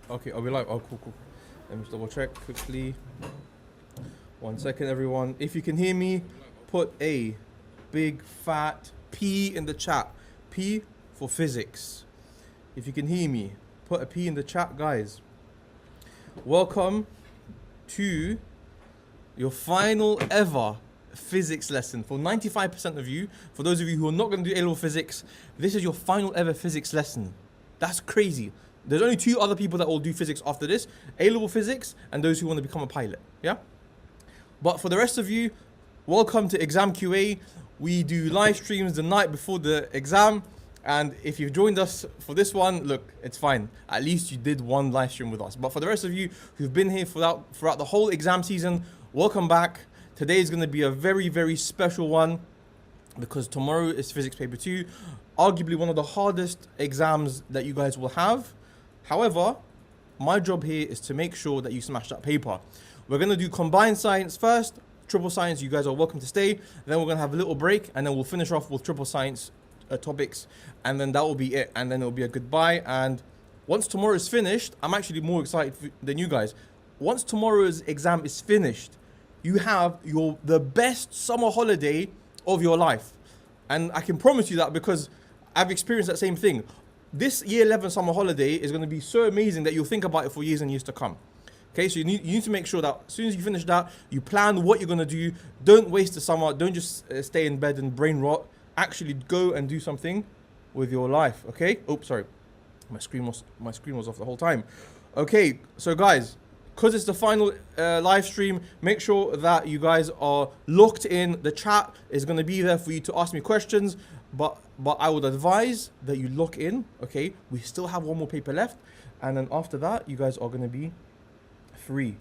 Okay, are we live? Oh, cool. Let me just double check quickly. 1 second, everyone. If you can hear me, put a big fat P in the chat. P for physics. If you can hear me, put a P in the chat, guys. Welcome to your final ever physics lesson. For 95% of you, for those of you who are not going to do A-level physics, this is your final ever physics lesson. That's crazy. There's only 2 other people that will do physics after this. A-level physics and those who want to become a pilot. Yeah? But for the rest of you, welcome to ExamQA. We do live streams the night before the exam. And if you've joined us for this one, look, it's fine. At least you did one live stream with us. But for the rest of you who've been here throughout the whole exam season, welcome back. Today is going to be a very, very special one because tomorrow is physics paper 2. Arguably one of the hardest exams that you guys will have. However, my job here is to make sure that you smash that paper. We're going to do combined science first, triple science, you guys are welcome to stay. Then we're going to have a little break and then we'll finish off with triple science topics. And then that will be it. And then it'll be a goodbye. And once tomorrow is finished, I'm actually more excited than you guys. Once tomorrow's exam is finished, you have the best summer holiday of your life. And I can promise you that because I've experienced that same thing. This year 11 summer holiday is going to be so amazing that you'll think about it for years and years to come. Okay, so you need to make sure that as soon as you finish that, you plan what you're going to do. Don't waste the summer. Don't just stay in bed and brain rot. Actually go and do something with your life, okay? Oops, sorry. My screen was off the whole time. Okay, so guys, because it's the final live stream, make sure that you guys are locked in. The chat is going to be there for you to ask me questions. But I would advise that you lock in, okay? We still have one more paper left. And then after that, you guys are going to be free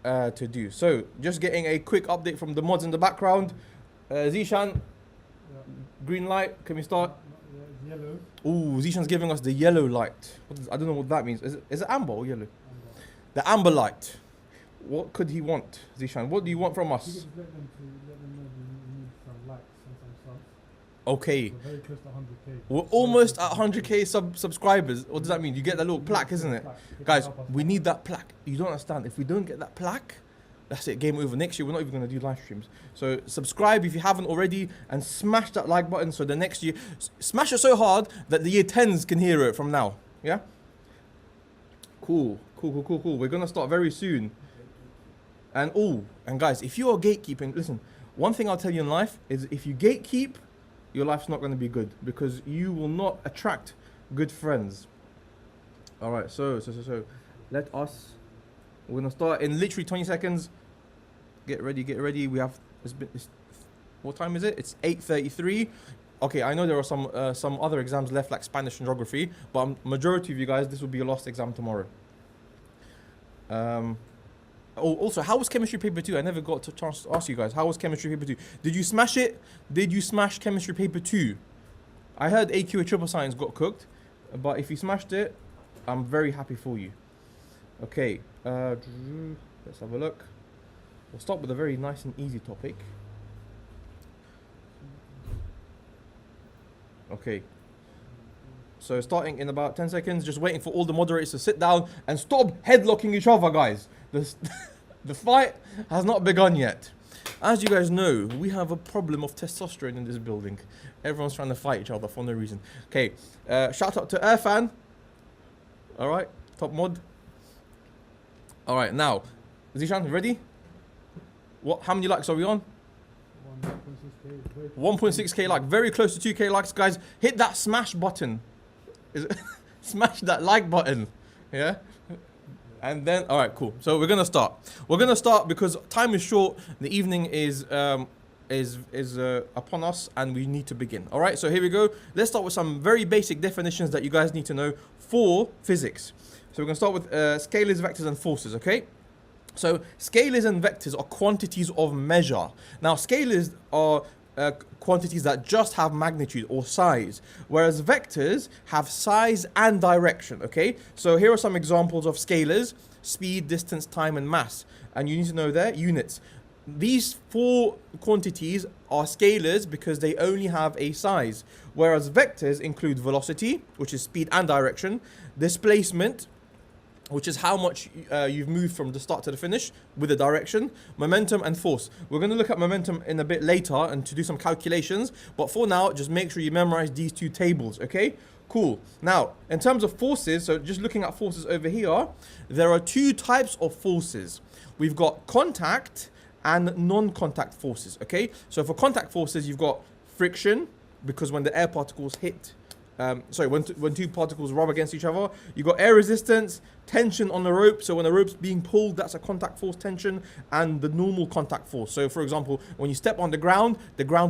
to do. So, just getting a quick update from the mods in the background. Zishan, green light, can we start? Yellow. Ooh, Zishan's giving us the yellow light. I don't know what that means. Is it amber or yellow? Amber. The amber light. What could he want, Zishan? What do you want from us? You could let them know we need some likes and some subs. Okay. We're very close to 100k. We're almost at 100k subscribers. What does that mean? You get that little plaque, isn't it? Guys, we need that plaque. You don't understand. If we don't get that plaque, that's it. Game over. Next year, we're not even going to do live streams. So subscribe if you haven't already and smash that like button so the next year, smash it so hard that the year 10s can hear it from now. Yeah? Cool. We're going to start very soon. And guys, if you are gatekeeping, listen, one thing I'll tell you in life is if you gatekeep, your life's not going to be good because you will not attract good friends. All right, so we're going to start in literally 20 seconds. Get ready. We have, what time is it? It's 8:33. Okay, I know there are some other exams left like Spanish and geography, but majority of you guys, this will be your last exam tomorrow. Also, how was chemistry paper 2? I never got a chance to ask you guys. How was chemistry paper 2? Did you smash it? Did you smash chemistry paper 2? I heard AQA triple science got cooked, but if you smashed it, I'm very happy for you. Okay, let's have a look. We'll start with a very nice and easy topic. Okay. So starting in about 10 seconds, just waiting for all the moderators to sit down and stop headlocking each other, guys. The fight has not begun yet. As you guys know, we have a problem of testosterone in this building. Everyone's trying to fight each other for no reason. Okay, shout out to Irfan. All right, top mod. All right, now, Zishan, ready? How many likes are we on? 1.6k like, very close to 2k likes, guys. Hit that smash button. Smash that like button. Yeah. And then, all right, cool. So we're gonna start. We're gonna start because time is short. The evening is upon us, and we need to begin. All right. So here we go. Let's start with some very basic definitions that you guys need to know for physics. So we're gonna start with scalars, vectors, and forces. Okay. So scalars and vectors are quantities of measure. Now scalars are quantities that just have magnitude or size, whereas vectors have size and direction, okay? So here are some examples of scalars: speed, distance, time, and mass. And you need to know their units. These 4 quantities are scalars because they only have a size, whereas vectors include velocity, which is speed and direction, displacement, which is how much you've moved from the start to the finish with the direction, momentum and force. We're going to look at momentum in a bit later and to do some calculations, but for now, just make sure you memorize these two tables, okay? Cool. Now, in terms of forces, so just looking at forces over here, there are two types of forces. We've got contact and non-contact forces, okay? So for contact forces, you've got friction, because when the air particles hit, when two particles rub against each other, you got air resistance, tension on the rope. So when the rope's being pulled, that's a contact force tension, and the normal contact force. So for example, when you step on the ground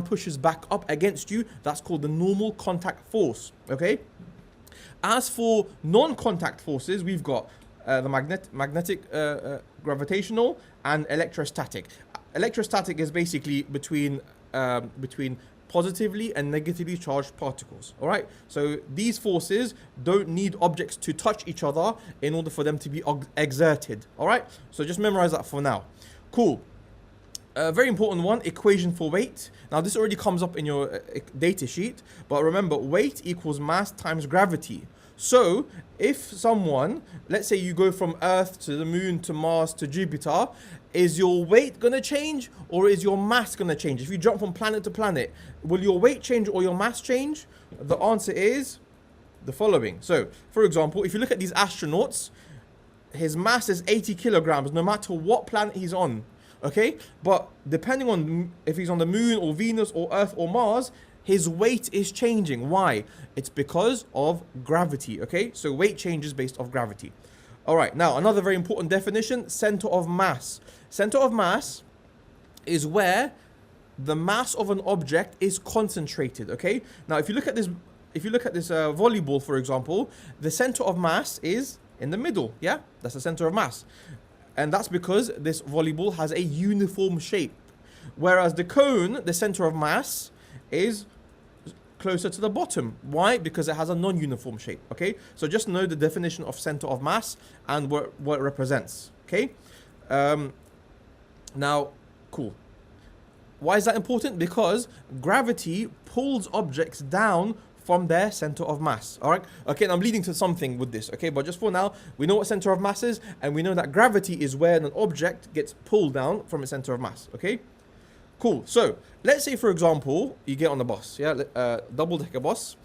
pushes back up against you. That's called the normal contact force, okay? As for non-contact forces, we've got the magnetic, gravitational, and electrostatic. Electrostatic is basically between positively and negatively charged particles. All right, so these forces don't need objects to touch each other in order for them to be exerted. All right, so just memorize that for now. Cool. Very important one, equation for weight. Now this already comes up in your data sheet, but remember, weight equals mass times gravity. So if someone, let's say you go from Earth to the Moon to Mars to Jupiter, is your weight going to change or is your mass going to change? If you jump from planet to planet, will your weight change or your mass change? The answer is the following. So, for example, if you look at these astronauts, his mass is 80 kilograms no matter what planet he's on, okay? But depending on if he's on the Moon or Venus or Earth or Mars, his weight is changing. Why? It's because of gravity, okay? So weight changes based off gravity. All right, now another very important definition, center of mass. Center of mass is where the mass of an object is concentrated, okay? Now, if you look at this volleyball, for example, the center of mass is in the middle, yeah? That's the center of mass. And that's because this volleyball has a uniform shape. Whereas the cone, the center of mass, is closer to the bottom. Why? Because it has a non-uniform shape, okay? So just know the definition of center of mass and what it represents, okay? Now, cool. Why is that important? Because gravity pulls objects down from their center of mass, all right? Okay, and I'm leading to something with this, okay? But just for now, we know what center of mass is, and we know that gravity is where an object gets pulled down from its center of mass, okay? Cool. So let's say, for example, you get on the bus, yeah, double-decker bus,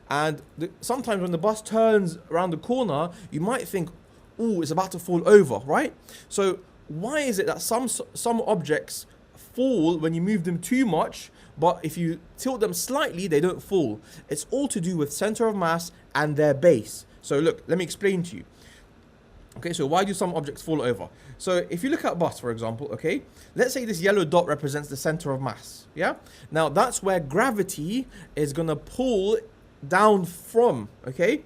and sometimes when the bus turns around the corner, you might think, oh, it's about to fall over, right? So why is it that some objects fall when you move them too much, but if you tilt them slightly, they don't fall? It's all to do with center of mass and their base. So look, let me explain to you. Okay, so why do some objects fall over? So if you look at a bus, for example, okay, let's say this yellow dot represents the center of mass, yeah? Now, that's where gravity is going to pull down from, okay?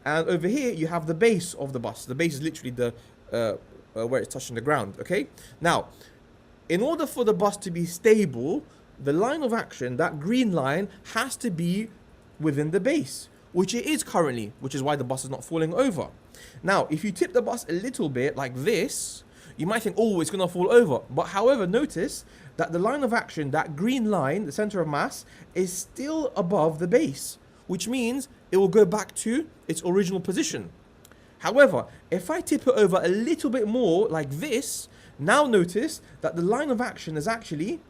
And over here, you have the base of the bus. The base is literally the where it's touching the ground, okay? Now, in order for the bus to be stable, the line of action, that green line, has to be within the base, which it is currently, which is why the bus is not falling over. Now, if you tip the bus a little bit like this, you might think, oh, it's going to fall over. But however, notice that the line of action, that green line, the center of mass, is still above the base, which means it will go back to its original position. However, if I tip it over a little bit more like this, now notice that the line of action is actually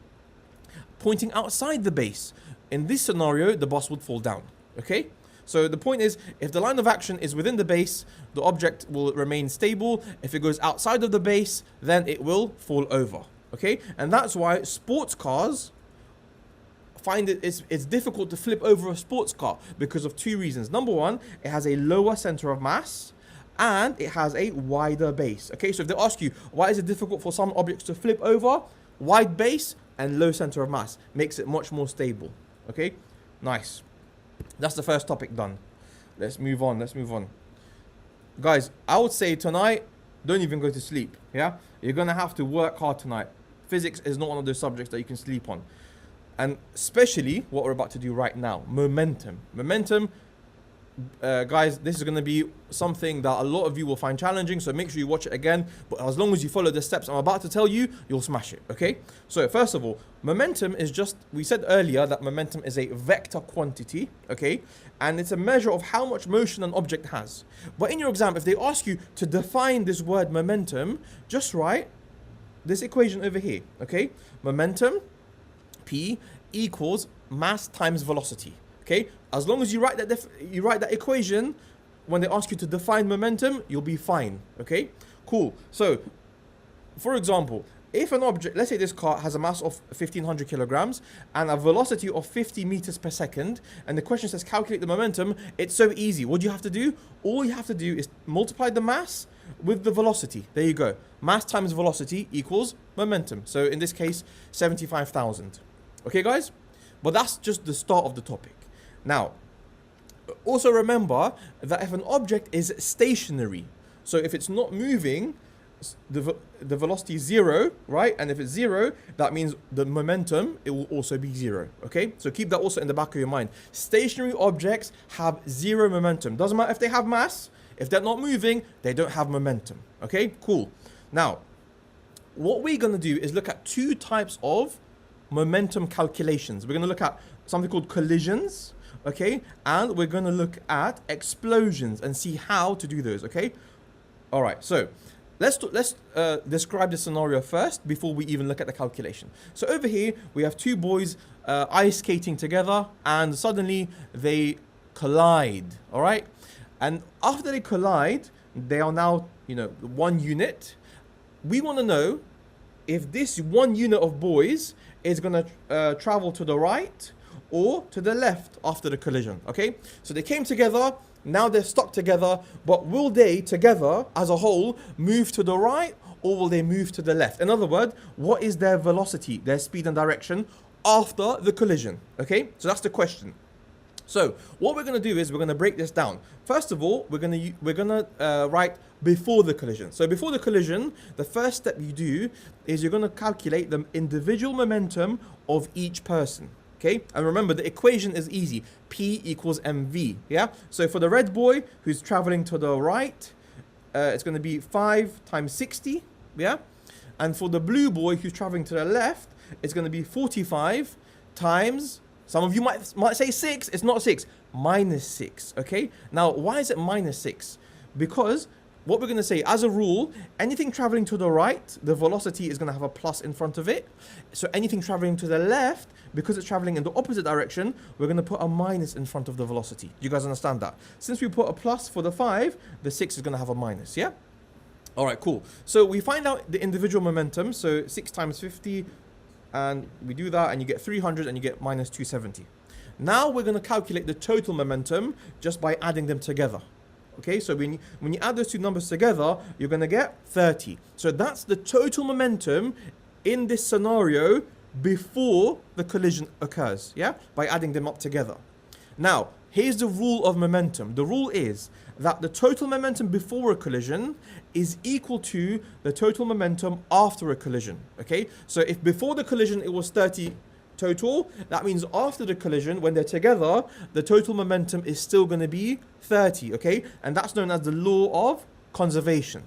pointing outside the base. In this scenario, the bus would fall down, okay? So the point is, if the line of action is within the base, the object will remain stable. If it goes outside of the base, then it will fall over, okay? And that's why sports cars find it's difficult to flip over a sports car because of two reasons. Number one, it has a lower center of mass and it has a wider base, okay? So if they ask you, why is it difficult for some objects to flip over? Wide base and low center of mass makes it much more stable, okay? Nice. That's the first topic done. Let's move on. Guys, I would say tonight, don't even go to sleep, yeah? You're going to have to work hard tonight. Physics is not one of those subjects that you can sleep on. And especially what we're about to do right now, momentum. Momentum, guys, this is going to be something that a lot of you will find challenging, so make sure you watch it again. But as long as you follow the steps I'm about to tell you, you'll smash it, okay? So first of all, momentum is just, we said earlier that momentum is a vector quantity, okay? And it's a measure of how much motion an object has. But in your exam, if they ask you to define this word momentum, just write this equation over here, okay? Momentum, P, equals mass times velocity. Okay, as long as you write that equation, when they ask you to define momentum, you'll be fine. Okay, cool. So, for example, if an object, let's say this car has a mass of 1500 kilograms and a velocity of 50 meters per second, and the question says calculate the momentum, it's so easy. What do you have to do? All you have to do is multiply the mass with the velocity. There you go. Mass times velocity equals momentum. So in this case, 75,000. Okay, guys? But that's just the start of the topic. Now, also remember that if an object is stationary, so if it's not moving, the velocity is 0, right? And if it's 0, that means the momentum, it will also be 0, okay? So keep that also in the back of your mind. Stationary objects have 0 momentum. Doesn't matter if they have mass, if they're not moving, they don't have momentum, okay? Cool. Now, what we're going to do is look at 2 types of momentum calculations. We're going to look at something called collisions, okay, and we're going to look at explosions and see how to do those, okay? All right, so let's describe the scenario first before we even look at the calculation. So over here we have 2 boys ice skating together, and suddenly they collide. All right, and after they collide, they are now, you know, 1 unit. We want to know if this 1 unit of boys is going to travel to the right or to the left after the collision, okay? So they came together, now they're stuck together, but will they together as a whole move to the right or will they move to the left? In other words, what is their velocity, their speed and direction after the collision, okay? So that's the question. So what we're going to do is we're going to break this down. First of all, we're going to write before the collision. So before the collision, the first step you do is you're going to calculate the individual momentum of each person. Okay, and remember the equation is easy. P equals mv. Yeah. So for the red boy who's traveling to the right, it's going to be 5 times 60. Yeah. And for the blue boy who's traveling to the left, it's going to be 45 times. Some of you might say 6. It's not 6. Minus 6. Okay. Now, why is it minus 6? Because what we're going to say, as a rule, anything traveling to the right, the velocity is going to have a plus in front of it. So anything traveling to the left, because it's traveling in the opposite direction, we're going to put a minus in front of the velocity. Do you guys understand that? Since we put a plus for the 5, the 6 is going to have a minus, yeah? All right, cool. So we find out the individual momentum. So 6 times 50, and we do that, and you get 300, and you get minus 270. Now we're going to calculate the total momentum just by adding them together. Okay, so when you add those 2 numbers together, you're going to get 30. So that's the total momentum in this scenario before the collision occurs, yeah? By adding them up together. Now, here's the rule of momentum. The rule is that the total momentum before a collision is equal to the total momentum after a collision, okay? So if before the collision it was 30 total, that means after the collision, when they're together, the total momentum is still going to be 30, okay? And that's known as the law of conservation.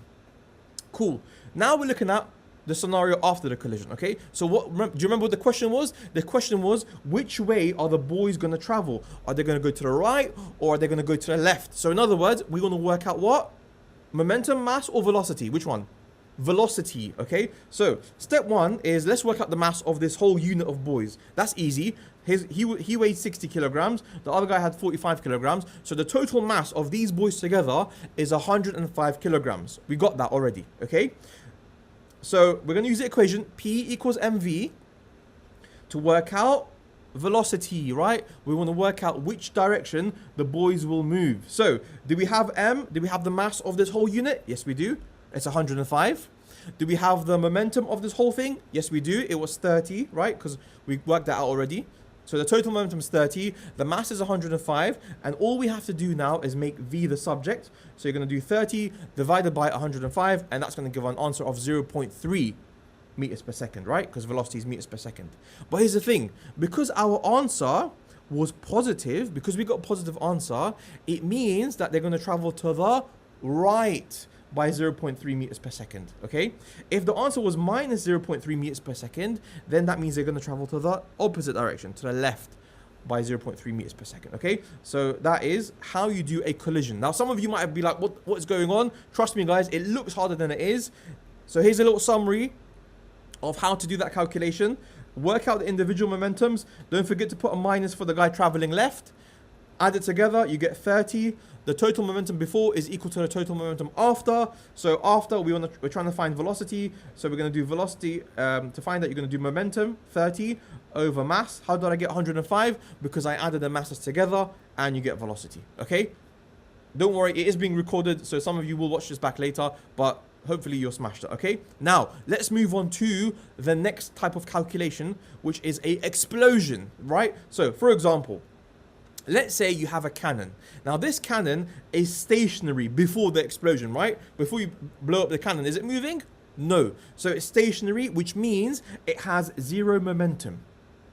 Cool. Now we're looking at the scenario after the collision, okay? So do you remember what the question was? The question was, which way are the boys going to travel? Are they going to go to the right or are they going to go to the left? So in other words, we want to work out what? Momentum, mass, or velocity? Which one? Velocity, okay? So step 1 is let's work out the mass of this whole unit of boys. That's easy. He weighed 60 kilograms. The other guy had 45 kilograms. So the total mass of these boys together is 105 kilograms. We got that already, okay? So we're going to use the equation P equals mv to work out velocity, right? We want to work out which direction the boys will move. So do we have m? Do we have the mass of this whole unit? Yes, we do. It's 105. Do we have the momentum of this whole thing? Yes, we do. It was 30, right? Because we worked that out already. So the total momentum is 30. The mass is 105. And all we have to do now is make v the subject. So you're going to do 30 divided by 105. And that's going to give an answer of 0.3 meters per second, right? Because velocity is meters per second. But here's the thing. Because our answer was positive, because we got a positive answer, it means that they're going to travel to the right by 0.3 meters per second, okay? If the answer was minus 0.3 meters per second, then that means they're going to travel to the opposite direction, to the left, by 0.3 meters per second, okay? So that is how you do a collision. Now, some of you might be like, what is going on? Trust me, guys, it looks harder than it is. So here's a little summary of how to do that calculation. Work out the individual momentums. Don't forget to put a minus for the guy traveling left. Add it together, you get 30. The total momentum before is equal to the total momentum after. So after, we're trying to find velocity. So we're going to do velocity. To find that, you're going to do momentum, 30 over mass. How did I get 105? Because I added the masses together and you get velocity. Okay? Don't worry, it is being recorded. So some of you will watch this back later. But hopefully you'll smash it, okay? Now, let's move on to the next type of calculation, which is a explosion, right? So, for example, let's say you have a cannon. Now, this cannon is stationary before the explosion, right? Before you blow up the cannon, is it moving? No. So, it's stationary, which means it has zero momentum,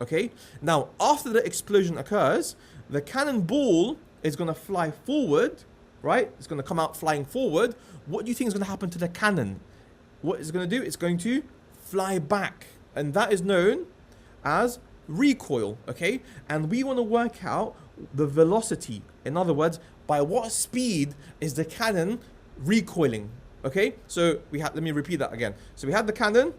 okay? Now, after the explosion occurs, the cannonball is going to fly forward, right? It's going to come out flying forward. What do you think is going to happen to the cannon? What it's going to do? It's going to fly back. And that is known as recoil, okay? And we want to work out the velocity. In other words, by what speed is the cannon recoiling, okay? So let me repeat that again. So we had the cannon,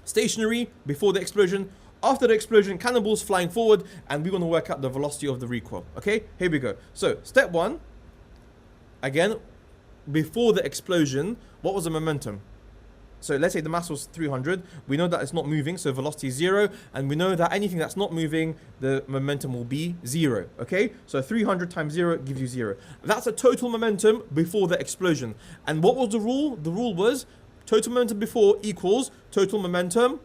stationary before the explosion. After the explosion, cannonballs flying forward, and we want to work out the velocity of the recoil, okay? Here we go. So step one, again, before the explosion, what was the momentum? So let's say the mass was 300. We know that it's not moving, so velocity is 0. And we know that anything that's not moving, the momentum will be 0. Okay? So 300 times 0 gives you 0. That's a total momentum before the explosion. And what was the rule? The rule was total momentum before equals total momentum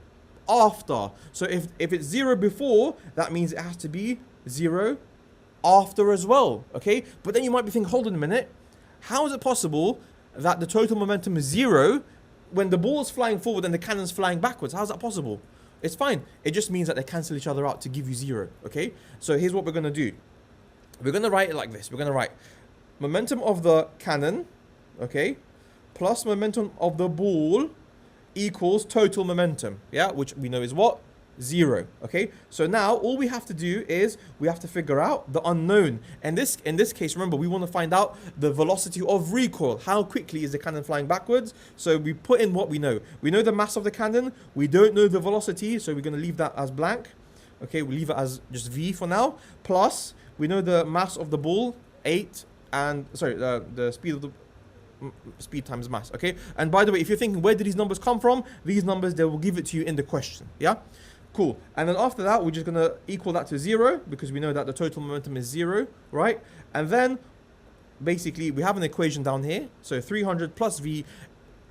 after. So if it's 0 before, that means it has to be 0 after as well. Okay? But then you might be thinking, hold on a minute. How is it possible that the total momentum is 0 when the ball is flying forward and the cannon's flying backwards? How is that possible? It's fine. It just means that they cancel each other out to give you 0. Okay? So here's what we're going to do. We're going to write it like this. We're going to write momentum of the cannon, okay, plus momentum of the ball equals total momentum. Yeah? Which we know is what? 0. Okay, so now all we have to do is we have to figure out the unknown. And in this case, remember, we want to find out the velocity of recoil. How quickly is the cannon flying backwards? So we put in what we know. We know the mass of the cannon. We don't know the velocity, so we're going to leave that as blank. Okay, we leave it as just v for now. Plus, we know the mass of the ball, 8, and sorry, the speed of the speed times mass. Okay, and by the way, if you're thinking where did these numbers come from, these numbers, they will give it to you in the question. Yeah. Cool. And then after that, we're just going to equal that to 0 because we know that the total momentum is 0, right? And then basically we have an equation down here. So 300 plus v,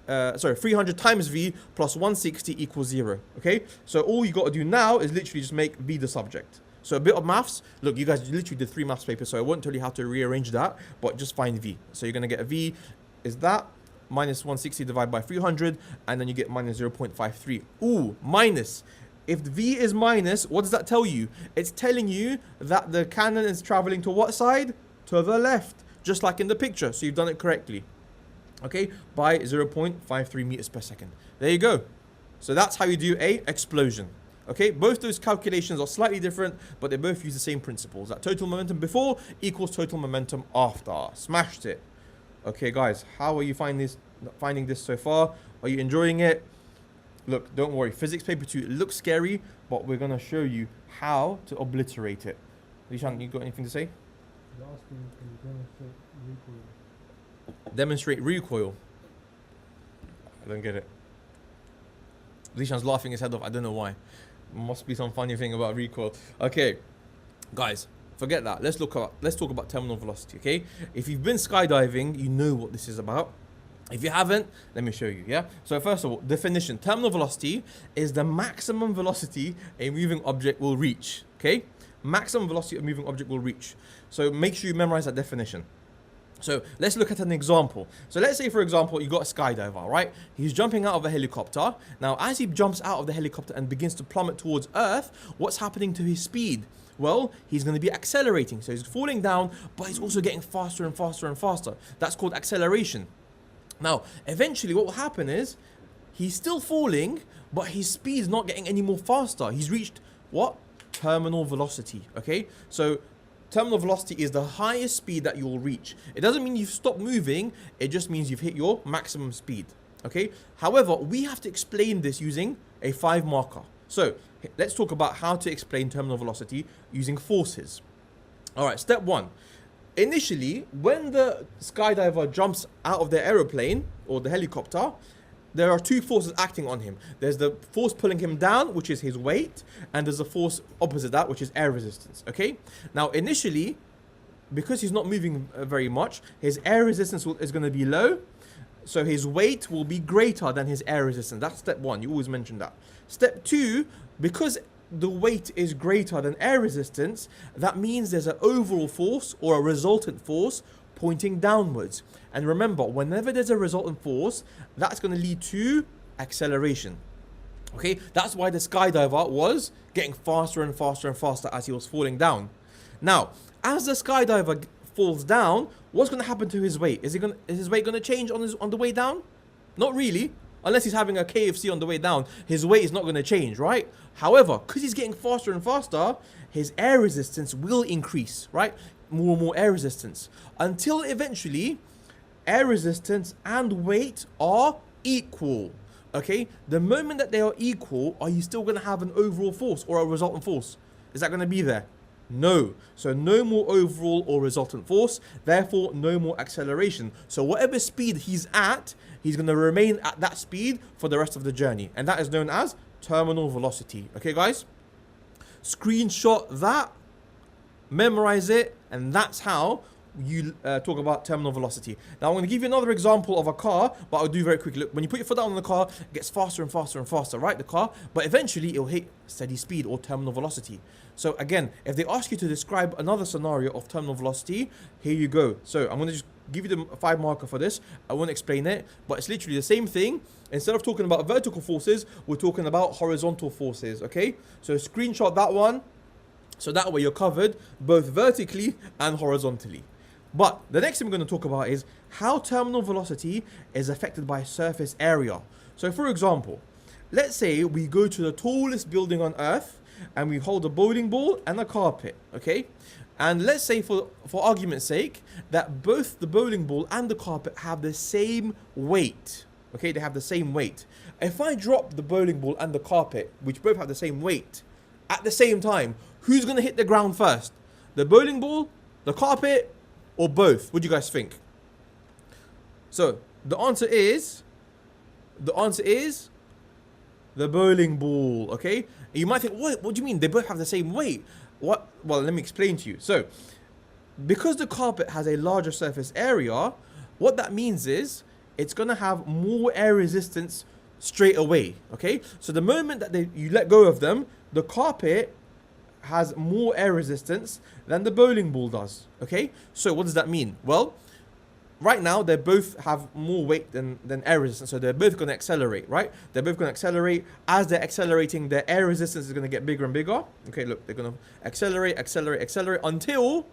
300 times v plus 160 equals 0. Okay. So all you got to do now is literally just make v the subject. So a bit of maths. Look, you guys literally did 3 maths papers, so I won't tell you how to rearrange that, but just find v. So you're going to get a v is that minus 160 divided by 300, and then you get minus 0.53. Ooh, minus. If v is minus, what does that tell you? It's telling you that the cannon is traveling to what side? To the left, just like in the picture. So you've done it correctly. Okay, by 0.53 meters per second. There you go. So that's how you do a explosion. Okay, both those calculations are slightly different, but they both use the same principles. That total momentum before equals total momentum after. Smashed it. Okay, guys, how are you finding this so far? Are you enjoying it? Look, don't worry. Physics paper 2, it looks scary, but we're going to show you how to obliterate it. Lishan, you got anything to say? You're asking can you demonstrate recoil. Demonstrate recoil. I don't get it. Lishan's laughing his head off. I don't know why. Must be some funny thing about recoil. Okay, guys, forget that. Let's talk about terminal velocity, okay? If you've been skydiving, you know what this is about. If you haven't, let me show you, yeah? So first of all, definition. Terminal velocity is the maximum velocity a moving object will reach, okay? Maximum velocity a moving object will reach. So make sure you memorize that definition. So let's look at an example. So let's say, for example, you got a skydiver, right? He's jumping out of a helicopter. Now, as he jumps out of the helicopter and begins to plummet towards Earth, what's happening to his speed? Well, he's going to be accelerating. So he's falling down, but he's also getting faster and faster and faster. That's called acceleration. Now, eventually what will happen is he's still falling, but his speed is not getting any more faster. He's reached what? Terminal velocity, okay? So terminal velocity is the highest speed that you will reach. It doesn't mean you've stopped moving. It just means you've hit your maximum speed. Okay. However, we have to explain this using a 5 marker. So let's talk about how to explain terminal velocity using forces. All right. Step 1. Initially, when the skydiver jumps out of the aeroplane or the helicopter, there are 2 forces acting on him. There's the force pulling him down, which is his weight, and there's a force opposite that, which is air resistance, okay? Now, initially, because he's not moving very much, his air resistance is going to be low, so his weight will be greater than his air resistance. That's step 1. You always mention that. Step 2, because the weight is greater than air resistance, that means there's an overall force or a resultant force pointing downwards. And remember, whenever there's a resultant force, that's going to lead to acceleration. Okay, that's why the skydiver was getting faster and faster and faster as he was falling down. Now, as the skydiver falls down, what's going to happen to his weight? Is his weight going to change on the way down? Not really. Unless he's having a KFC on the way down, his weight is not going to change, right? However, because he's getting faster and faster, his air resistance will increase, right? More and more air resistance, until eventually air resistance and weight are equal. Okay, the moment that they are equal, are you still going to have an overall force or a resultant force? Is that going to be there? No. So no more overall or resultant force, therefore no more acceleration. So whatever speed he's at, he's going to remain at that speed for the rest of the journey, and that is known as terminal velocity. Okay guys, screenshot that, memorize it, and that's how you talk about terminal velocity. Now I'm going to give you another example of a car, but I'll do very quickly. Look, when you put your foot down on the car, it gets faster and faster and faster, right? The car, but eventually it'll hit steady speed or terminal velocity. So again, if they ask you to describe another scenario of terminal velocity, here you go. So I'm going to just give you the 5 marker for this. I won't explain it, but it's literally the same thing. Instead of talking about vertical forces, we're talking about horizontal forces, okay? So screenshot that one, so that way you're covered both vertically and horizontally. But the next thing we're going to talk about is how terminal velocity is affected by surface area. So for example, let's say we go to the tallest building on Earth and we hold a bowling ball and a carpet, okay? And let's say for argument's sake that both the bowling ball and the carpet have the same weight, okay? They have the same weight. If I drop the bowling ball and the carpet, which both have the same weight, at the same time, who's going to hit the ground first? The bowling ball, the carpet, or both? What do you guys think? So the answer is the bowling ball, okay? And you might think, what do you mean? They both have the same weight. What? Well, let me explain to you. So because the carpet has a larger surface area, what that means is it's going to have more air resistance straight away, okay? So the moment that you let go of them, the carpet has more air resistance than the bowling ball does, okay? So what does that mean? Well, right now they both have more weight than air resistance, so they're both going to accelerate, right? They're both going to accelerate. As they're accelerating, their air resistance is going to get bigger and bigger. Okay, look, they're going to accelerate until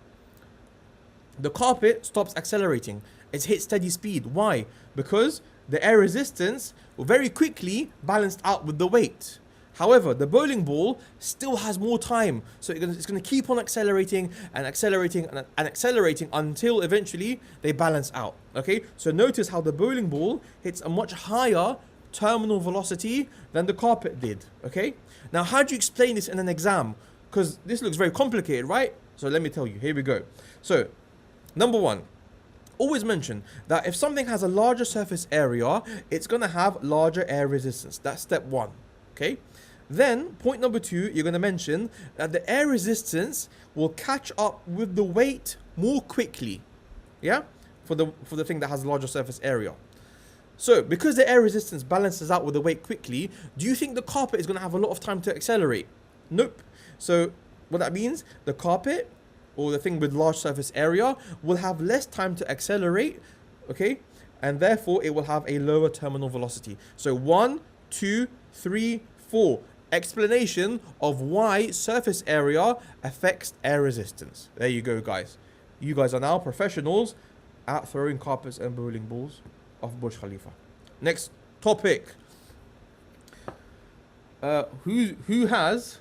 the carpet stops accelerating. It's hit steady speed. Why? Because the air resistance will very quickly balance out with the weight. However, the bowling ball still has more time, so it's going to keep on accelerating and accelerating and accelerating until eventually they balance out, okay? So notice how the bowling ball hits a much higher terminal velocity than the carpet did, okay? Now, how do you explain this in an exam? Because this looks very complicated, right? So let me tell you, here we go. So, number 1, always mention that if something has a larger surface area, it's going to have larger air resistance. That's step 1, okay? Then, point number 2, you're going to mention that the air resistance will catch up with the weight more quickly, yeah? For the thing that has a larger surface area. So, because the air resistance balances out with the weight quickly, do you think the carpet is going to have a lot of time to accelerate? Nope. So, what that means, the carpet or the thing with large surface area will have less time to accelerate, okay? And therefore it will have a lower terminal velocity. So 1, 2, 3, 4. Explanation of why surface area affects air resistance. There you go, guys. You guys are now professionals at throwing carpets and bowling balls off Burj Khalifa. Next topic. Who has,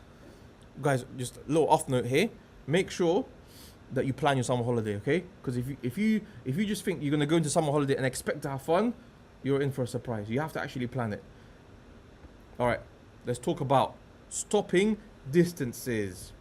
guys, just a little off note here. Make sure that you plan your summer holiday, okay? Because if you just think you're gonna go into summer holiday and expect to have fun, you're in for a surprise. You have to actually plan it. All right, let's talk about stopping distances.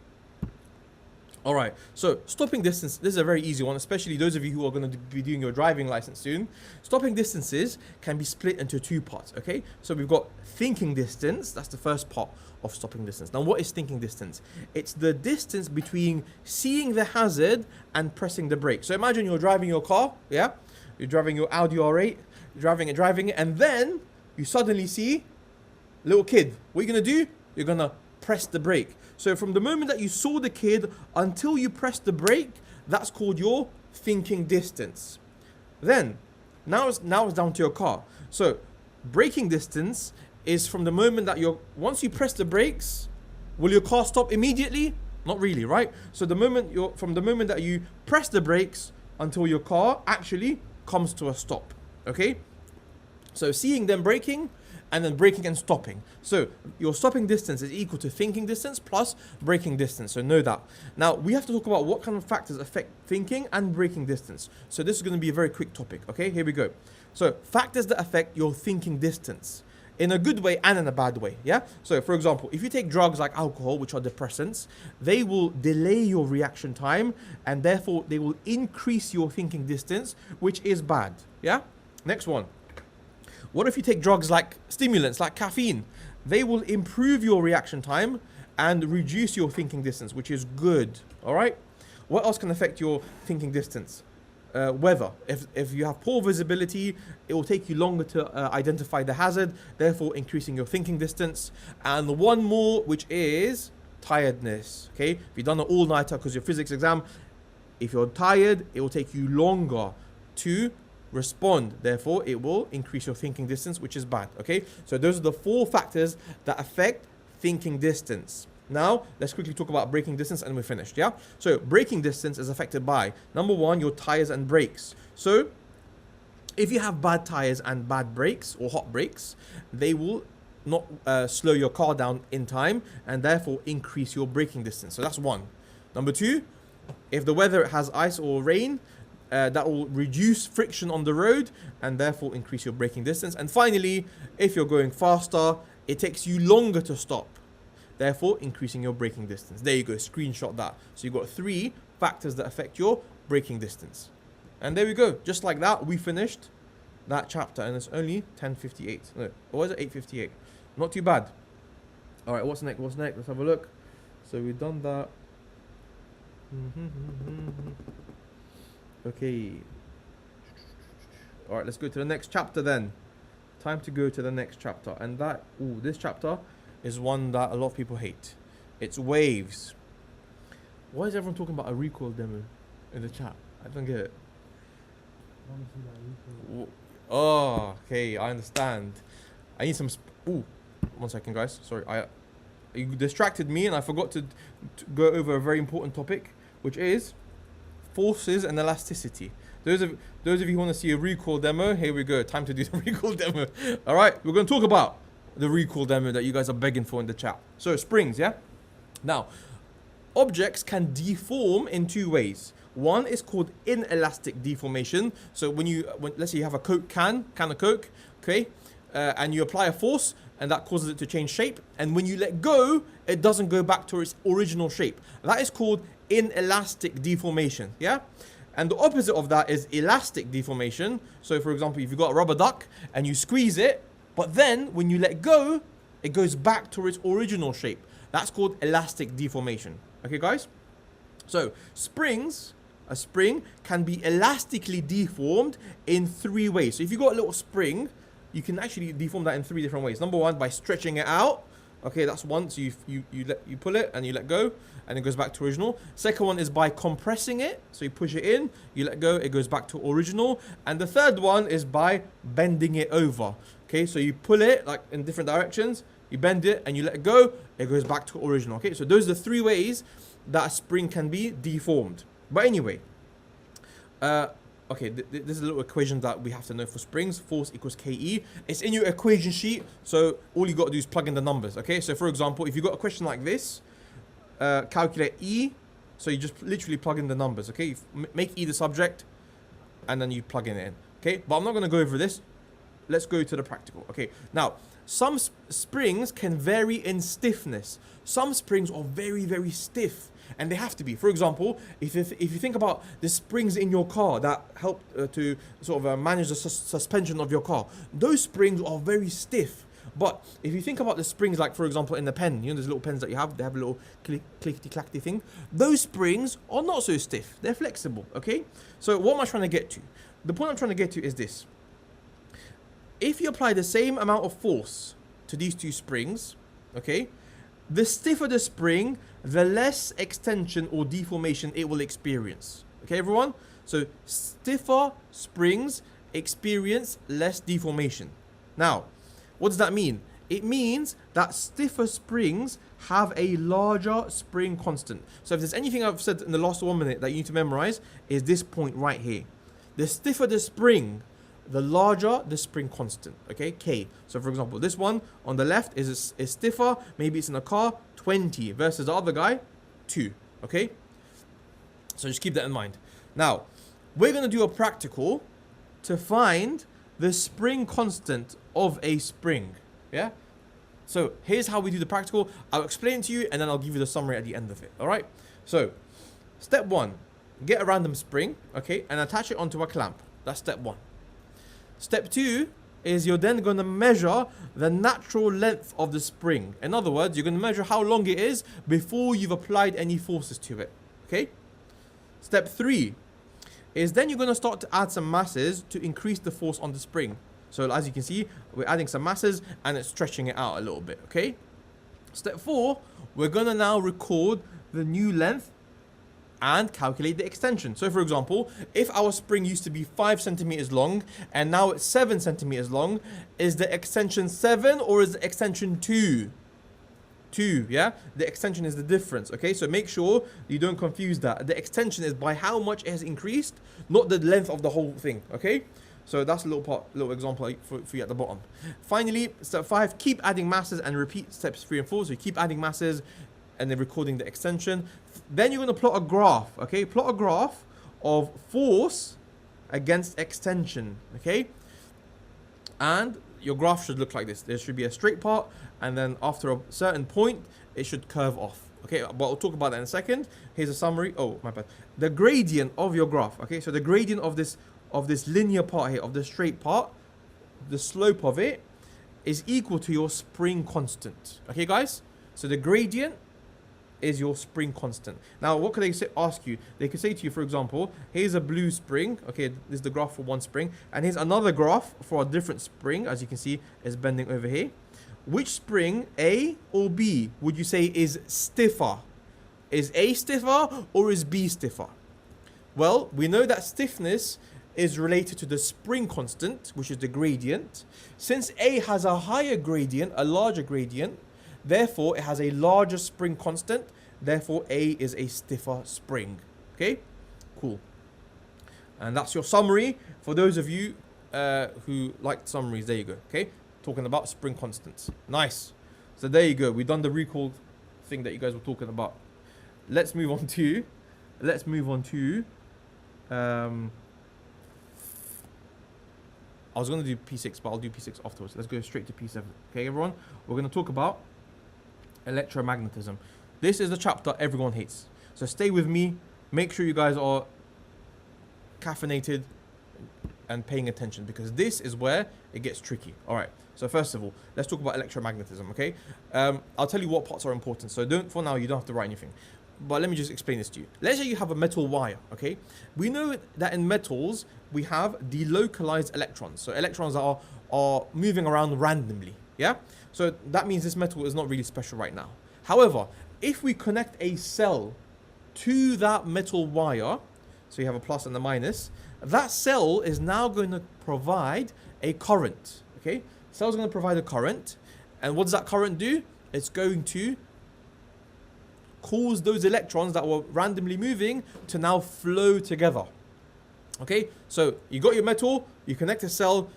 All right, so stopping distance, this is a very easy one, especially those of you who are going to be doing your driving license soon. Stopping distances can be split into two parts, okay? So we've got thinking distance, that's the first part of stopping distance. Now, what is thinking distance? It's the distance between seeing the hazard and pressing the brake. So imagine you're driving your car, yeah? You're driving your Audi R8, driving it, and then you suddenly see little kid. What are you going to do? You're going to press the brake. So from the moment that you saw the kid until you press the brake, that's called your thinking distance. Then, now it's down to your car. So braking distance is from the moment that once you press the brakes, will your car stop immediately? Not really, right? So from the moment that you press the brakes until your car actually comes to a stop, okay? So seeing them braking, and then braking and stopping. So your stopping distance is equal to thinking distance plus braking distance. So know that. Now we have to talk about what kind of factors affect thinking and braking distance. So this is going to be a very quick topic. Okay, here we go. So factors that affect your thinking distance in a good way and in a bad way. Yeah. So for example, if you take drugs like alcohol, which are depressants, they will delay your reaction time and therefore they will increase your thinking distance, which is bad. Yeah. Next one. What if you take drugs like stimulants, like caffeine? They will improve your reaction time and reduce your thinking distance, which is good. All right. What else can affect your thinking distance? Weather. If you have poor visibility, it will take you longer to identify the hazard, therefore increasing your thinking distance. And one more, which is tiredness. Okay. If you've done an all-nighter because your physics exam, if you're tired, it will take you longer to respond, therefore it will increase your thinking distance, which is bad. Okay, so those are the 4 factors that affect thinking distance. Now let's quickly talk about braking distance and we're finished. Yeah, so braking distance is affected by, number 1, your tires and brakes. So if you have bad tires and bad brakes or hot brakes, they will not slow your car down in time and therefore increase your braking distance. So that's 1. Number 2, if the weather has ice or rain, that will reduce friction on the road and therefore increase your braking distance. And finally, if you're going faster, it takes you longer to stop, therefore increasing your braking distance. There you go, screenshot that. So you've got 3 factors that affect your braking distance. And there we go, just like that, we finished that chapter and it's only 10:58. No, or was it 8:58? Not too bad. All right, what's next? Let's have a look. So we've done that. Okay. All right, let's go to the next chapter then. Time to go to the next chapter. And this chapter is one that a lot of people hate. It's waves. Why is everyone talking about a recoil demo in the chat? I don't get it. Oh, okay, I understand. I need some... one second, guys. Sorry, you distracted me and I forgot to go over a very important topic, which is forces and elasticity. Those of you who want to see a recoil demo, here we go. Time to do the recoil demo. All right, we're going to talk about the recoil demo that you guys are begging for in the chat. So springs, yeah? Now, objects can deform in 2 ways. One is called inelastic deformation. So let's say you have a Coke can of Coke, okay? And you apply a force and that causes it to change shape. And when you let go, it doesn't go back to its original shape. That is called inelastic deformation, yeah? And the opposite of that is elastic deformation. So for example, if you've got a rubber duck and you squeeze it, but then when you let go, it goes back to its original shape. That's called elastic deformation. Okay, guys? So a spring can be elastically deformed in 3 ways. So if you've got a little spring, you can actually deform that in 3 different ways. Number 1, by stretching it out. Okay, that's one. So you pull it and you let go, and it goes back to original. Second one is by compressing it. So you push it in, you let go, it goes back to original. And the third one is by bending it over. Okay, so you pull it like in different directions, you bend it and you let go, it goes back to original. Okay, so those are the three ways that a spring can be deformed. But anyway, okay, this is a little equation that we have to know for springs. Force equals KE. It's in your equation sheet, so all you got to do is plug in the numbers. Okay, so for example, if you got a question like this, calculate E. So you just literally plug in the numbers. Okay, you make E the subject, and then you plug in it in. Okay, but I'm not going to go over this. Let's go to the practical. Okay, now some springs can vary in stiffness. Some springs are very, very stiff. And they have to be. For example, if you think about the springs in your car that help to sort of manage the suspension of your car, those springs are very stiff. But if you think about the springs, like for example in the pen, you know, those little pens that you have, they have a little clickety-clackety thing. Those springs are not so stiff. They're flexible, okay? So what am I trying to get to? The point I'm trying to get to is this. If you apply the same amount of force to these two springs, okay, the stiffer the spring, the less extension or deformation it will experience. Okay, everyone? So stiffer springs experience less deformation. Now, what does that mean? It means that stiffer springs have a larger spring constant. So if there's anything I've said in the last 1 minute that you need to memorize, is this point right here. The stiffer the spring, the larger the spring constant, okay, K. So for example, this one on the left is stiffer, maybe it's in a car, 20, versus the other guy, 2, okay? So just keep that in mind. Now, we're going to do a practical to find the spring constant of a spring, yeah? So here's how we do the practical. I'll explain it to you, and then I'll give you the summary at the end of it, all right? So, step 1, get a random spring, okay, and attach it onto a clamp. That's step 1. Step 2 is you're then going to measure the natural length of the spring. In other words, you're going to measure how long it is before you've applied any forces to it. Okay? Step 3 is then you're going to start to add some masses to increase the force on the spring. So as you can see, we're adding some masses and it's stretching it out a little bit. Okay? Step 4, we're going to now record the new length and calculate the extension. So for example, if our spring used to be 5 centimeters long and now it's 7 centimeters long, is the extension 7 or is the extension 2? 2, yeah? The extension is the difference, okay? So make sure you don't confuse that. The extension is by how much it has increased, not the length of the whole thing, okay? So that's a little example for you at the bottom. Finally, step 5, keep adding masses and repeat steps 3 and 4. So you keep adding masses and then recording the extension. Then you're going to plot a graph, okay? Plot a graph of force against extension, okay? And your graph should look like this. There should be a straight part, and then after a certain point, it should curve off, okay? But I'll talk about that in a second. Here's a summary. Oh, my bad. The gradient of your graph, okay? So the gradient of this linear part here, of the straight part, the slope of it is equal to your spring constant, okay, guys? So the gradient is your spring constant. Now, what could they ask you? They could say to you, for example, here's a blue spring. Okay, this is the graph for one spring. And here's another graph for a different spring. As you can see, is bending over here. Which spring, A or B, would you say is stiffer? Is A stiffer or is B stiffer? Well, we know that stiffness is related to the spring constant, which is the gradient. Since A has a higher gradient, a larger gradient, therefore, it has a larger spring constant. Therefore, A is a stiffer spring. Okay? Cool. And that's your summary. For those of you who like summaries, there you go. Okay? Talking about spring constants. Nice. So there you go. We've done the recall thing that you guys were talking about. Let's move on to... I was going to do P6, but I'll do P6 afterwards. Let's go straight to P7. Okay, everyone? We're going to talk about electromagnetism. This is the chapter everyone hates. So stay with me. Make sure you guys are caffeinated and paying attention, because this is where it gets tricky. All right. So first of all, let's talk about electromagnetism, okay? I'll tell you what parts are important. So for now, you don't have to write anything. But let me just explain this to you. Let's say you have a metal wire, okay? We know that in metals, we have delocalized electrons. So electrons are moving around randomly. Yeah? So that means this metal is not really special right now. However, if we connect a cell to that metal wire, so you have a plus and a minus, that cell is now going to provide a current. Okay? Cell's going to provide a current. And what does that current do? It's going to cause those electrons that were randomly moving to now flow together. Okay, so you got your metal, you connect a cell,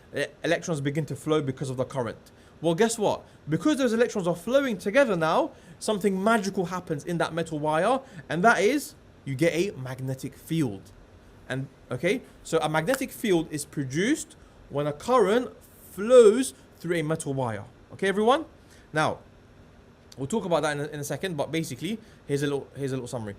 electrons begin to flow because of the current. Well, guess what? Because those electrons are flowing together now, something magical happens in that metal wire, and that is you get a magnetic field. And okay, so a magnetic field is produced when a current flows through a metal wire. Okay, everyone? Now, we'll talk about that in a second, but basically, here's a little summary.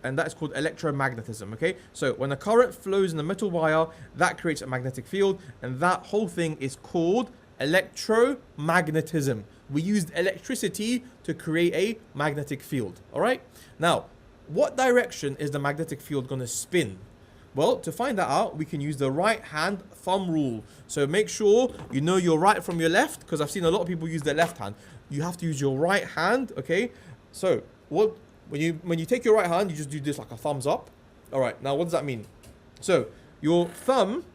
And that is called electromagnetism. Okay, so when a current flows in a metal wire, that creates a magnetic field, and that whole thing is called electromagnetism. We used electricity to create a magnetic field. All right, now what direction is the magnetic field going to spin? Well, to find that out, we can use the right hand thumb rule. So make sure you know your right from your left, because I've seen a lot of people use their left hand. You have to use your right hand. Okay, so when you take your right hand, you just do this like a thumbs up. All right, now what does that mean? So your thumb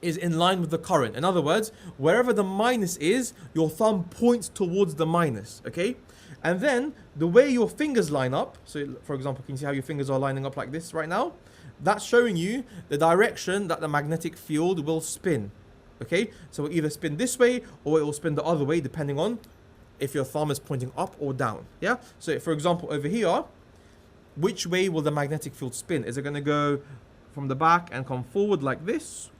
is in line with the current. In other words, wherever the minus is, your thumb points towards the minus. Okay, and then the way your fingers line up, so for example, can you see how your fingers are lining up like this right now? That's showing you the direction that the magnetic field will spin. Okay, so it will either spin this way or it will spin the other way, depending on if your thumb is pointing up or down. Yeah, so for example over here, which way will the magnetic field spin? Is it going to go from the back and come forward like this,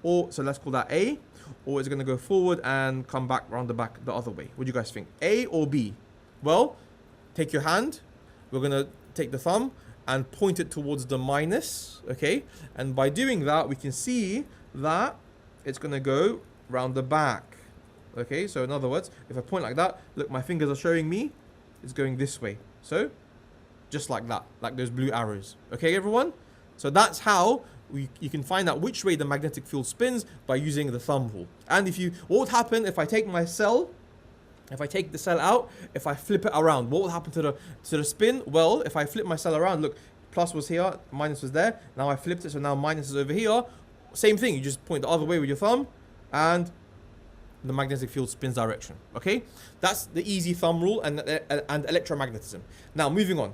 or so let's call that A, or is it going to go forward and come back around the back the other way? What do you guys think, A or B? Well, take your hand, we're going to take the thumb and point it towards the minus. Okay, and by doing that we can see that it's going to go round the back. Okay, so in other words, if I point like that, look, my fingers are showing me it's going this way. So, just like that, like those blue arrows. Okay, everyone? So that's how you can find out which way the magnetic field spins by using the thumb rule. And what would happen if I take my cell, if I take the cell out, if I flip it around, what will happen to the spin? Well, if I flip my cell around, look, plus was here, minus was there. Now I flipped it, so now minus is over here. Same thing, you just point the other way with your thumb, and the magnetic field spins direction. Okay, that's the easy thumb rule and electromagnetism. Now moving on.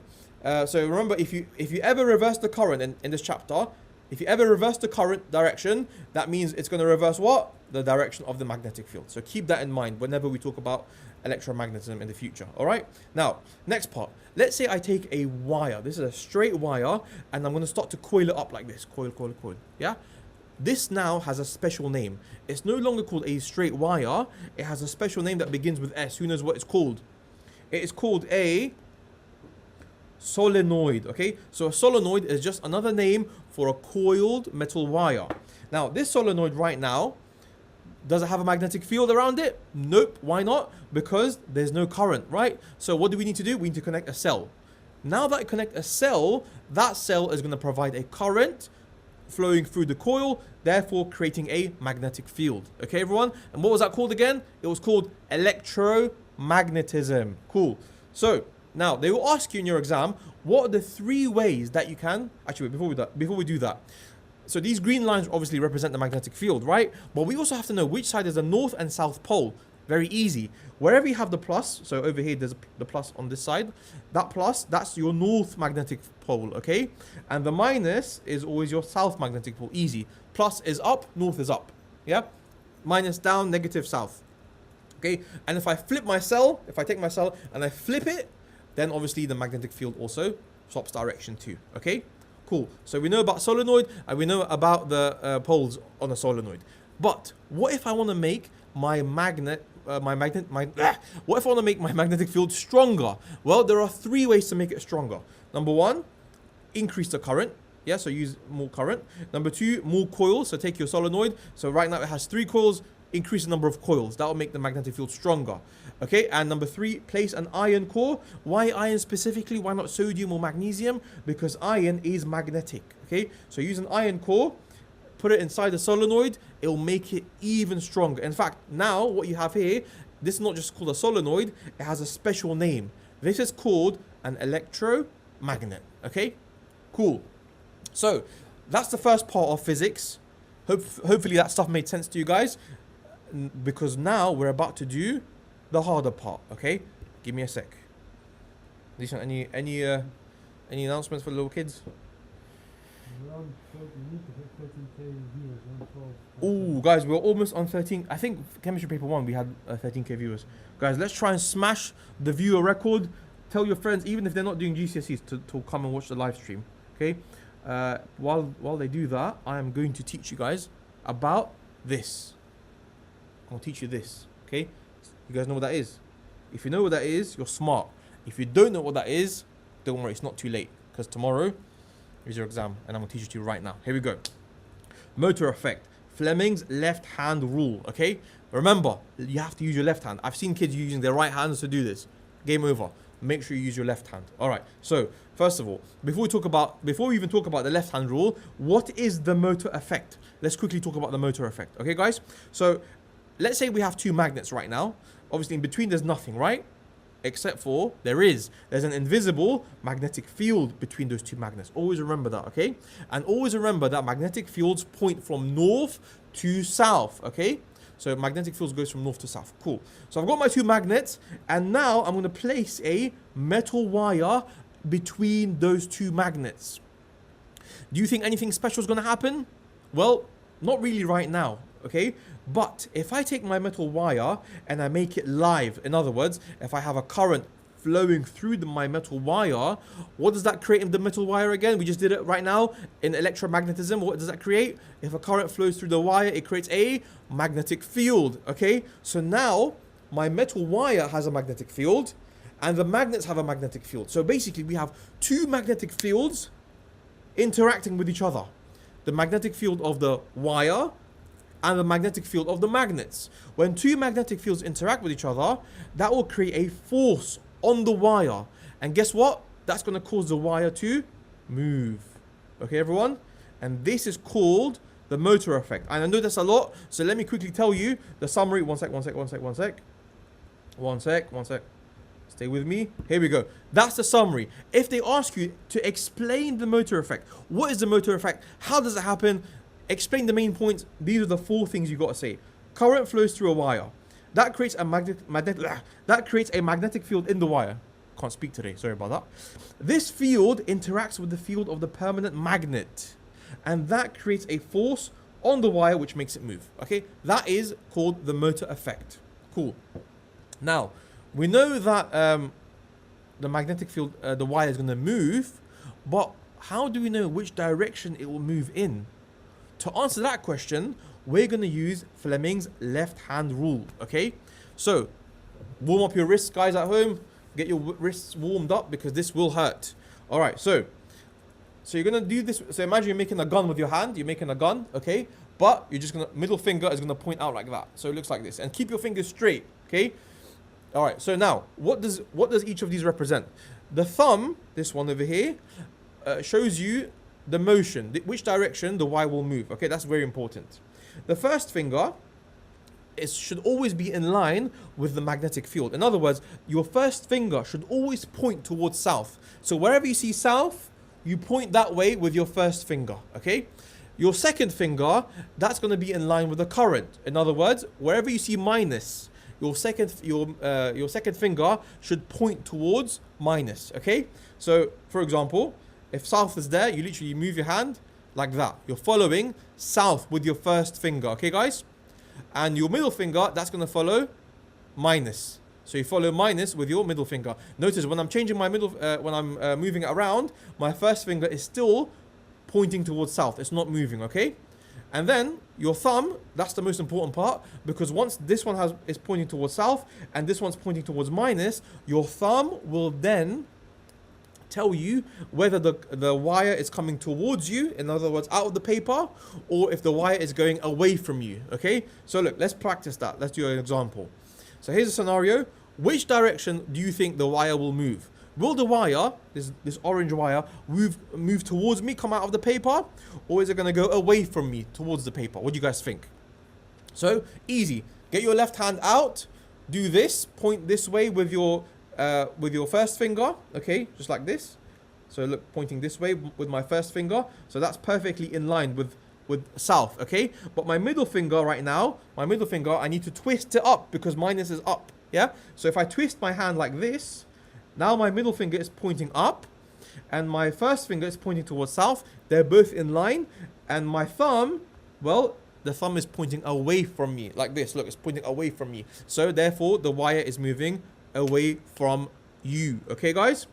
So remember, if you ever reverse the current in this chapter, if you ever reverse the current direction, that means it's going to reverse what? The direction of the magnetic field. So keep that in mind whenever we talk about electromagnetism in the future. All right. Now next part. Let's say I take a wire. This is a straight wire, and I'm going to start to coil it up like this. Coil, coil, coil. Yeah. This now has a special name. It's no longer called a straight wire. It has a special name that begins with S. Who knows what it's called? It is called a solenoid. Okay, so a solenoid is just another name for a coiled metal wire. Now, this solenoid right now, does it have a magnetic field around it? Nope. Why not? Because there's no current, right? So what do we need to do? We need to connect a cell. Now that I connect a cell, that cell is going to provide a current flowing through the coil, therefore creating a magnetic field. Okay, everyone? And what was that called again? It was called electromagnetism. Cool. So now they will ask you in your exam, what are the 3 ways that you can actually before we do that. So these green lines obviously represent the magnetic field, right? But we also have to know which side is the north and south pole. Very easy. Wherever you have the plus, so over here there's the plus on this side, that plus, that's your north magnetic pole, okay? And the minus is always your south magnetic pole. Easy. Plus is up, north is up. Yeah? Minus down, negative south. Okay? And if I flip my cell, if I take my cell and I flip it, then obviously the magnetic field also swaps direction too. Okay? Cool. So we know about solenoid and we know about the poles on a solenoid. But what if I want to make my magnetic field stronger? Well, there are 3 ways to make it stronger. Number 1, increase the current. Yeah, so use more current. Number 2, more coils. So take your solenoid. So right now it has 3 coils. Increase the number of coils. That will make the magnetic field stronger. Okay, and number 3, place an iron core. Why iron specifically? Why not sodium or magnesium? Because iron is magnetic. Okay, so use an iron core. Put it inside the solenoid, it will make it even stronger. In fact, now what you have here this is not just called a solenoid, it has a special name. This is called an electromagnet, okay? Cool. So, that's the first part of physics. Hopefully that stuff made sense to you guys, because now we're about to do the harder part, okay? Give me a sec. Listen, any announcements for the little kids? We're on 12, we need to hit 13k viewers, we're on 12. Oh, guys, we're almost on 13. I think chemistry paper 1 we had 13k viewers. Guys, let's try and smash the viewer record. Tell your friends, even if they're not doing GCSEs, to come and watch the live stream. Okay. While they do that, I am going to teach you guys about this. I'll teach you this. Okay. You guys know what that is? If you know what that is, you're smart. If you don't know what that is, don't worry, it's not too late, because tomorrow is your exam, and I'm gonna teach it to you right now. Here we go. Motor effect. Fleming's left hand rule. Okay. Remember, you have to use your left hand. I've seen kids using their right hands to do this. Game over. Make sure you use your left hand. All right. So first of all, before we even talk about the left hand rule, what is the motor effect? Let's quickly talk about the motor effect. Okay, guys. So let's say we have two magnets right now. Obviously, in between there's nothing, right? Except for there's an invisible magnetic field between those two magnets. Always remember that, okay? And always remember that magnetic fields point from north to south, okay? So magnetic fields goes from north to south. Cool. So I've got my two magnets, and now I'm going to place a metal wire between those two magnets. Do you think anything special is going to happen? Well, not really right now, okay? But if I take my metal wire and I make it live, in other words, if I have a current flowing through my metal wire, what does that create in the metal wire again? We just did it right now in electromagnetism. What does that create? If a current flows through the wire, it creates a magnetic field, okay? So now my metal wire has a magnetic field and the magnets have a magnetic field. So basically we have two magnetic fields interacting with each other. The magnetic field of the wire and the magnetic field of the magnets. When two magnetic fields interact with each other, that will create a force on the wire. And guess what? That's going to cause the wire to move. Okay, everyone? And this is called the motor effect. And I know that's a lot, so let me quickly tell you the summary. One sec. Stay with me. Here we go. That's the summary. If they ask you to explain the motor effect, what is the motor effect? How does it happen? Explain the main points. These are the 4 things you got to say. Current flows through a wire. That creates a magnetic field in the wire. Can't speak today, sorry about that. This field interacts with the field of the permanent magnet, and that creates a force on the wire which makes it move. Okay, that is called the motor effect. Cool. Now, we know that the magnetic field, the wire is going to move, but how do we know which direction it will move in? To answer that question, we're going to use Fleming's left-hand rule, okay? So, warm up your wrists, guys, at home. Get your wrists warmed up because this will hurt. All right, so you're going to do this. So imagine you're making a gun with your hand. You're making a gun, okay? But you're just going to, middle finger is going to point out like that. So it looks like this. And keep your fingers straight, okay? All right, so now, what does each of these represent? The thumb, this one over here, shows you the motion, which direction the wire will move. Okay, that's very important. The first finger should always be in line with the magnetic field. In other words, your first finger should always point towards south. So wherever you see south, you point that way with your first finger, okay? Your second finger, that's going to be in line with the current. In other words, wherever you see minus, your second finger should point towards minus, okay? So, for example, if south is there, you literally move your hand like that. You're following south with your first finger, okay, guys? And your middle finger, that's going to follow minus. So you follow minus with your middle finger. Notice when I'm changing my middle, when I'm moving it around, my first finger is still pointing towards south. It's not moving, okay? And then your thumb, that's the most important part, because once this one is pointing towards south and this one's pointing towards minus, your thumb will then tell you whether the wire is coming towards you, in other words, out of the paper, or if the wire is going away from you, okay? So look, let's practice that. Let's do an example. So here's a scenario. Which direction do you think the wire will move? Will the wire, this orange wire, move towards me, come out of the paper, or is it going to go away from me towards the paper? What do you guys think? So, easy. Get your left hand out, do this, point this way with your first finger, okay, just like this. So look, pointing this way with my first finger. So that's perfectly in line with south, okay? But my middle finger right now, I need to twist it up because minus is up, yeah? So if I twist my hand like this, now my middle finger is pointing up and my first finger is pointing towards south. They're both in line. And my thumb, well, the thumb is pointing away from me like this. Look, it's pointing away from me. So therefore, the wire is moving away from you. Okay, guys?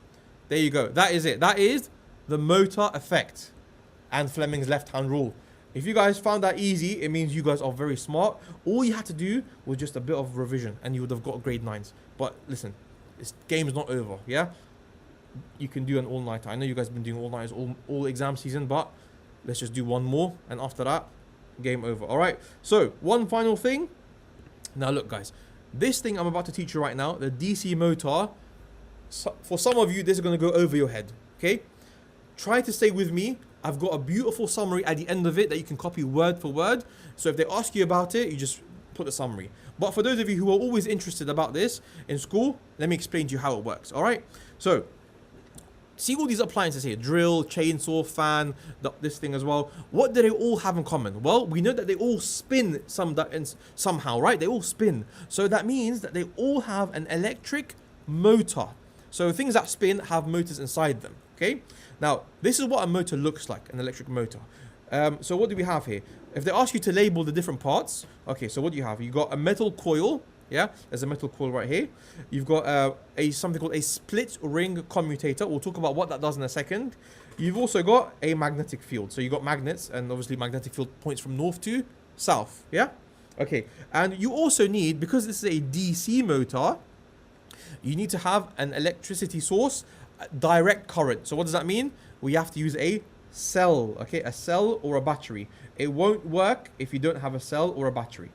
There you go. That is it. That is the motor effect and Fleming's left-hand rule. If you guys found that easy, it means you guys are very smart. All you had to do was just a bit of revision and you would have got grade 9s. But listen, this game is not over, yeah? You can do an all-nighter. I know you guys have been doing all-nighters all exam season, but let's just do one more. And after that, game over. All right. So one final thing. Now look, guys, this thing I'm about to teach you right now, the DC motor, for some of you, this is going to go over your head. Okay. Try to stay with me. I've got a beautiful summary at the end of it that you can copy word for word. So if they ask you about it, you just put the summary. But for those of you who are always interested about this in school, let me explain to you how it works. All right. So see all these appliances here, drill, chainsaw, fan, this thing as well. What do they all have in common? Well, we know that they all spin somehow, right? They all spin. So that means that they all have an electric motor. So things that spin have motors inside them, okay? Now, this is what a motor looks like, an electric motor. So what do we have here? If they ask you to label the different parts, okay, so what do you have? You've got a metal coil. Yeah, there's a metal coil right here. You've got something called a split ring commutator. We'll talk about what that does in a second. You've also got a magnetic field. So you've got magnets, and obviously magnetic field points from north to south. Yeah? Okay. And you also need, because this is a DC motor, you need to have an electricity source, direct current. So what does that mean? We have to use a cell, okay? A cell or a battery. It won't work if you don't have a cell or a battery.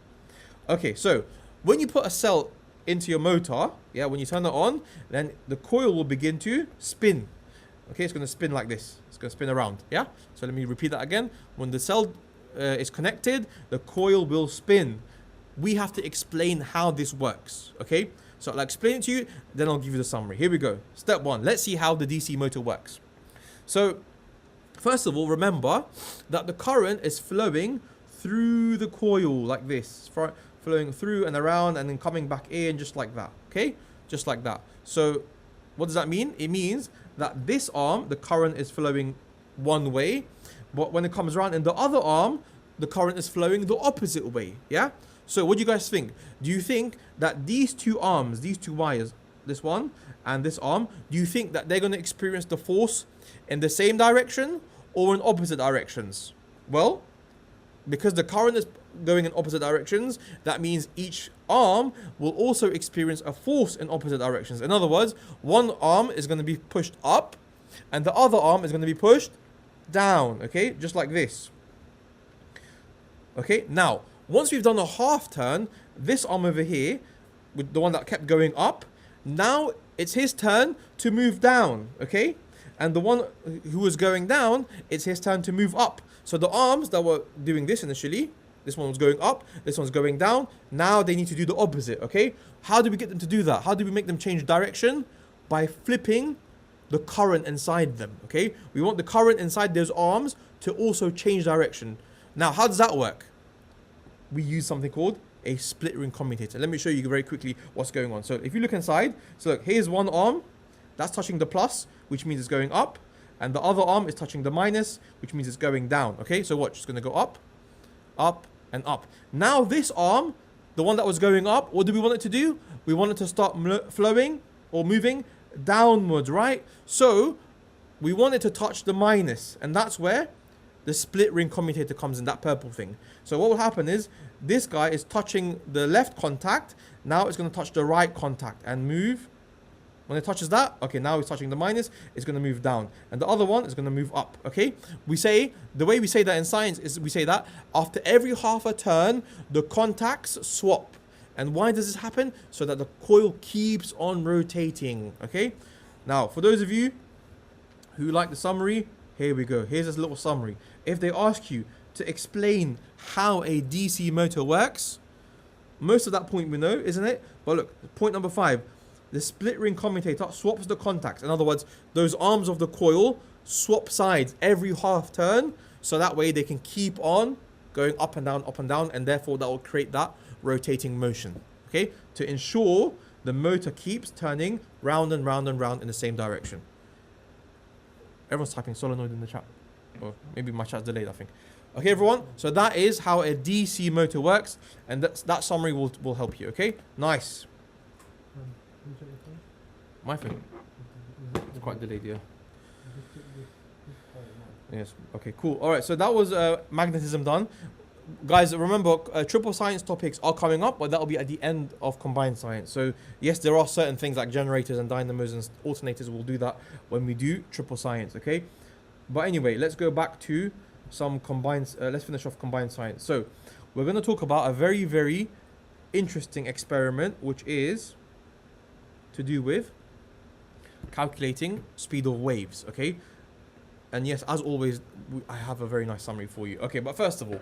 Okay, so when you put a cell into your motor, yeah, when you turn it on, then the coil will begin to spin. Okay, it's going to spin like this. It's going to spin around, yeah? So let me repeat that again. When the cell is connected, the coil will spin. We have to explain how this works, okay? So I'll explain it to you, then I'll give you the summary. Here we go. Step 1. Let's see how the DC motor works. So, first of all, remember that the current is flowing through the coil like this. Flowing through and around and then coming back in just like that, okay? Just like that. So what does that mean? It means that this arm, the current is flowing one way, but when it comes around in the other arm, the current is flowing the opposite way, yeah? So what do you guys think? Do you think that these two arms, these two wires, this one and this arm, do you think that they're going to experience the force in the same direction or in opposite directions? Well, because the current is going in opposite directions, that means each arm will also experience a force in opposite directions. In other words, one arm is going to be pushed up and the other arm is going to be pushed down, okay? Just like this. Okay, now, once we've done a half turn, this arm over here, with the one that kept going up, now it's his turn to move down, okay? And the one who was going down, it's his turn to move up. So the arms that were doing this initially, this one was going up, this one's going down. Now they need to do the opposite, okay? How do we get them to do that? How do we make them change direction? By flipping the current inside them, okay? We want the current inside those arms to also change direction. Now, how does that work? We use something called a split ring commutator. Let me show you very quickly what's going on. So if you look inside, so look, here's one arm that's touching the plus, which means it's going up. And the other arm is touching the minus, which means it's going down, okay? So watch, it's going to go up, up, and up. Now this arm, the one that was going up, what do we want it to do? We want it to start flowing or moving downwards, right? So we want it to touch the minus, and that's where the split ring commutator comes in, that purple thing. So what will happen is this guy is touching the left contact. Now it's going to touch the right contact and move. When it touches that, okay, now it's touching the minus, it's going to move down. And the other one is going to move up, okay? We say, the way we say that in science is we say that after every half a turn, the contacts swap. And why does this happen? So that the coil keeps on rotating, okay? Now, for those of you who like the summary, here we go. Here's this little summary. If they ask you to explain how a DC motor works, Most of that point we know, isn't it? But look, point number 5. The split ring commutator swaps the contacts. In other words, those arms of the coil swap sides every half turn, so that way they can keep on going up and down, and therefore that will create that rotating motion, okay, to ensure the motor keeps turning round and round and round in the same direction. Everyone's typing solenoid in the chat, or maybe my chat's delayed, I think. Okay, everyone, so that is how a DC motor works, and that summary will help you, okay? Nice. Can you check your phone? My phone, it's quite delayed, yeah. Just click this part now. Yes. Okay. Cool. All right. So that was magnetism done, guys. Remember, triple science topics are coming up, but that will be at the end of combined science. So yes, there are certain things like generators and dynamos and alternators. We'll do that when we do triple science. Okay. But anyway, let's go back to some combined. Let's finish off combined science. So we're going to talk about a very, very interesting experiment, which is to do with calculating speed of waves. Okay. And yes, as always, I have a very nice summary for you. Okay, but first of all,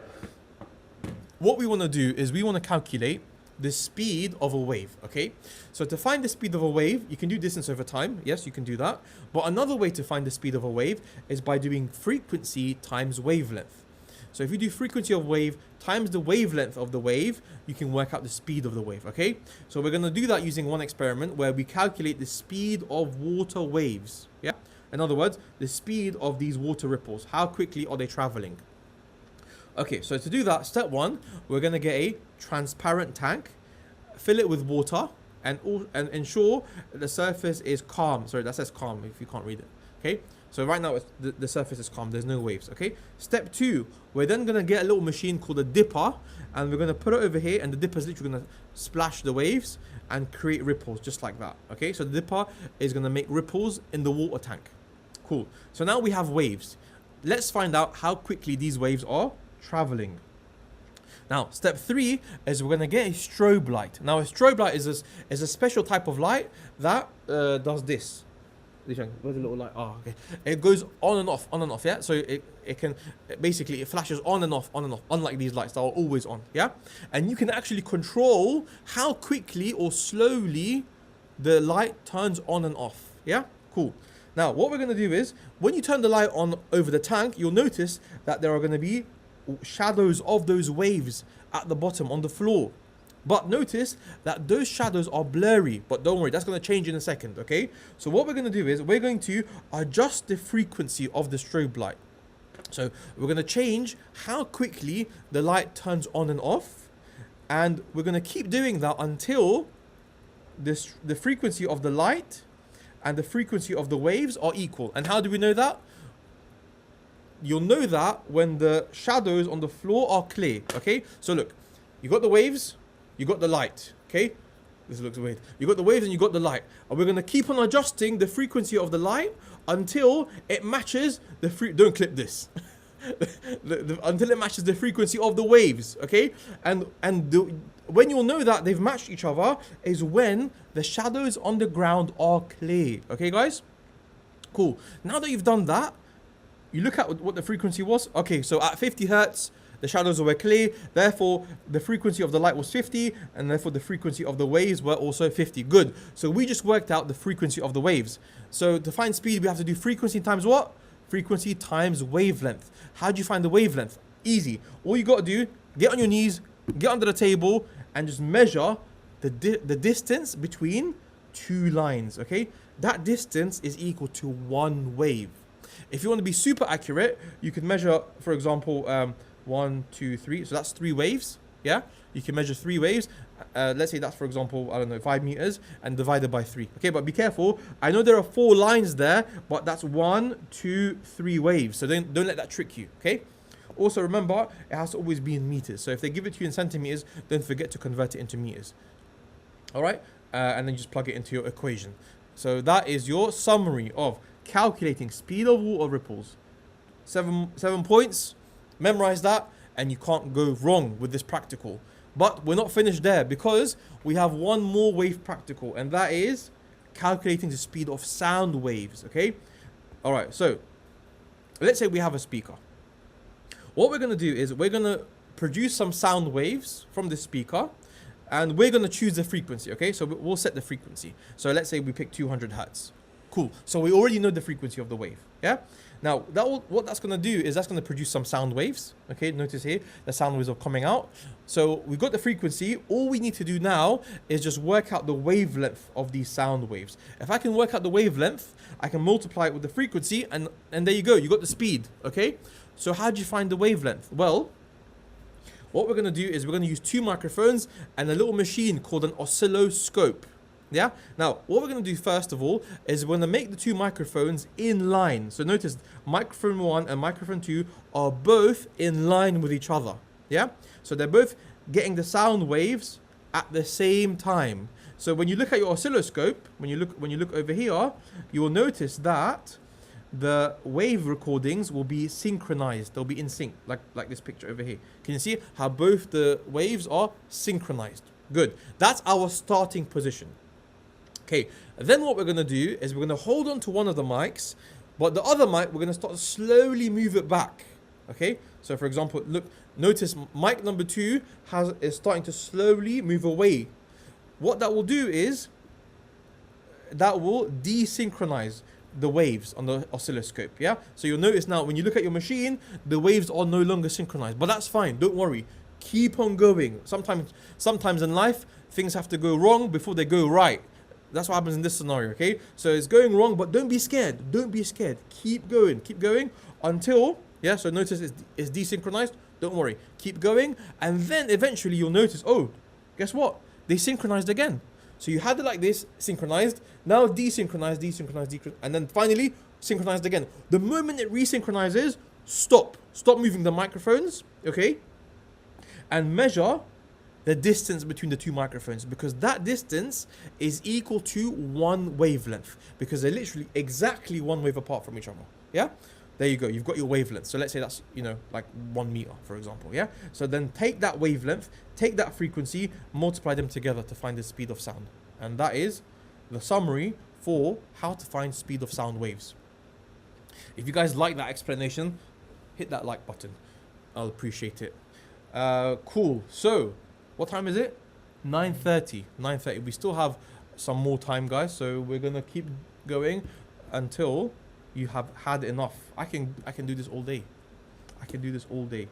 what we want to do is we want to calculate the speed of a wave, okay? So to find the speed of a wave, you can do distance over time. Yes, you can do that. But another way to find the speed of a wave is by doing frequency times wavelength. So if you do frequency of wave times the wavelength of the wave, you can work out the speed of the wave, okay? So we're going to do that using one experiment where we calculate the speed of water waves, yeah? In other words, the speed of these water ripples. How quickly are they traveling? Okay, so to do that, step 1, we're going to get a transparent tank, fill it with water, and ensure the surface is calm. Sorry, that says calm if you can't read it. Okay, so right now the surface is calm. There's no waves. Okay, step 2, we're then going to get a little machine called a dipper, and we're going to put it over here, and the dipper is literally going to splash the waves and create ripples just like that. Okay, so the dipper is going to make ripples in the water tank. Cool. So now we have waves. Let's find out how quickly these waves are traveling. Now, step 3 is we're going to get a strobe light. Now, a strobe light is a special type of light that does this. Where's the little light? Oh, okay. It goes on and off, yeah? So it can, basically, it flashes on and off, unlike these lights that are always on, yeah? And you can actually control how quickly or slowly the light turns on and off, yeah? Cool. Now, what we're going to do is, when you turn the light on over the tank, you'll notice that there are going to be shadows of those waves at the bottom on the floor. But notice that those shadows are blurry. But don't worry, that's going to change in a second, okay? So what we're going to do is, we're going to adjust the frequency of the strobe light. So we're going to change how quickly the light turns on and off. And we're going to keep doing that until the frequency of the light and the frequency of the waves are equal. And how do we know that? You'll know that when the shadows on the floor are clear, okay? So look, you got the waves, you got the light, okay? This looks weird. You got the waves and you got the light. And we're going to keep on adjusting the frequency of the light until it matches the don't clip this. Until it matches the frequency of the waves, okay? And when you'll know that they've matched each other is when the shadows on the ground are clear, okay, guys? Cool. Now that you've done that, you look at what the frequency was. Okay, so at 50 hertz, the shadows were clear. Therefore, the frequency of the light was 50, and therefore the frequency of the waves were also 50. Good. So we just worked out the frequency of the waves. So to find speed, we have to do frequency times what? Frequency times wavelength. How do you find the wavelength? Easy. All you got to do, get on your knees, get under the table, and just measure the distance between two lines, okay? That distance is equal to one wave. If you want to be super accurate, you can measure, for example, 1, 2, 3. So that's 3 waves, yeah? You can measure 3 waves. Let's say that's, for example, I don't know, 5 meters and divided by 3. Okay, but be careful. I know there are 4 lines there, but that's 1, 2, 3 waves. So don't let that trick you, okay? Also, remember, it has to always be in meters. So if they give it to you in centimeters, don't forget to convert it into meters. All right? And then just plug it into your equation. So that is your summary of calculating speed of water ripples. 7 points. Memorize that, and you can't go wrong with this practical. But we're not finished there, because we have one more wave practical, and that is calculating the speed of sound waves, okay? All right, so let's say we have a speaker. What we're going to do is we're going to produce some sound waves from the speaker, and we're going to choose the frequency, okay? So we'll set the frequency. So let's say we pick 200 hertz. Cool. So we already know the frequency of the wave, yeah? Now, what that's going to do is that's going to produce some sound waves, okay? Notice here, the sound waves are coming out. So we've got the frequency. All we need to do now is just work out the wavelength of these sound waves. If I can work out the wavelength, I can multiply it with the frequency, and there you go. You got the speed, okay? So how do you find the wavelength? Well, what we're going to do is we're going to use 2 microphones and a little machine called an oscilloscope. Yeah. Now, what we're going to do first of all is we're going to make the 2 microphones in line. So notice microphone 1 and microphone 2 are both in line with each other. Yeah. So they're both getting the sound waves at the same time. So when you look at your oscilloscope, when you look over here, you will notice that the wave recordings will be synchronized. They'll be in sync, like this picture over here. Can you see how both the waves are synchronized? Good. That's our starting position. Okay, then what we're going to do is we're going to hold on to one of the mics, but the other mic, we're going to start to slowly move it back. Okay, so for example, look, notice mic number 2 is starting to slowly move away. What that will do is that will desynchronize the waves on the oscilloscope, yeah? So you'll notice now when you look at your machine, the waves are no longer synchronized, but that's fine, don't worry. Keep on going. Sometimes in life, things have to go wrong before they go right. That's what happens in this scenario, okay? So it's going wrong, but don't be scared. Don't be scared. Keep going until, yeah, so notice it's desynchronized. Don't worry. Keep going. And then eventually you'll notice, oh, guess what? They synchronized again. So you had it like this, synchronized, now desynchronized, and then finally synchronized again. The moment it resynchronizes, stop moving the microphones, okay? And measure the distance between the 2 microphones, because that distance is equal to 1 wavelength, because they're literally exactly 1 wave apart from each other. Yeah, there you go. You've got your wavelength. So let's say that's, you know, like 1 meter, for example. Yeah. So then take that wavelength, take that frequency, multiply them together to find the speed of sound, and that is the summary for how to find speed of sound waves. If you guys like that explanation, hit that like button. I'll appreciate it. Cool. So what time is it? 9:30. 9:30. We still have some more time, guys. So we're gonna keep going until you have had enough. I can do this all day. I can do this all day.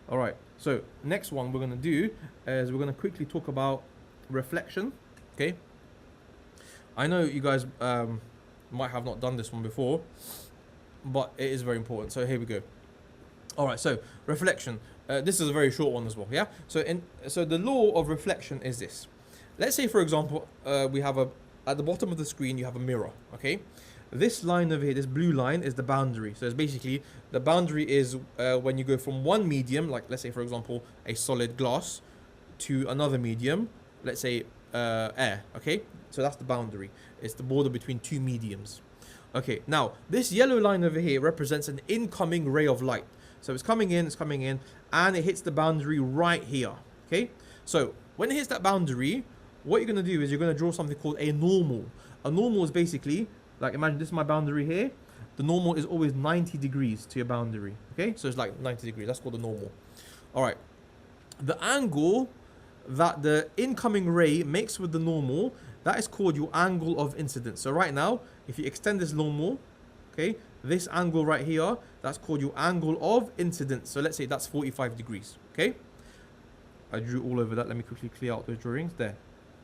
All right. So next one we're gonna do is we're gonna quickly talk about reflection. Okay. I know you guys might have not done this one before, but it is very important. So here we go. All right. So reflection. This is a very short one as well, yeah? So the law of reflection is this. Let's say, for example, we have at the bottom of the screen, you have a mirror, okay? This line over here, this blue line, is the boundary. So it's basically, the boundary is when you go from one medium, like let's say, for example, a solid glass, to another medium, let's say air, okay? So that's the boundary. It's the border between 2 mediums. Okay, now, this yellow line over here represents an incoming ray of light. So it's coming in, and it hits the boundary right here, okay? So when it hits that boundary, what you're going to do is you're going to draw something called a normal. A normal is basically, like imagine this is my boundary here. The normal is always 90 degrees to your boundary, okay? So it's like 90 degrees, that's called the normal. All right, the angle that the incoming ray makes with the normal, that is called your angle of incidence. So right now, if you extend this normal, okay, this angle right here, that's called your angle of incidence. So let's say that's 45 degrees, okay? I drew all over that. Let me quickly clear out those drawings there.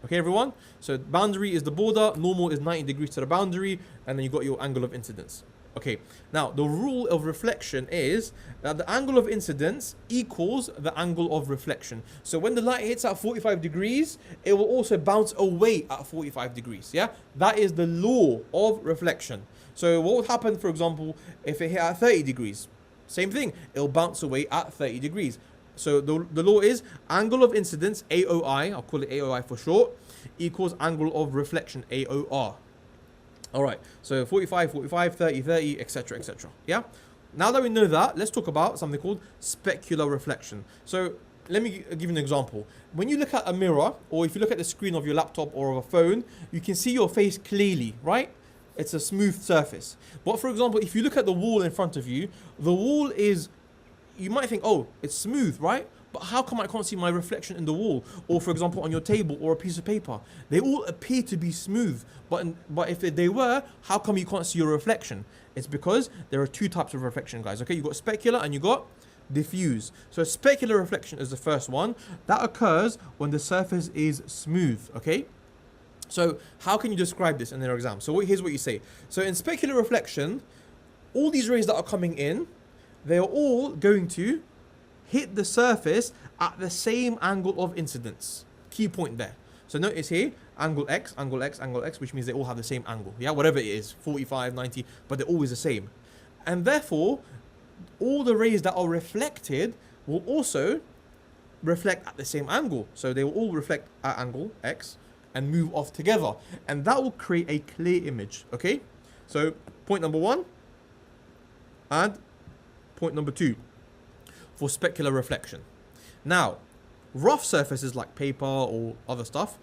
Okay, everyone? So boundary is the border, normal is 90 degrees to the boundary, and then you got your angle of incidence. Okay, now the rule of reflection is that the angle of incidence equals the angle of reflection. So when the light hits at 45 degrees, it will also bounce away at 45 degrees, yeah? That is the law of reflection. So what would happen, for example, if it hit at 30 degrees? Same thing, it'll bounce away at 30 degrees. So the law is angle of incidence, AOI, I'll call it AOI for short, equals angle of reflection, AOR. All right, so 45, 45, 30, 30, etc., etc. Yeah? Now that we know that, let's talk about something called specular reflection. So let me give you an example. When you look at a mirror, or if you look at the screen of your laptop or of a phone, you can see your face clearly, right? It's a smooth surface. But for example, if you look at the wall in front of you, the wall is, you might think, oh, it's smooth, right? but how come I can't see my reflection in the wall, or for example on your table or a piece of paper? They all appear to be smooth, but if they were, how come you can't see your reflection? It's because there are two types of reflection, guys. Okay, you got specular and you got diffuse. So specular reflection is the first one that occurs when the surface is smooth. Okay, so how can you describe this in their exam? So here's what you say. So in specular reflection, all these rays that are coming in, they are all going to hit the surface at the same angle of incidence. Key point there. So notice here, angle x, angle x, angle x, which means they all have the same angle. Yeah, whatever it is, 45, 90, but they're always the same. And therefore, all the rays that are reflected will also reflect at the same angle. So they will all reflect at angle x and move off together. And that will create a clear image, okay? So point number one and point number two for specular reflection. Now, rough surfaces like paper or other stuff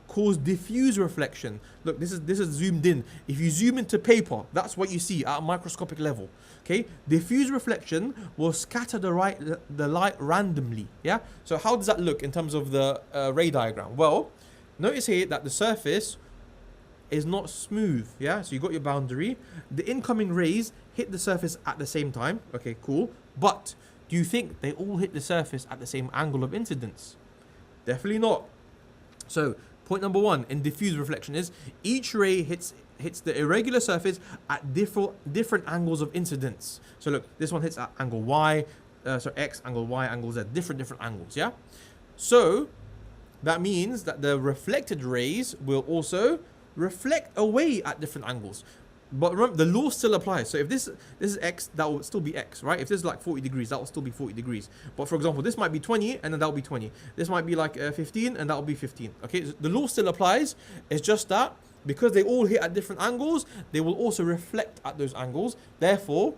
cause diffuse reflection. Look, this is zoomed in. If you zoom into paper, that's what you see at a microscopic level. Okay, diffuse reflection will scatter the light randomly. Yeah. So how does that look in terms of the ray diagram? Well, notice here that the surface is not smooth. Yeah. So you got your boundary. The incoming rays hit the surface at the same time. Okay, cool. But do you think they all hit the surface at the same angle of incidence? Definitely not. So point number one in diffuse reflection is each ray hits the irregular surface at different angles of incidence. So look, this one hits at angle y, so x, angle y, angle z, different angles. Yeah. So that means that the reflected rays will also reflect away at different angles. But remember, the law still applies. So if this is x, that will still be x, right? If this is like 40 degrees, that will still be 40 degrees. But for example, this might be 20 and then that will be 20. This might be like 15 and that will be 15. Okay, so the law still applies. It's just that because they all hit at different angles, they will also reflect at those angles. Therefore,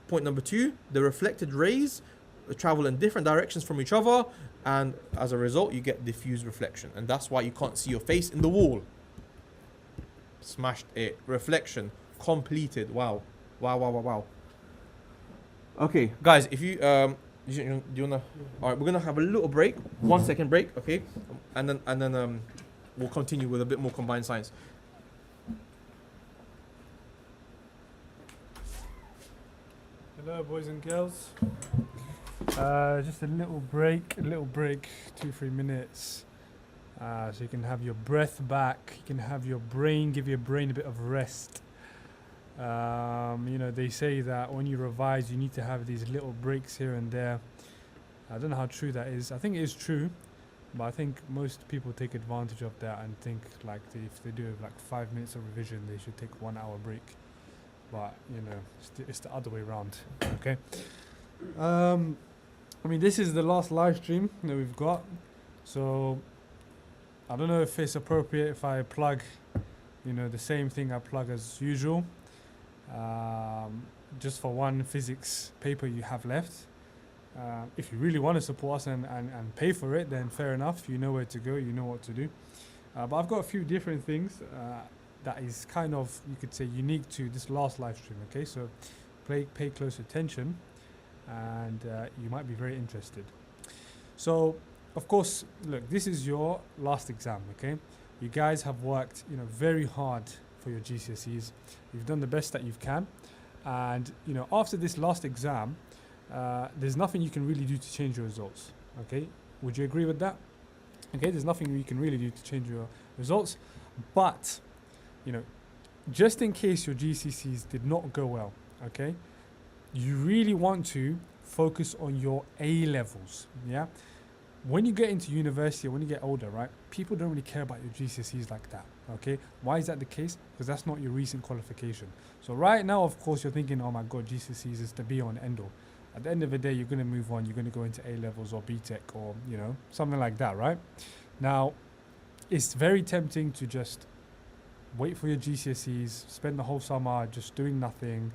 point number two, the reflected rays travel in different directions from each other. And as a result, you get diffuse reflection. And that's why you can't see your face in the wall. Smashed it. Reflection completed. Wow. Okay, guys, if you do you wanna? All right, we're gonna have a little break. 1 second break, okay, and then we'll continue with a bit more combined science. Hello, boys and girls. Just a little break, 2-3 minutes. So you can have your breath back, you can have your brain, give your brain a bit of rest. They say that when you revise, you need to have these little breaks here and there. I don't know how true that is. I think it is true, but I think most people take advantage of that and think like if they do like 5 minutes of revision, they should take 1 hour break. But it's the other way around. Okay. This is the last live stream that we've got, so I don't know if it's appropriate if I plug, the same thing I plug as usual, just for one physics paper you have left. If you really want to support us and pay for it, then fair enough. You know where to go, you know what to do. But I've got a few different things that is kind of, you could say, unique to this last live stream. Okay, so pay close attention, and you might be very interested. So, of course, look, this is your last exam, okay? You guys have worked, very hard for your GCSEs. You've done the best that you can. And, after this last exam, there's nothing you can really do to change your results, okay? Would you agree with that? Okay, there's nothing you can really do to change your results. But, just in case your GCSEs did not go well, okay? You really want to focus on your A levels, yeah? When you get into university or when you get older, right, people don't really care about your GCSEs like that, okay? Why is that the case? Because that's not your recent qualification. So right now, of course, you're thinking, oh my God, GCSEs is the be-all and end-all. At the end of the day, you're going to move on. You're going to go into A-levels or BTEC or, something like that, right? Now, it's very tempting to just wait for your GCSEs, spend the whole summer just doing nothing,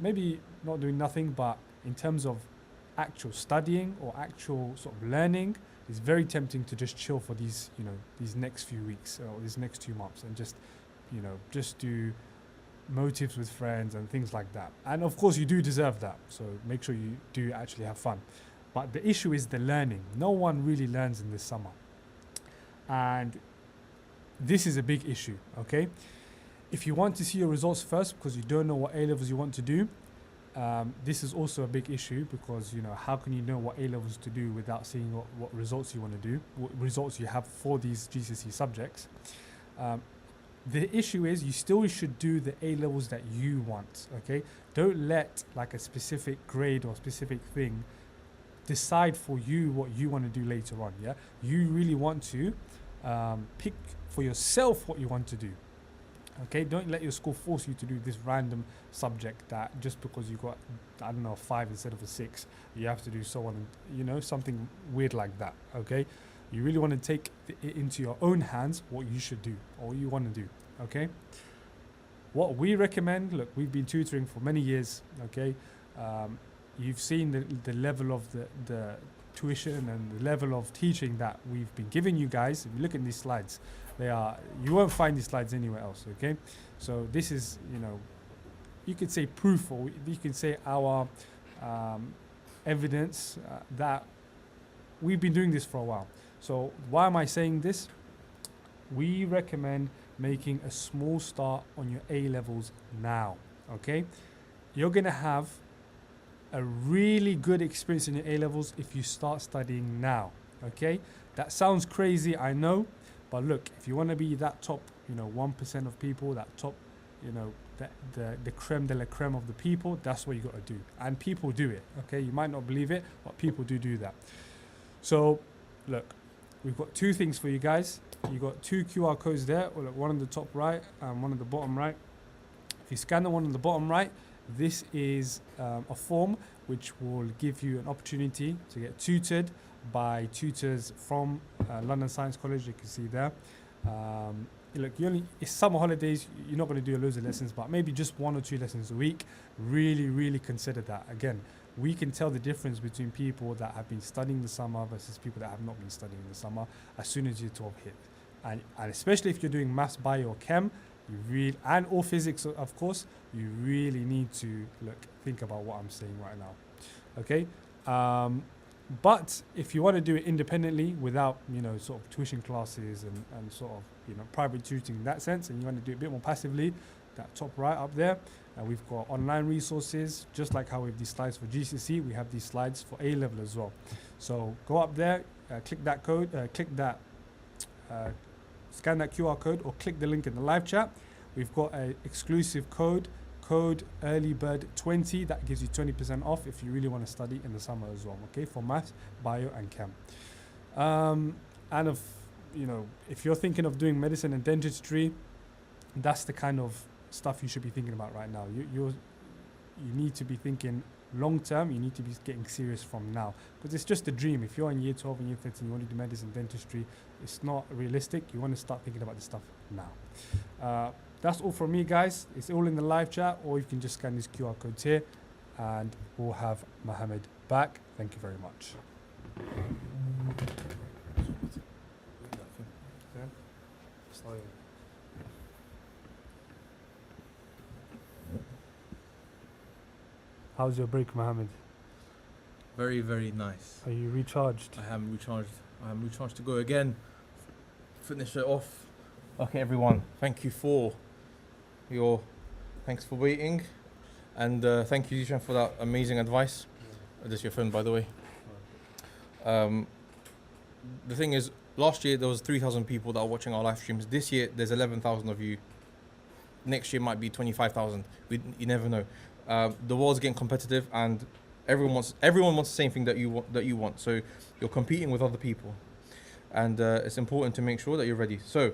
maybe not doing nothing, but in terms of actual studying or actual sort of learning, it's very tempting to just chill for these next few weeks or these next 2 months and just do motives with friends and things like that. And of course you do deserve that, so make sure you do actually have fun. But the issue is the learning. No one really learns in the summer. And this is a big issue, okay? If you want to see your results first because you don't know what A-levels you want to do, this is also a big issue because, you know, how can you know what A-levels to do without seeing what results you want to do, what results you have for these GCSE subjects? The issue is you still should do the A-levels that you want, okay? Don't let like a specific grade or specific thing decide for you what you want to do later on, yeah? You really want to pick for yourself what you want to do, okay? Don't let your school force you to do this random subject that just because you got, I don't know, a 5 instead of a 6, you have to do so on, you know, something weird like that, okay? You really want to take it into your own hands what you should do or what you want to do, okay? What we recommend, look, we've been tutoring for many years, okay? You've seen the level of the tuition and the level of teaching that we've been giving you guys. If you look at these slides, you won't find these slides anywhere else, okay? So this is, you know, you could say proof, or you could say our evidence that we've been doing this for a while. So why am I saying this? We recommend making a small start on your A-levels now, okay? You're gonna have a really good experience in your A-levels if you start studying now, okay? That sounds crazy, I know, but look, if you want to be that top, you know, 1% of people, that top, you know, the creme de la creme of the people, that's what you got to do. And people do it, okay? You might not believe it, but people do that. So, look, we've got 2 things for you guys. You got 2 QR codes there, or look, one on the top right and one on the bottom right. If you scan the one on the bottom right, this is a form which will give you an opportunity to get tutored by tutors from London Science College. You can see there. Look, it's summer holidays. You're not going to do loads of lessons, but maybe just 1 or 2 lessons a week. Really consider that. Again, we can tell the difference between people that have been studying the summer versus people that have not been studying the summer as soon as year 12 hit. And especially if you're doing maths, bio, or chem, and or physics, of course, you really need to think about what I'm saying right now, okay? But if you want to do it independently without, you know, sort of tuition classes and sort of, you know, private tutoring in that sense, and you want to do it a bit more passively, that top right up there, we've got online resources, just like how we have these slides for GCSE, we have these slides for A-level as well. So go up there, click that code, scan that QR code, or click the link in the live chat. We've got an exclusive code earlybird20, that gives you 20% off if you really want to study in the summer as well, okay, for maths, bio, and chem. And you know, if you're thinking of doing medicine and dentistry, that's the kind of stuff you should be thinking about right now. You need to be thinking long term. You need to be getting serious from now, because it's just a dream. If you're in year 12 and year 13, you want to do medicine and dentistry, it's not realistic. You want to start thinking about this stuff now. That's all from me, guys. It's all in the live chat, or you can just scan these QR codes here, and we'll have Mohammed back. Thank you very much. How's your break, Mohammed? Very, very nice. Are you recharged? I am recharged. I am recharged to go again. Finish it off. Okay, everyone. Thank you for thanks for waiting, and thank you, Zishan, for that amazing advice. This is your phone, by the way. The thing is, last year there was 3,000 people that are watching our live streams. This year there's 11,000 of you. Next year might be 25,000. You never know. The world's getting competitive, and everyone wants the same thing that you want. So you're competing with other people, and it's important to make sure that you're ready. So,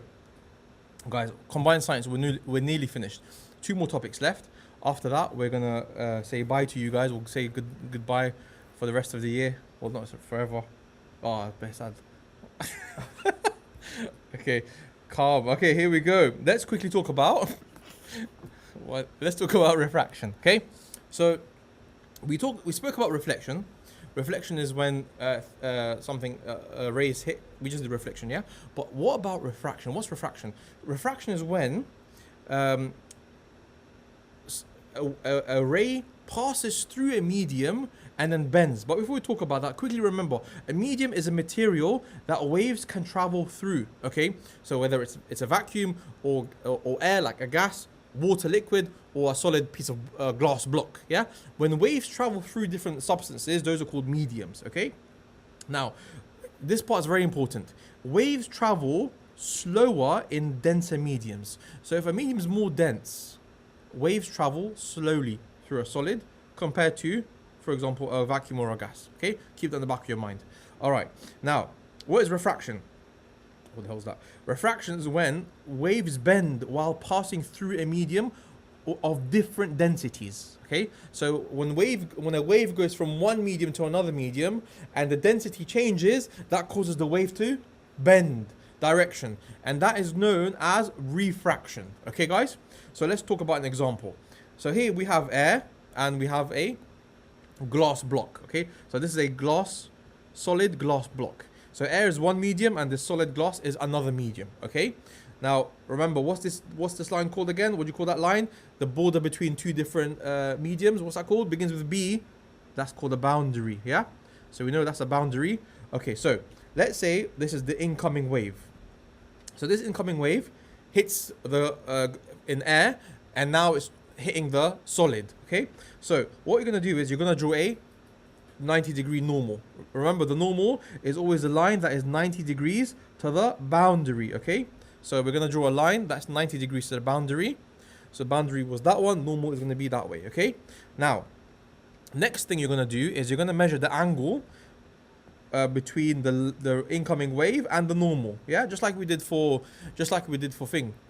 guys, combined science, we're nearly finished. 2 more topics left. After that, we're gonna say bye to you guys. We'll say goodbye for the rest of the year. Well, not forever. Oh, best sad. Okay, calm. Okay, here we go. Let's quickly talk about let's talk about refraction. Okay, so we spoke about reflection. Reflection is when a ray is hit. We just did reflection, yeah? But what about refraction? What's refraction? Refraction is when a ray passes through a medium and then bends. But before we talk about that, quickly remember, a medium is a material that waves can travel through, okay? So whether it's a vacuum or air, like a gas, water, liquid, or a solid piece of glass block, yeah? When waves travel through different substances, those are called mediums, okay? Now, this part is very important. Waves travel slower in denser mediums. So if a medium is more dense, waves travel slowly through a solid compared to, for example, a vacuum or a gas. Okay, keep that in the back of your mind. All right, now what is refraction? What the hell is that? Refraction is when waves bend while passing through a medium of different densities. Okay, so when a wave goes from one medium to another medium and the density changes, that causes the wave to bend direction, and that is known as refraction. Okay, guys, so let's talk about an example. So here we have air and we have a glass block. Okay, so this is a solid glass block. So air is one medium and the solid glass is another medium. Okay, now remember, what's this line called again? What do you call that line? The border between two different mediums. What's that called? Begins with B. That's called a boundary. Yeah, so we know that's a boundary. Okay, so let's say this is the incoming wave. So this incoming wave hits the in air, and now it's hitting the solid. Okay, so what you're gonna do is you're gonna draw a 90-degree normal. Remember, the normal is always the line that is 90 degrees to the boundary. Okay, so we're gonna draw a line that's 90 degrees to the boundary. So boundary was that one, normal is gonna be that way. Okay, now next thing you're gonna do is you're gonna measure the angle between the incoming wave and the normal, yeah, just like we did for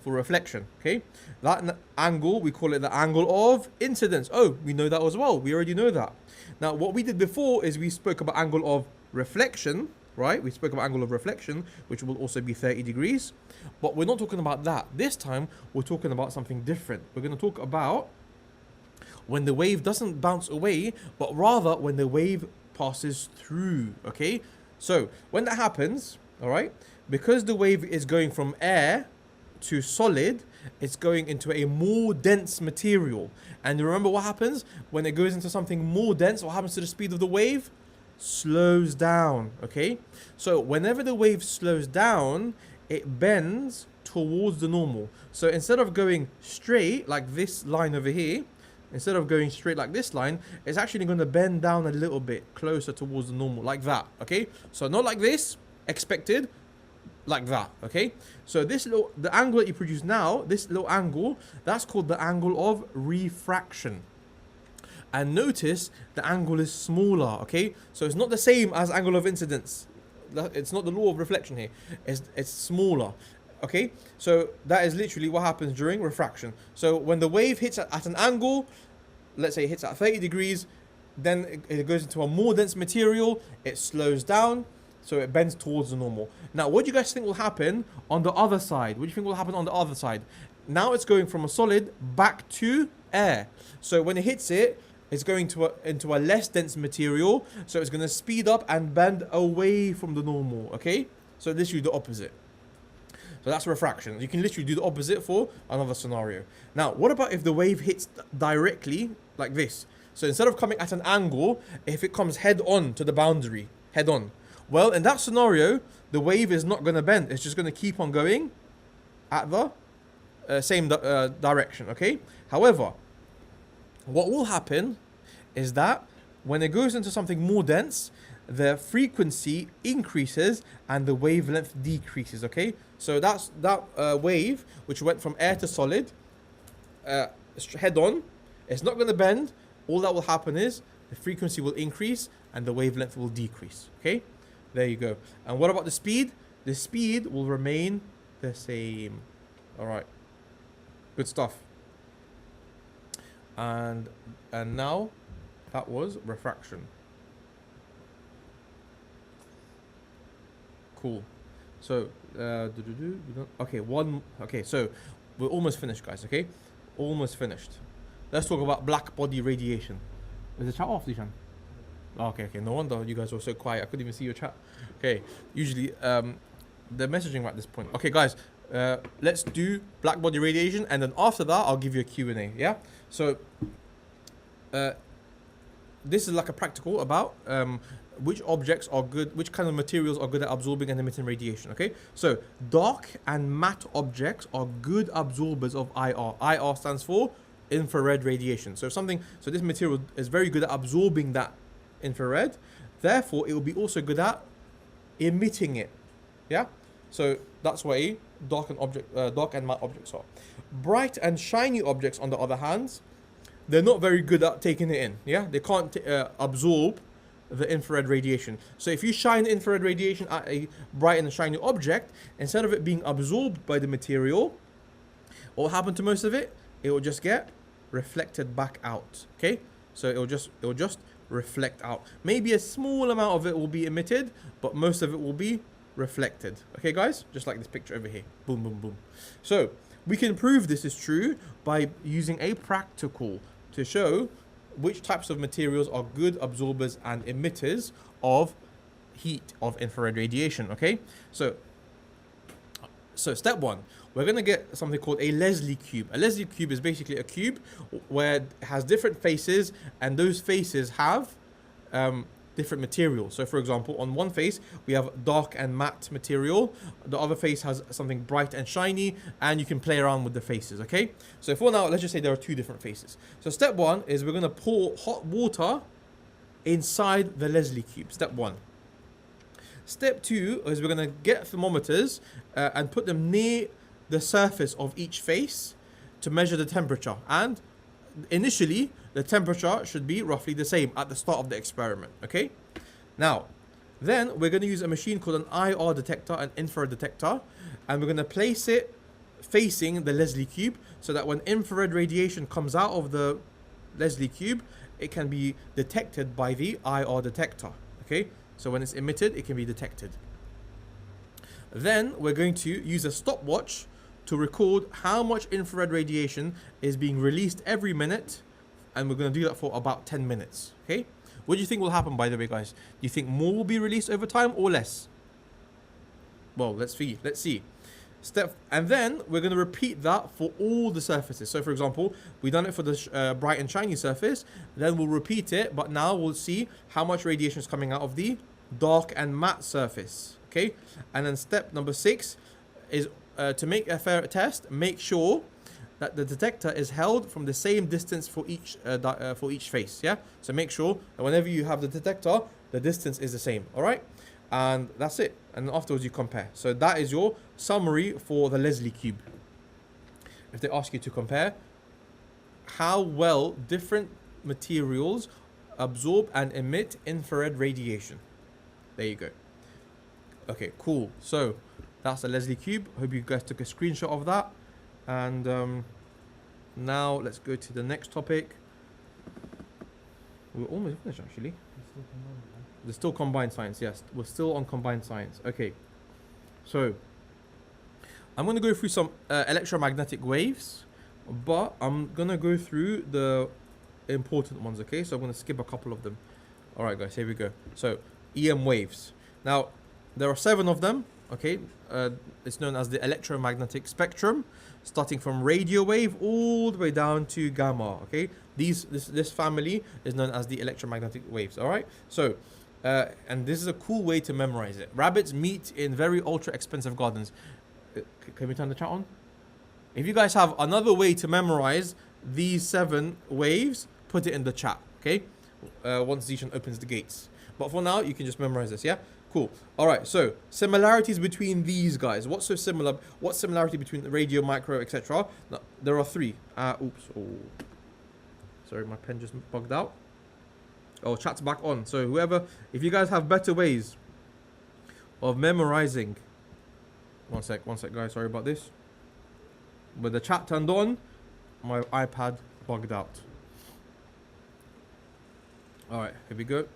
reflection. Okay, that angle, we call it the angle of incidence. Oh, we know that as well. We already know that. Now, what we did before is we spoke about angle of reflection, right? We spoke about angle of reflection, which will also be 30 degrees, but we're not talking about that. This time, we're talking about something different. We're going to talk about when the wave doesn't bounce away, but rather when the wave passes through. Okay, so when that happens, all right, because the wave is going from air to solid, it's going into a more dense material. And remember what happens when it goes into something more dense? What happens to the speed of the wave? Slows down. Okay, so whenever the wave slows down, it bends towards the normal. So instead of going straight like this line over here, instead of going straight like this line, it's actually going to bend down a little bit closer towards the normal, like that. Okay, so not like this, expected, like that. Okay, so the angle that you produce now, this little angle, that's called the angle of refraction. And notice the angle is smaller. Okay, so it's not the same as angle of incidence. It's not the law of reflection here. It's smaller. Okay, so that is literally what happens during refraction. So when the wave hits at an angle, let's say it hits at 30 degrees, then it goes into a more dense material, it slows down, so it bends towards the normal. Now, what do you guys think will happen on the other side? What do you think will happen on the other side? Now it's going from a solid back to air. So when it hits it, it's going into a less dense material, so it's going to speed up and bend away from the normal. Okay, so literally the opposite. So that's refraction. You can literally do the opposite for another scenario. Now, what about if the wave hits directly like this? So instead of coming at an angle, if it comes head on to the boundary, head on. Well, in that scenario, the wave is not going to bend. It's just going to keep on going at the same direction, okay? However, what will happen is that when it goes into something more dense, the frequency increases and the wavelength decreases, okay? So that's that wave, which went from air to solid, head on, it's not going to bend. All that will happen is the frequency will increase and the wavelength will decrease, okay? There you go. And what about the speed? The speed will remain the same. All right. Good stuff. And now that was refraction. Cool. So okay, so we're almost finished, guys. Okay, almost finished. Let's talk about black body radiation. Is the chat off, Dishan? Okay, no wonder you guys were so quiet. I couldn't even see your chat. Okay, usually they're messaging at this point. Okay, guys, let's do black body radiation, and then after that I'll give you a Q&A. Yeah, so this is like a practical about which objects are good, which kind of materials are good at absorbing and emitting radiation. Okay, so dark and matte objects are good absorbers of IR. IR stands for infrared radiation. So this material is very good at absorbing that infrared. Therefore, it will be also good at emitting it. Yeah. So that's why dark and matte objects are. Bright and shiny objects, on the other hand, they're not very good at taking it in. Yeah, they can't absorb the infrared radiation. So if you shine infrared radiation at a bright and shiny object, instead of it being absorbed by the material, what will happen to most of it? It will just get reflected back out. Okay, so it will just reflect out. Maybe a small amount of it will be emitted, but most of it will be reflected. Okay, guys, just like this picture over here. Boom, boom, boom. So we can prove this is true by using a practical to show which types of materials are good absorbers and emitters of heat, of infrared radiation. Okay, so step one, we're going to get something called a Leslie cube. A Leslie cube is basically a cube where it has different faces, and those faces have different materials. So for example, on one face we have dark and matte material, the other face has something bright and shiny, and you can play around with the faces. Okay, so for now, let's just say there are two different faces. So step one is we're going to pour hot water inside the Leslie cube. Step one. Step two is we're going to get thermometers and put them near the surface of each face to measure the temperature, and initially the temperature should be roughly the same at the start of the experiment. Okay, now then we're going to use a machine called an IR detector, an infrared detector, and we're going to place it facing the Leslie cube so that when infrared radiation comes out of the Leslie cube, it can be detected by the IR detector. Okay, so when it's emitted, it can be detected. Then we're going to use a stopwatch to record how much infrared radiation is being released every minute, and we're going to do that for about 10 minutes. Okay, what do you think will happen, by the way, guys? Do you think more will be released over time or less? Well, let's see. And then we're going to repeat that for all the surfaces. So for example, we've done it for the bright and shiny surface, then we'll repeat it, but now we'll see how much radiation is coming out of the dark and matte surface. Okay, and then step number 6 is to make a fair test, make sure that the detector is held from the same distance for each face. Yeah, so make sure that whenever you have the detector, the distance is the same. All right, and that's it. And then afterwards you compare. So that is your summary for the Leslie cube. If they ask you to compare how well different materials absorb and emit infrared radiation, there you go. Okay, cool. So that's the Leslie cube. Hope you guys took a screenshot of that. And now let's go to the next topic. We're almost finished, actually. There's still combined science. Yes, we're still on combined science. Okay, so I'm going to go through some electromagnetic waves, but I'm going to go through the important ones. Okay, so I'm going to skip a couple of them. All right, guys, here we go. So EM waves. Now there are 7 of them. Okay, it's known as the electromagnetic spectrum, starting from radio wave all the way down to gamma. Okay, this family is known as the electromagnetic waves. All right, so and this is a cool way to memorize it. Rabbits meet in very ultra expensive gardens. Can we turn the chat on? If you guys have another way to memorize these 7 waves, put it in the chat. Okay, once Zishan opens the gates. But for now, you can just memorize this. Yeah. Cool. All right. So similarities between these guys. What's so similar? What's similarity between the radio, micro, etc.? No, there are 3. Oops. Oh, sorry, my pen just bugged out. Oh, chat's back on. So whoever, if you guys have better ways of memorizing, one sec, guys. Sorry about this. With the chat turned on, my iPad bugged out. All right. Here we go.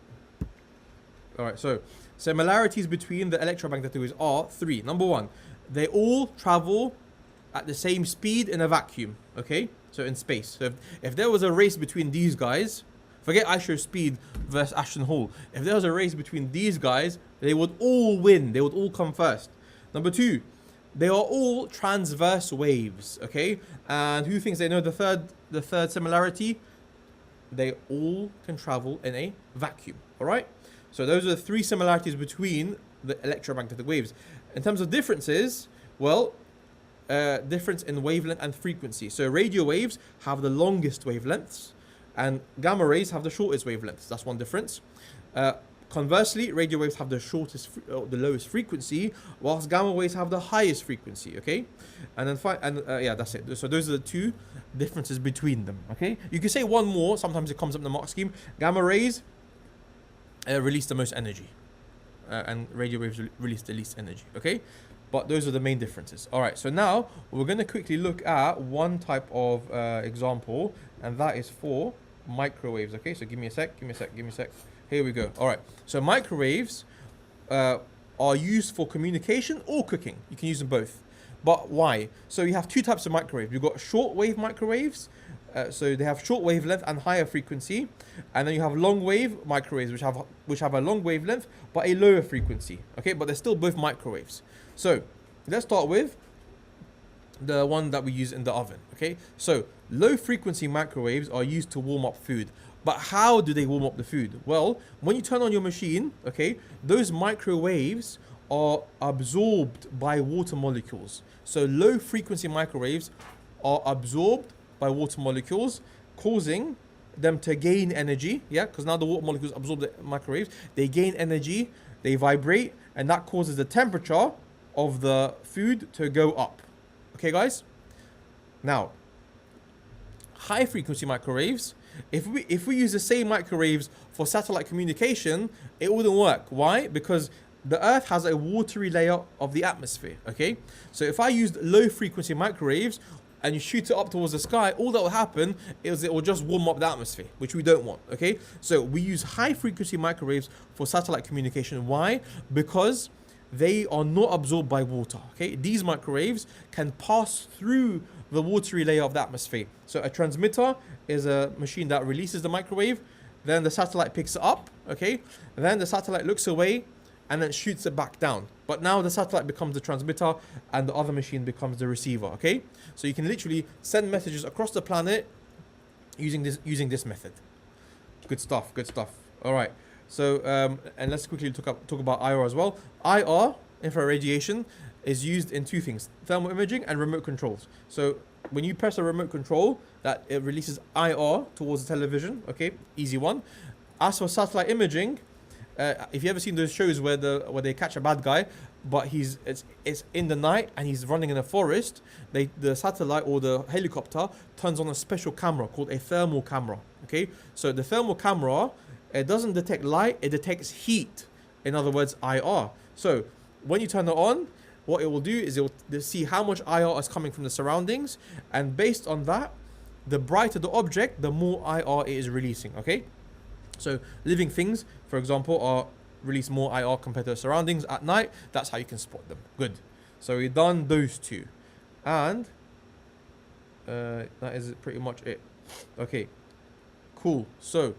All right. So similarities between the electromagnetic waves are 3. Number 1, they all travel at the same speed in a vacuum. Okay, so in space. So if there was a race between these guys, forget Aisha's speed versus Ashton Hall. If there was a race between these guys, they would all win. They would all come first. Number 2, they are all transverse waves. Okay, and who thinks they know the third similarity? they all can travel in a vacuum. All right. So those are the three similarities between the electromagnetic waves. In terms of differences, well, difference in wavelength and frequency. So radio waves have the longest wavelengths, and gamma rays have the shortest wavelengths. That's one difference. Conversely, radio waves have the the lowest frequency, whilst gamma waves have the highest frequency. Okay, and then yeah, that's it. So those are the two differences between them. Okay, you can say one more. Sometimes it comes up in the mark scheme. Gamma rays release the most energy, and radio waves release the least energy. Okay, but those are the main differences. All right. So now we're going to quickly look at one type of example, and that is for microwaves. Okay, so give me a sec. Here we go. All right. So microwaves are used for communication or cooking. You can use them both. But why? So you have two types of microwaves. You've got shortwave microwaves. So they have short wavelength and higher frequency. And then you have long wave microwaves, which have a long wavelength but a lower frequency. Okay, but they're still both microwaves. So let's start with the one that we use in the oven. Okay, so low frequency microwaves are used to warm up food. But how do they warm up the food? Well, when you turn on your machine, okay, those microwaves are absorbed by water molecules. So low frequency microwaves are absorbed by water molecules, causing them to gain energy. Yeah, because now the water molecules absorb the microwaves. They gain energy, they vibrate, and that causes the temperature of the food to go up. Okay, guys? Now, high frequency microwaves, if we use the same microwaves for satellite communication, it wouldn't work. Why? Because the Earth has a watery layer of the atmosphere. Okay, so if I used low frequency microwaves and you shoot it up towards the sky, all that will happen is it will just warm up the atmosphere, which we don't want. Okay, so we use high frequency microwaves for satellite communication. Why? Because they are not absorbed by water. Okay, these microwaves can pass through the watery layer of the atmosphere. So a transmitter is a machine that releases the microwave, then the satellite picks it up, okay, then the satellite looks away and then shoots it back down. But now the satellite becomes the transmitter and the other machine becomes the receiver. Okay, so you can literally send messages across the planet using this method. Good stuff. All right, so and let's quickly talk about IR as well. IR, infrared radiation, is used in two things: thermal imaging and remote controls. So when you press a remote control, that it releases IR towards the television. Okay, easy one. As for satellite imaging, if you ever seen those shows where they catch a bad guy, but it's in the night and he's running in a forest, the satellite or the helicopter turns on a special camera called a thermal camera. Okay, so the thermal camera, it doesn't detect light, it detects heat. In other words, IR. So when you turn it on, what it will do is it will see how much IR is coming from the surroundings, and based on that, the brighter the object, the more IR it is releasing. Okay, so living things, for example, release more IR compared to the surroundings at night. That's how you can spot them. Good. So we've done those two, and that is pretty much it. Okay, cool. So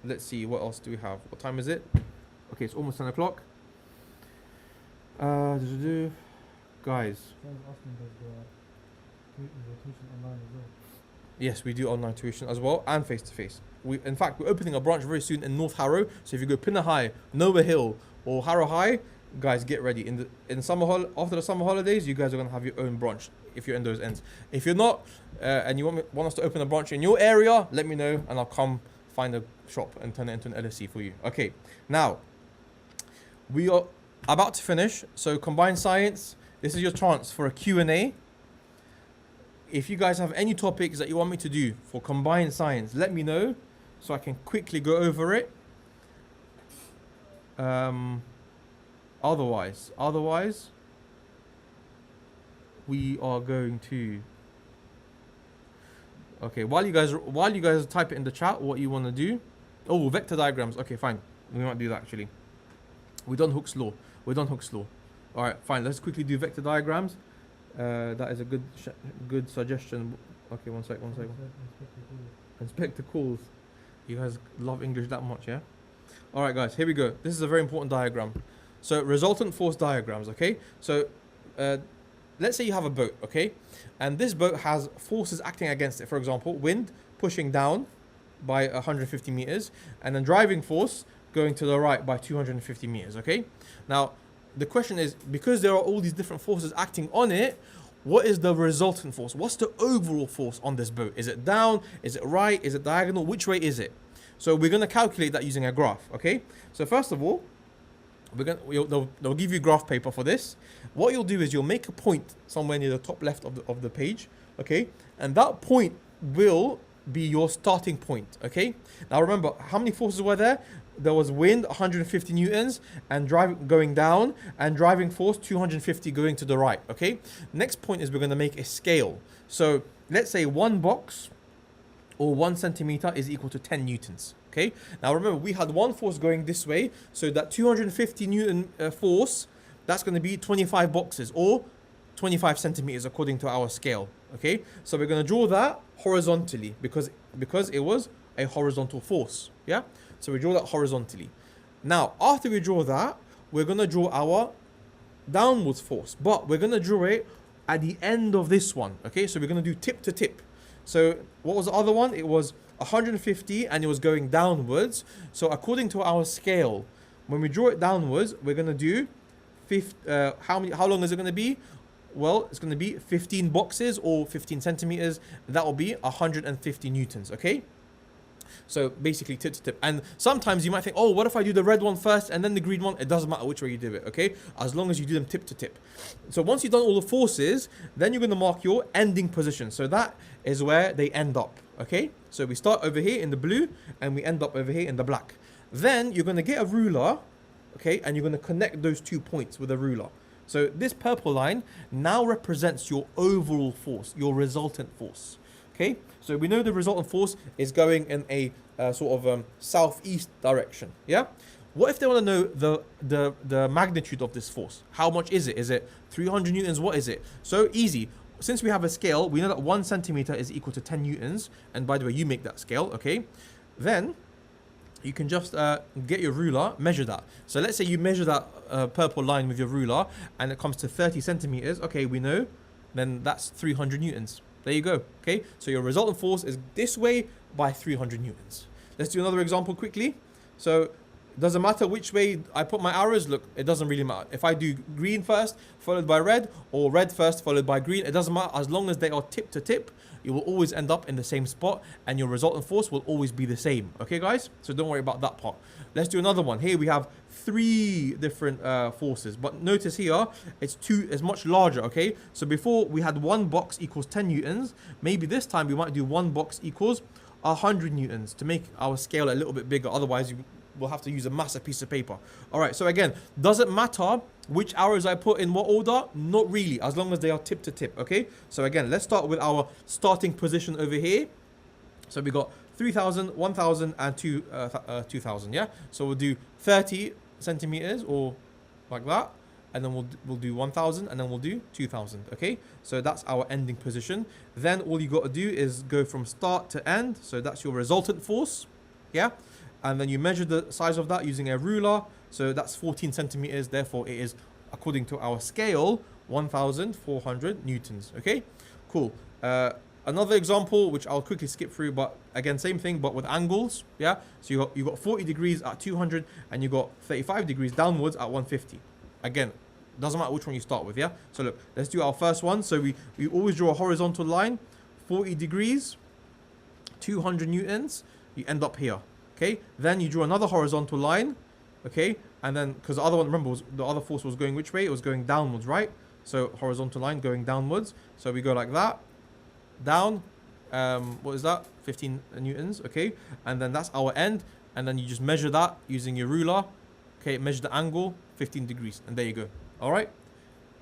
let's see, what else do we have? What time is it? Okay, it's almost 10 o'clock. Guys. Yes, we do online tuition as well, and face-to-face. In fact, we're opening a branch very soon in North Harrow. So if you go Pinner High, Nova Hill, or Harrow High, guys, get ready. After the summer holidays, you guys are gonna have your own branch if you're in those ends. If you're not, and you want us to open a branch in your area, let me know, and I'll come find a shop and turn it into an LSC for you. Okay, now we are about to finish. So combined science, this is your chance for a Q&A. If you guys have any topics that you want me to do for combined science, let me know so I can quickly go over it. Otherwise, we are going to. Okay, while you guys type it in the chat what you want to do. Oh, vector diagrams. Okay, fine. We might do that actually. We've done Hooke's law. All right, fine. Let's quickly do vector diagrams. That is a good suggestion. Okay, one sec. Inspector calls. You guys love English that much, yeah? All right, guys. Here we go. This is a very important diagram. So resultant force diagrams. Okay. So let's say you have a boat. Okay, and this boat has forces acting against it. For example, wind pushing down by 150 meters, and then driving force going to the right by 250 meters, okay? Now, the question is, because there are all these different forces acting on it, what is the resultant force? What's the overall force on this boat? Is it down? Is it right? Is it diagonal? Which way is it? So we're going to calculate that using a graph, okay? So first of all, they'll give you graph paper for this. What you'll do is you'll make a point somewhere near the top left of the page, okay? And that point will be your starting point, okay? Now remember, how many forces were there? There was wind, 150 newtons, and going down, and driving force, 250 going to the right, okay? Next point is we're going to make a scale. So let's say 1 box or 1 centimeter is equal to 10 newtons, okay? Now remember, we had one force going this way, so that 250 newton force, that's going to be 25 boxes, or 25 centimeters according to our scale, okay? So we're going to draw that horizontally because it was a horizontal force, yeah? So we draw that horizontally. Now, after we draw that, we're going to draw our downwards force, but we're going to draw it at the end of this one, okay? So we're going to do tip to tip. So what was the other one? It was 150 and it was going downwards. So according to our scale, when we draw it downwards, we're going to do how long is it going to be? Well, it's going to be 15 boxes or 15 centimeters. That will be 150 newtons, okay? So basically tip to tip. And sometimes you might think, oh, what if I do the red one first and then the green one? It doesn't matter which way you do it, okay? As long as you do them tip to tip. So once you've done all the forces, then you're going to mark your ending position. So that is where they end up, okay? So we start over here in the blue and we end up over here in the black. Then you're going to get a ruler, okay? And you're going to connect those 2 points with a ruler. So this purple line now represents your overall force, your resultant force. Okay, so we know the resultant force is going in a sort of southeast direction. Yeah. What if they want to know the magnitude of this force? How much is it? Is it 300 newtons? What is it? So easy. Since we have a scale, we know that 1 centimeter is equal to 10 newtons. And by the way, you make that scale. Okay. Then you can just get your ruler, measure that. So let's say you measure that purple line with your ruler and it comes to 30 centimeters. Okay, we know. Then that's 300 newtons. There you go, okay? So your resultant force is this way by 300 newtons. Let's do another example quickly. So it doesn't matter which way I put my arrows. Look, it doesn't really matter. If I do green first, followed by red, or red first, followed by green, it doesn't matter. As long as they are tip to tip, you will always end up in the same spot and your resultant force will always be the same. Okay, guys? So don't worry about that part. Let's do another one. Here we have 3 different forces, but notice here it's much larger, okay? So before we had 1 box equals 10 newtons. Maybe this time we might do 1 box equals 100 newtons to make our scale a little bit bigger. Otherwise, we'll have to use a massive piece of paper. All right, so again, does it matter which arrows I put in what order? Not really, as long as they are tip to tip, okay? So again, let's start with our starting position over here. So we got 3,000, 1,000, and 2,000, yeah? So we'll do 30 centimeters or like that. And then we'll do 1,000 and then we'll do 2,000, okay? So that's our ending position. Then all you got to do is go from start to end. So that's your resultant force, yeah? And then you measure the size of that using a ruler. So that's 14 centimeters. Therefore, it is, according to our scale, 1,400 newtons. Okay, cool. Another example, which I'll quickly skip through, but again, same thing, but with angles. Yeah. So you got 40 degrees at 200, and you got 35 degrees downwards at 150. Again, doesn't matter which one you start with. Yeah. So look, let's do our first one. So we always draw a horizontal line, 40 degrees, 200 newtons. You end up here. Okay, then you draw another horizontal line, okay, and then because the other one, remember, the other force was going which way? It was going downwards, right? So horizontal line going downwards. So we go like that, down. What is that? 15 newtons, okay, and then that's our end. And then you just measure that using your ruler, okay. Measure the angle, 15 degrees, and there you go. All right.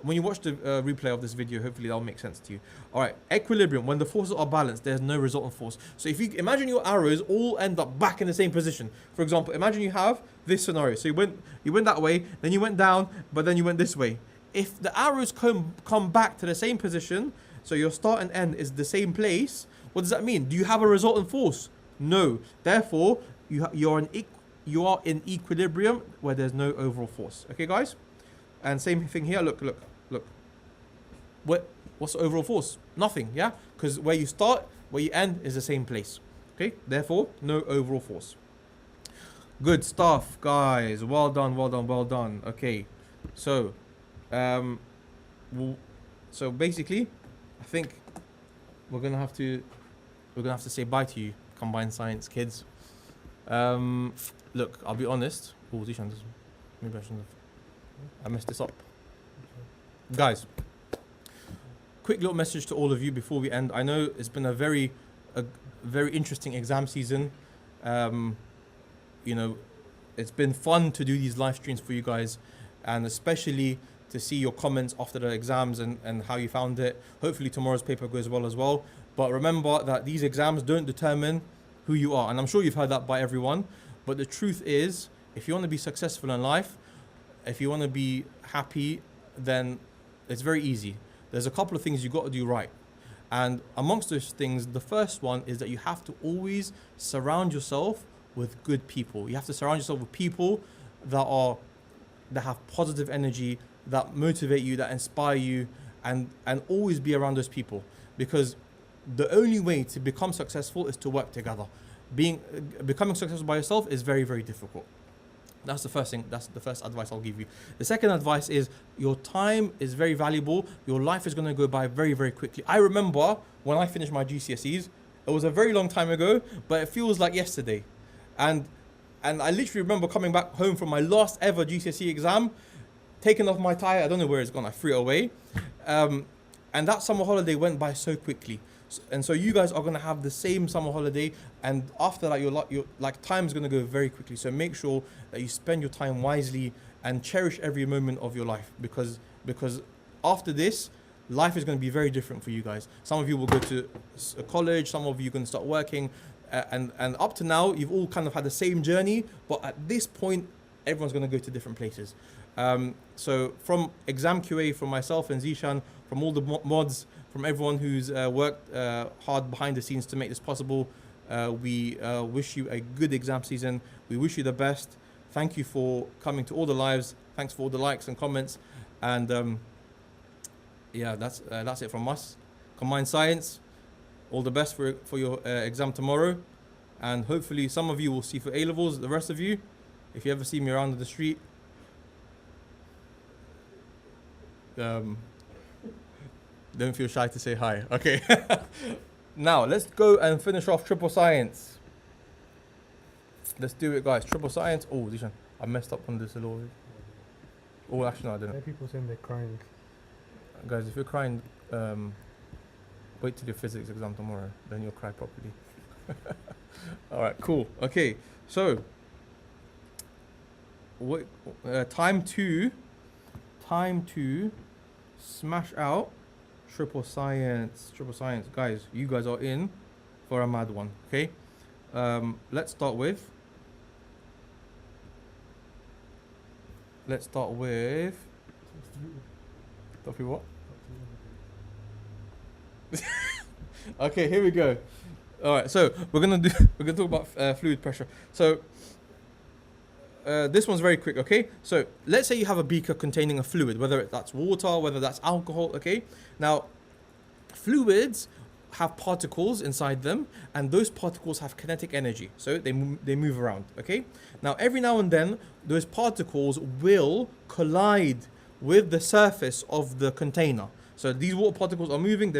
When you watch the replay of this video, hopefully that'll make sense to you. All right, equilibrium. When the forces are balanced, there's no resultant force. So if you imagine your arrows all end up back in the same position. For example, imagine you have this scenario. So you went that way, then you went down, but then you went this way. If the arrows come back to the same position, so your start and end is the same place, what does that mean? Do you have a resultant force? No. Therefore, you are in equilibrium where there's no overall force. Okay, guys? And same thing here. Look. What's the overall force? Nothing, yeah? Because where you start, where you end is the same place. Okay, therefore, no overall force. Good stuff, guys. Well done, well done, well done. Okay, so, so basically, I think we're gonna have to say bye to you, combined science kids. Look, I'll be honest. Oh, Zishan, maybe I shouldn't have. I messed this up, guys. Quick little message to all of you before we end. I know it's been a very interesting exam season. You know, it's been fun to do these live streams for you guys, and especially to see your comments after the exams and how you found it. Hopefully tomorrow's paper goes well as well. But remember that these exams don't determine who you are. And I'm sure you've heard that by everyone. But the truth is, if you want to be successful in life, if you want to be happy, then it's very easy. There's a couple of things you've got to do right. And amongst those things, the first one is that you have to always surround yourself with good people. You have to surround yourself with people that have positive energy, that motivate you, that inspire you, and always be around those people. Because the only way to become successful is to work together. Becoming successful by yourself is very, very difficult. That's the first thing. That's the first advice I'll give you. The second advice is your time is very valuable. Your life is going to go by very, very quickly. I remember when I finished my GCSEs, it was a very long time ago, but it feels like yesterday. And I literally remember coming back home from my last ever GCSE exam, taking off my tie. I don't know where it's gone. I threw it away. And that summer holiday went by so quickly. And so you guys are going to have the same summer holiday, and after that your time is going to go very quickly. So make sure that you spend your time wisely and cherish every moment of your life, because after this, life is going to be very different for you guys. Some of you will go to college, some of you are going to start working, and up to now you've all kind of had the same journey, but at this point everyone's going to go to different places. So from ExamQA, from myself and Zishan, from all the mods, from everyone who's worked hard behind the scenes to make this possible, we wish you a good exam season. We wish you the best. Thank you for coming to all the lives. Thanks for all the likes and comments. And yeah, that's it from us. Combined Science, all the best for your exam tomorrow. And hopefully some of you will see for A-levels. The rest of you, if you ever see me around the street, don't feel shy to say hi. Okay. Now let's go and finish off triple science. Let's do it, guys. Triple science. Oh, Zishan, I messed up on this a little bit. Oh, actually, no, I didn't. People saying they're crying. Guys, if you're crying, wait till your physics exam tomorrow. Then you'll cry properly. All right, cool. Okay, so what? Time to smash out triple science, guys. You guys are in for a mad one. Okay, let's start with what? Okay, here we go. All right, so we're gonna talk about fluid pressure. So this one's very quick. Okay, so let's say you have a beaker containing a fluid, whether that's water, whether that's alcohol. Okay, now fluids have particles inside them, and those particles have kinetic energy, so they move around. Okay, now every now and then those particles will collide with the surface of the container. So these water particles are moving,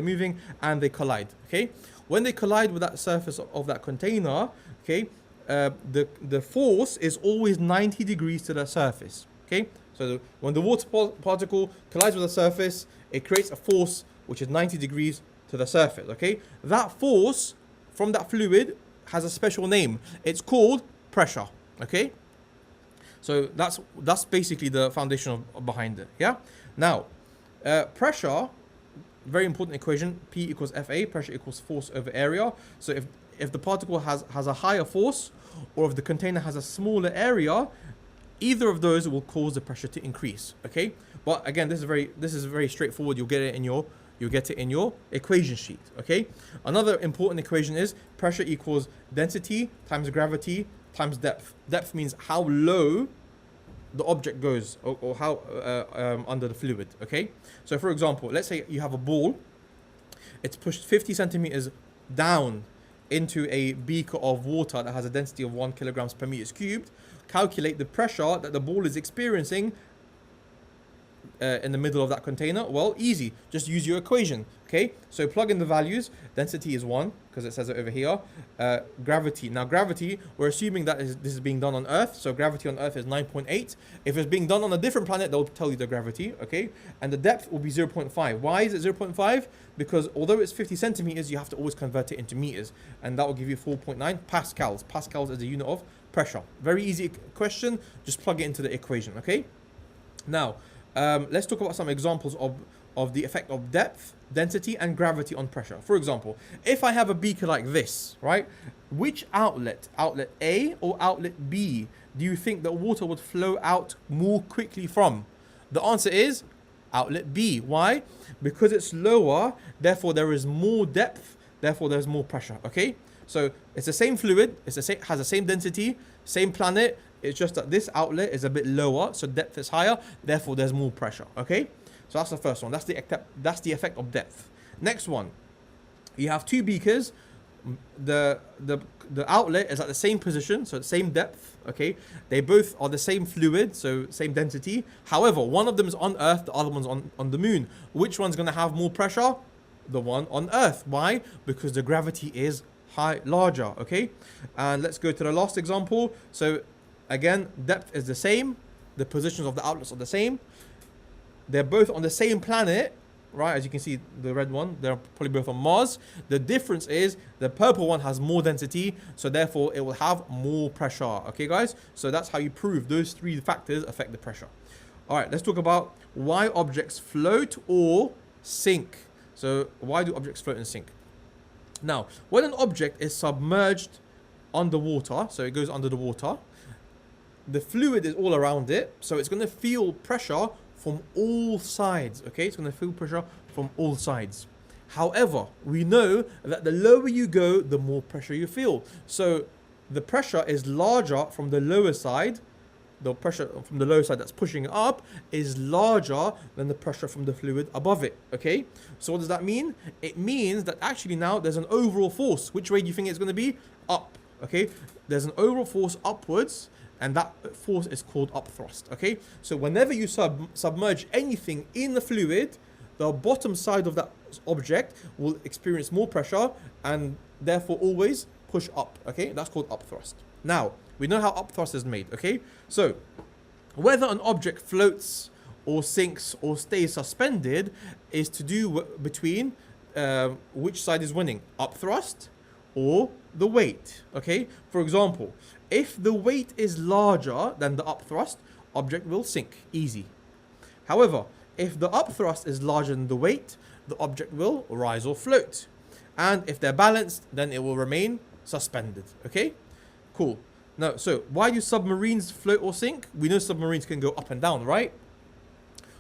and they collide. Okay, when they collide with that surface of that container, okay, the force is always 90 degrees to the surface. Okay, so when the water particle collides with the surface, it creates a force which is 90 degrees to the surface. Okay, that force from that fluid has a special name. It's called pressure. Okay, so that's basically the foundation behind it. Yeah. Now, pressure, very important equation. P equals FA. Pressure equals force over area. So if the particle has a higher force, or if the container has a smaller area, either of those will cause the pressure to increase. Okay, but again, this is very straightforward. You'll get it in your equation sheet. Okay, another important equation is pressure equals density times gravity times depth. Depth means how low the object goes, or how under the fluid. Okay, so for example, let's say you have a ball. It's pushed 50 centimeters down into a beaker of water that has a density of 1 kilograms per meters cubed. Calculate the pressure that the ball is experiencing in the middle of that container. Well, easy. Just use your equation. Okay, so plug in the values. Density is 1 because it says it over here. Gravity. Now, gravity, we're assuming that this is being done on Earth. So gravity on Earth is 9.8. If it's being done on a different planet, they'll tell you the gravity. Okay, and the depth will be 0.5. Why is it 0.5? Because although it's 50 centimeters, you have to always convert it into meters, and that will give you 4.9 pascals. Pascals is a unit of pressure. Very easy question. Just plug it into the equation. Okay. Now, let's talk about some examples of the effect of depth, density, and gravity on pressure. For example, if I have a beaker like this, right, which outlet A or outlet B, do you think that water would flow out more quickly from? The answer is outlet B. Why? Because it's lower, therefore there is more depth, therefore there's more pressure. Okay, so it's the same fluid, has the same density, same planet. It's just that this outlet is a bit lower, so depth is higher, therefore there's more pressure. Okay, so that's the first one. That's the effect of depth. Next one, you have two beakers. The outlet is at the same position, so the same depth. Okay, they both are the same fluid, so same density. However, one of them is on Earth, the other one's on the moon. Which one's going to have more pressure? The one on Earth. Why? Because the gravity is larger. Okay, and let's go to the last example. So again, depth is the same, the positions of the outlets are the same, they're both on the same planet, right? As you can see, the red one, they're probably both on Mars. The difference is the purple one has more density, so therefore it will have more pressure. Okay, guys? So that's how you prove those three factors affect the pressure. All right, let's talk about why objects float or sink. So why do objects float and sink? Now, when an object is submerged underwater, so it goes under the water, the fluid is all around it, so it's going to feel pressure from all sides. Okay, it's going to feel pressure from all sides. However, we know that the lower you go, the more pressure you feel. So the pressure is larger from the lower side. The pressure from the lower side that's pushing it up is larger than the pressure from the fluid above it. Okay, so what does that mean? It means that actually now there's an overall force. Which way do you think it's going to be? Up. Okay, there's an overall force upwards, and that force is called upthrust. Okay, so whenever you submerge anything in the fluid, the bottom side of that object will experience more pressure and therefore always push up. Okay, that's called upthrust. Now, we know how upthrust is made. Okay, so whether an object floats or sinks or stays suspended is to do between which side is winning, upthrust or the weight. Okay, for example, if the weight is larger than the upthrust, object will sink. Easy. However, if the upthrust is larger than the weight, the object will rise or float. And if they're balanced, then it will remain suspended. Okay, cool. Now, so why do submarines float or sink? We know submarines can go up and down, right?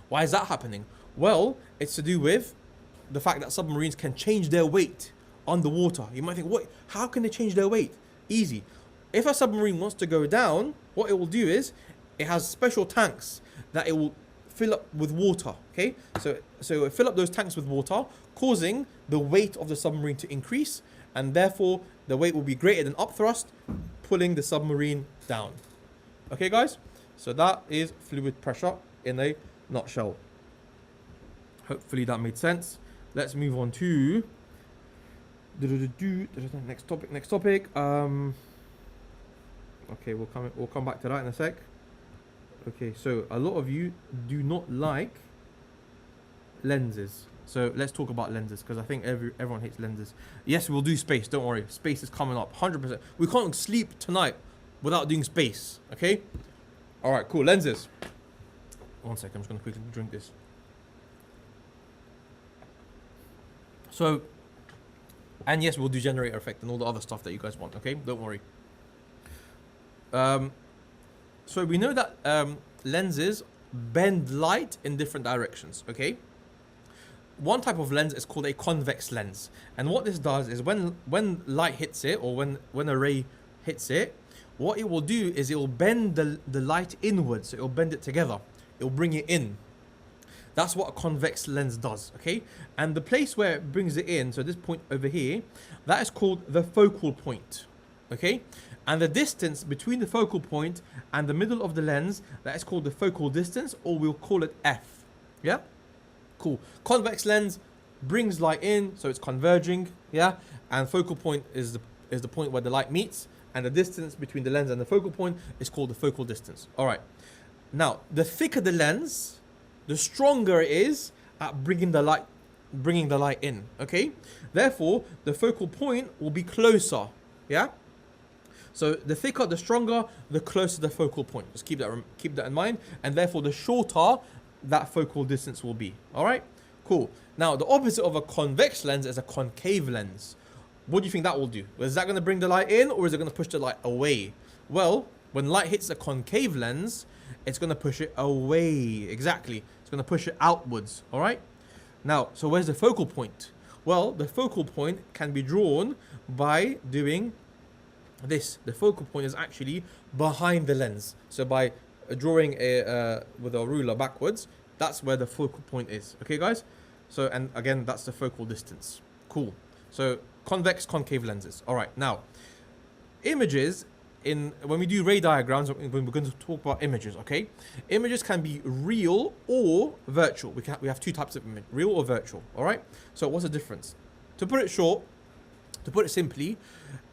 Why is that happening? Well, it's to do with the fact that submarines can change their weight underwater. You might think, what? How can they change their weight? Easy. If a submarine wants to go down, what it will do is it has special tanks that it will fill up with water. Okay, so it will fill up those tanks with water, causing the weight of the submarine to increase, and therefore the weight will be greater than upthrust, pulling the submarine down. Okay, guys, so that is fluid pressure in a nutshell. Hopefully that made sense. Let's move on to next topic. Okay, we'll come back to that in a sec. Okay, so a lot of you do not like lenses. So let's talk about lenses, because I think everyone hates lenses. Yes, we'll do space, don't worry. Space is coming up, 100%. We can't sleep tonight without doing space, okay? All right, cool, lenses. One second, I'm just going to quickly drink this. So, and yes, we'll do generator effect and all the other stuff that you guys want, okay? Don't worry. So we know that lenses bend light in different directions, okay? One type of lens is called a convex lens. And what this does is when light hits it, or when a ray hits it, what it will do is it will bend the light inwards. So it will bend it together. It will bring it in. That's what a convex lens does, okay? And the place where it brings it in, so this point over here, that is called the focal point, okay? And the distance between the focal point and the middle of the lens, that is called the focal distance, or we'll call it F, yeah? Cool. Convex lens brings light in, so it's converging, yeah? And focal point is the point where the light meets, and the distance between the lens and the focal point is called the focal distance. All right. Now, the thicker the lens, the stronger it is at bringing the light in, okay? Therefore, the focal point will be closer, yeah? So the thicker, the stronger, the closer the focal point. Just keep that in mind, and therefore the shorter that focal distance will be. All right? Cool. Now, the opposite of a convex lens is a concave lens. What do you think that will do? Is that going to bring the light in, or is it going to push the light away? Well, when light hits a concave lens, it's going to push it away. Exactly. It's going to push it outwards. All right? Now, so where's the focal point? Well, the focal point can be drawn by doing this. The focal point is actually behind the lens. So by drawing with a ruler backwards, that's where the focal point is. Okay, guys? So, and again, that's the focal distance. Cool. So, convex, concave lenses. All right. Now, images, when we do ray diagrams, when we're going to talk about images, okay? Images can be real or virtual. We have two types of image, real or virtual, all right? So what's the difference? To put it short, to put it simply,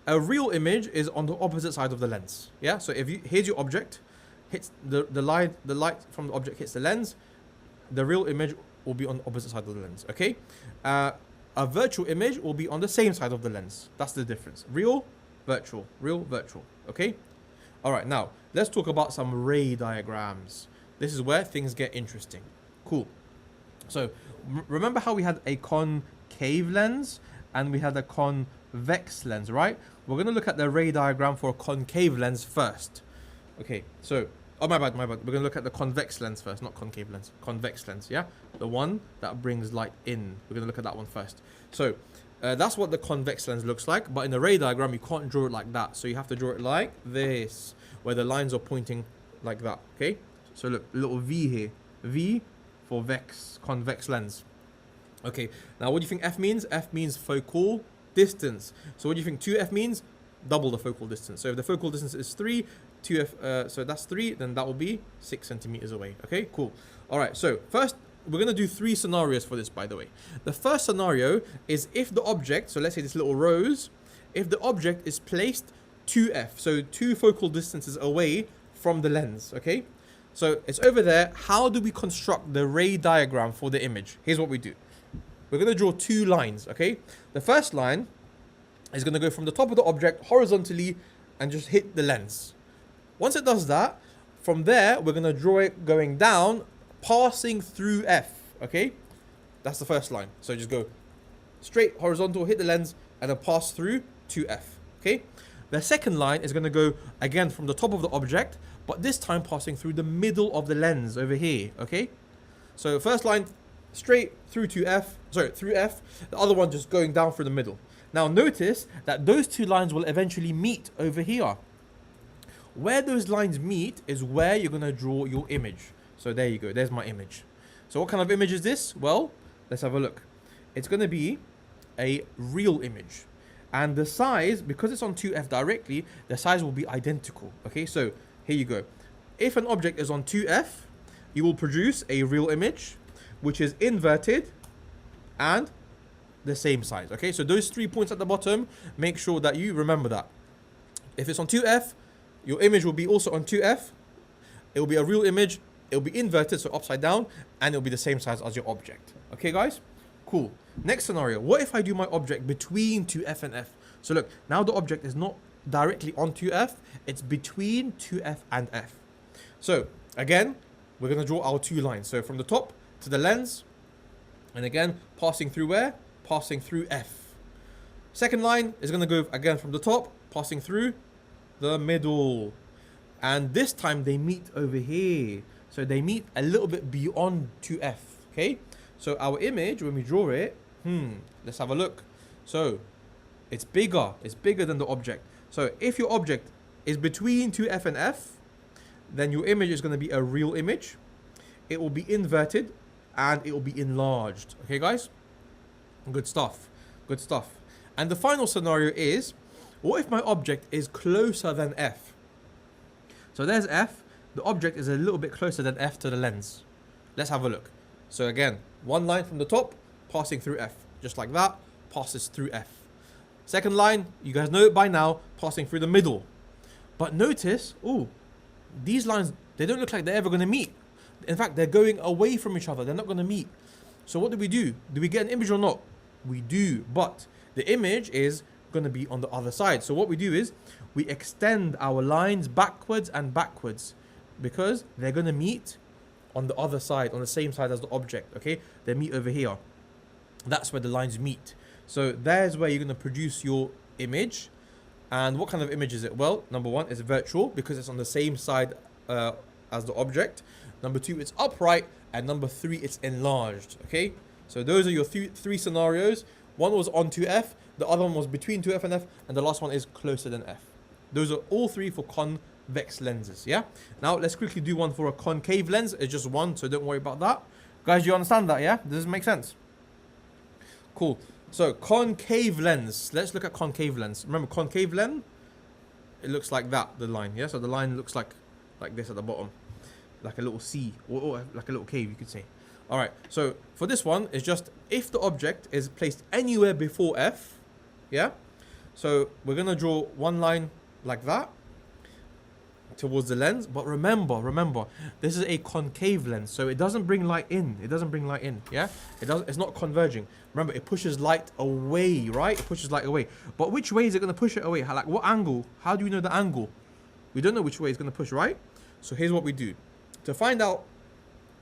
a real image is on the opposite side of the lens, yeah? So here's your object, hits the light from the object hits the lens, the real image will be on the opposite side of the lens, okay? A virtual image will be on the same side of the lens. That's the difference. Real, virtual, okay? All right, now let's talk about some ray diagrams. This is where things get interesting. Cool. So remember how we had a concave lens and we had a convex lens, right? We're going to look at the ray diagram for a concave lens first. Okay, so, oh, my bad. We're going to look at the convex lens first, not concave lens. Convex lens, yeah? The one that brings light in. We're going to look at that one first. So, that's what the convex lens looks like, but in a ray diagram, you can't draw it like that. So you have to draw it like this, where the lines are pointing like that, okay? So look, a little V here. V for convex lens. Okay, now what do you think F means? F means focal distance. So what do you think 2F means? Double the focal distance. So if the focal distance is 3, 2F, so that's 3, then that will be 6 centimeters away. Okay, cool. All right, so first, we're going to do 3 scenarios for this, by the way. The first scenario is if the object, so let's say this little rose, if the object is placed 2F, so 2 focal distances away from the lens, okay? So it's over there. How do we construct the ray diagram for the image? Here's what we do. We're going to draw 2 lines, okay? The first line is going to go from the top of the object horizontally and just hit the lens. Once it does that, from there, we're going to draw it going down, passing through F, okay? That's the first line. So just go straight, horizontal, hit the lens, and then pass through to F, okay? The second line is going to go, again, from the top of the object, but this time passing through the middle of the lens over here, okay? So first line, straight through to F, through F. The other one just going down through the middle. Now notice that those 2 lines will eventually meet over here. Where those lines meet is where you're going to draw your image. So there you go. There's my image. So what kind of image is this? Well, let's have a look. It's going to be a real image. And the size, because it's on 2F directly, the size will be identical. Okay, so here you go. If an object is on 2F, you will produce a real image, which is inverted and the same size. Okay, so those 3 points at the bottom, make sure that you remember that. If it's on 2F, your image will be also on 2F. It will be a real image. It will be inverted, so upside down, and it will be the same size as your object. Okay, guys? Cool. Next scenario. What if I do my object between 2F and F? So look, now the object is not directly on 2F. It's between 2F and F. So, again, we're going to draw our 2 lines. So from the top to the lens, and again, passing through where? Passing through F. Second line is going to go, again, from the top, passing through the middle. And this time they meet over here. So they meet a little bit beyond 2F, okay? So our image, when we draw it, let's have a look. So it's bigger than the object. So if your object is between 2F and F, then your image is going to be a real image. It will be inverted and it will be enlarged. Okay, guys? Good stuff. Good stuff. And the final scenario is, what if my object is closer than F? So there's F. The object is a little bit closer than F to the lens. Let's have a look. So again, one line from the top, passing through F. Just like that, passes through F. Second line, you guys know it by now, passing through the middle. But notice, these lines, they don't look like they're ever going to meet. In fact, they're going away from each other. They're not going to meet. So what do? Do we get an image or not? We do, but the image is going to be on the other side. So what we do is we extend our lines backwards and backwards because they're going to meet on the other side, on the same side as the object, okay? They meet over here. That's where the lines meet. So there's where you're going to produce your image. And what kind of image is it? Well, number one is virtual because it's on the same side as the object. Number two, it's upright. And number three, it's enlarged, okay? So those are your three scenarios. One was on 2F, the other one was between 2F and F, and the last one is closer than F. Those are all three for convex lenses, yeah? Now, let's quickly do one for a concave lens. It's just one, so don't worry about that. Guys, you understand that, yeah? Does this make sense? Cool. So, concave lens. Let's look at concave lens. Remember, concave lens, it looks like that, the line, yeah? So the line looks like this at the bottom. Like a little C, or like a little cave, you could say. All right, so for this one, it's just if the object is placed anywhere before F, yeah? So we're going to draw one line like that towards the lens. But remember, this is a concave lens, so it doesn't bring light in. It doesn't bring light in, yeah? It's not converging. Remember, it pushes light away, right? It pushes light away. But which way is it going to push it away? Like what angle? How do we know the angle? We don't know which way it's going to push, right? So here's what we do. To find out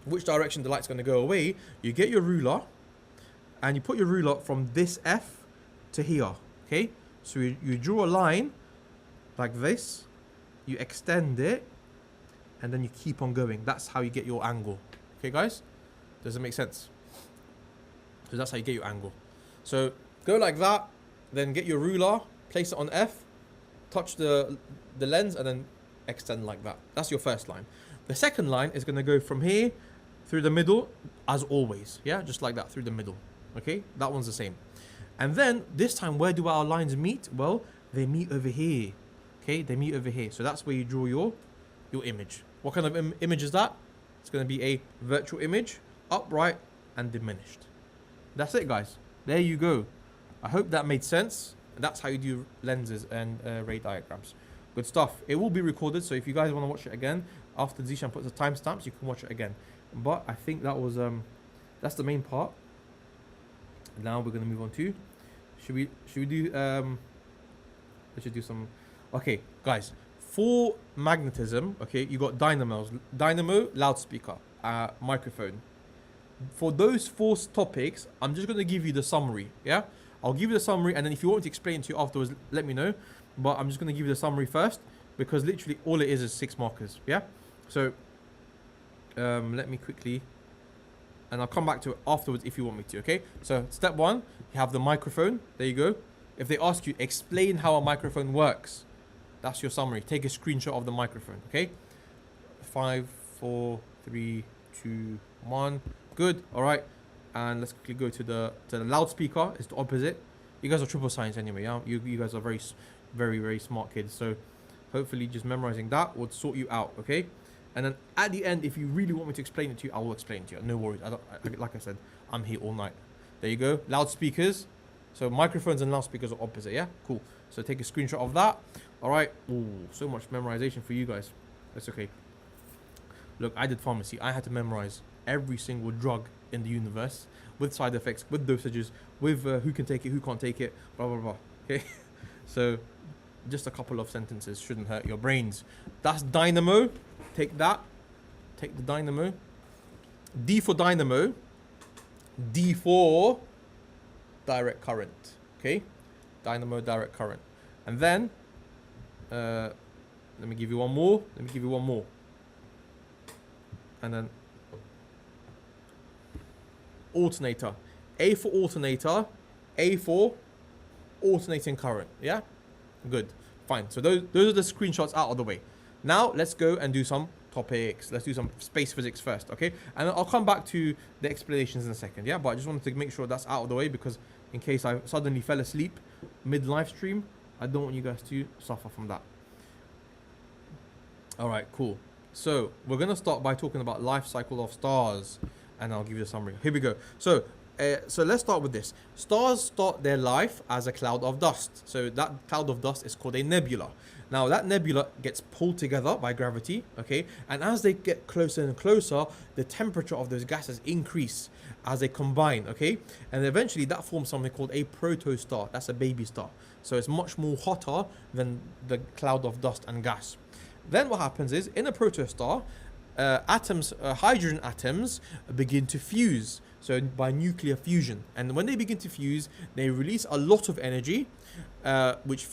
which direction the light's going to go away, you get your ruler and you put your ruler from this F to here, okay? So you draw a line like this, you extend it, and then you keep on going. That's how you get your angle. Okay, guys? Does it make sense? So that's how you get your angle. So go like that, then get your ruler, place it on F, touch the lens, and then extend like that. That's your first line. The second line is going to go from here through the middle, as always. Yeah, just like that, through the middle. Okay, that one's the same. And then this time, where do our lines meet? Well, they meet over here. Okay, they meet over here. So that's where you draw your image. What kind of image is that? It's going to be a virtual image, upright and diminished. That's it, guys. There you go. I hope that made sense. That's how you do lenses and ray diagrams. Good stuff. It will be recorded, so if you guys want to watch it again, after Zishan puts the timestamps, you can watch it again. But I think that was that's the main part. Now we're gonna move on to should we do we should do some. Okay, guys, for magnetism, okay, you got Dynamo, loudspeaker, microphone. For those 4 topics, I'm just gonna give you the summary. Yeah, I'll give you the summary, and then if you want me to explain to you afterwards, let me know. But I'm just gonna give you the summary first because literally all it is 6 markers. Yeah, so let me quickly, and I'll come back to it afterwards if you want me to. Okay, so step 1, you have the microphone. There you go. If they ask you, explain how a microphone works, that's your summary. Take a screenshot of the microphone. Okay, 5, 4, 3, 2, 1. Good. All right, and let's quickly go to the loudspeaker. It's the opposite. You guys are triple science anyway. Yeah, you guys are very, very smart kids. So hopefully, just memorizing that would sort you out. Okay. And then at the end, if you really want me to explain it to you, I will explain it to you. No worries. Like I said, I'm here all night. There you go. Loudspeakers. So microphones and loudspeakers are opposite. Yeah, cool. So take a screenshot of that. All right. Ooh, so much memorization for you guys. That's okay. Look, I did pharmacy. I had to memorize every single drug in the universe with side effects, with dosages, with who can take it, who can't take it, blah, blah, blah. Okay. So just a couple of sentences shouldn't hurt your brains. That's Dynamo. Take that. Take the Dynamo. D for Dynamo. D for direct current. Okay. Dynamo, direct current. And then, let me give you one more. And then, alternator. A for alternator. A for alternating current. Yeah? Good. Fine. So those are the screenshots out of the way. Now, let's go and do some topics. Let's do some space physics first, okay? And I'll come back to the explanations in a second, yeah? But I just wanted to make sure that's out of the way, because in case I suddenly fell asleep mid-live stream, I don't want you guys to suffer from that. All right, cool. So we're going to start by talking about life cycle of stars, and I'll give you a summary. Here we go. So let's start with this. Stars start their life as a cloud of dust. So that cloud of dust is called a nebula. Now that nebula gets pulled together by gravity, okay? And as they get closer and closer, the temperature of those gases increase as they combine, okay? And eventually that forms something called a protostar. That's a baby star. So it's much more hotter than the cloud of dust and gas. Then what happens is, in a protostar, hydrogen atoms begin to fuse. So by nuclear fusion, and when they begin to fuse, they release a lot of energy, which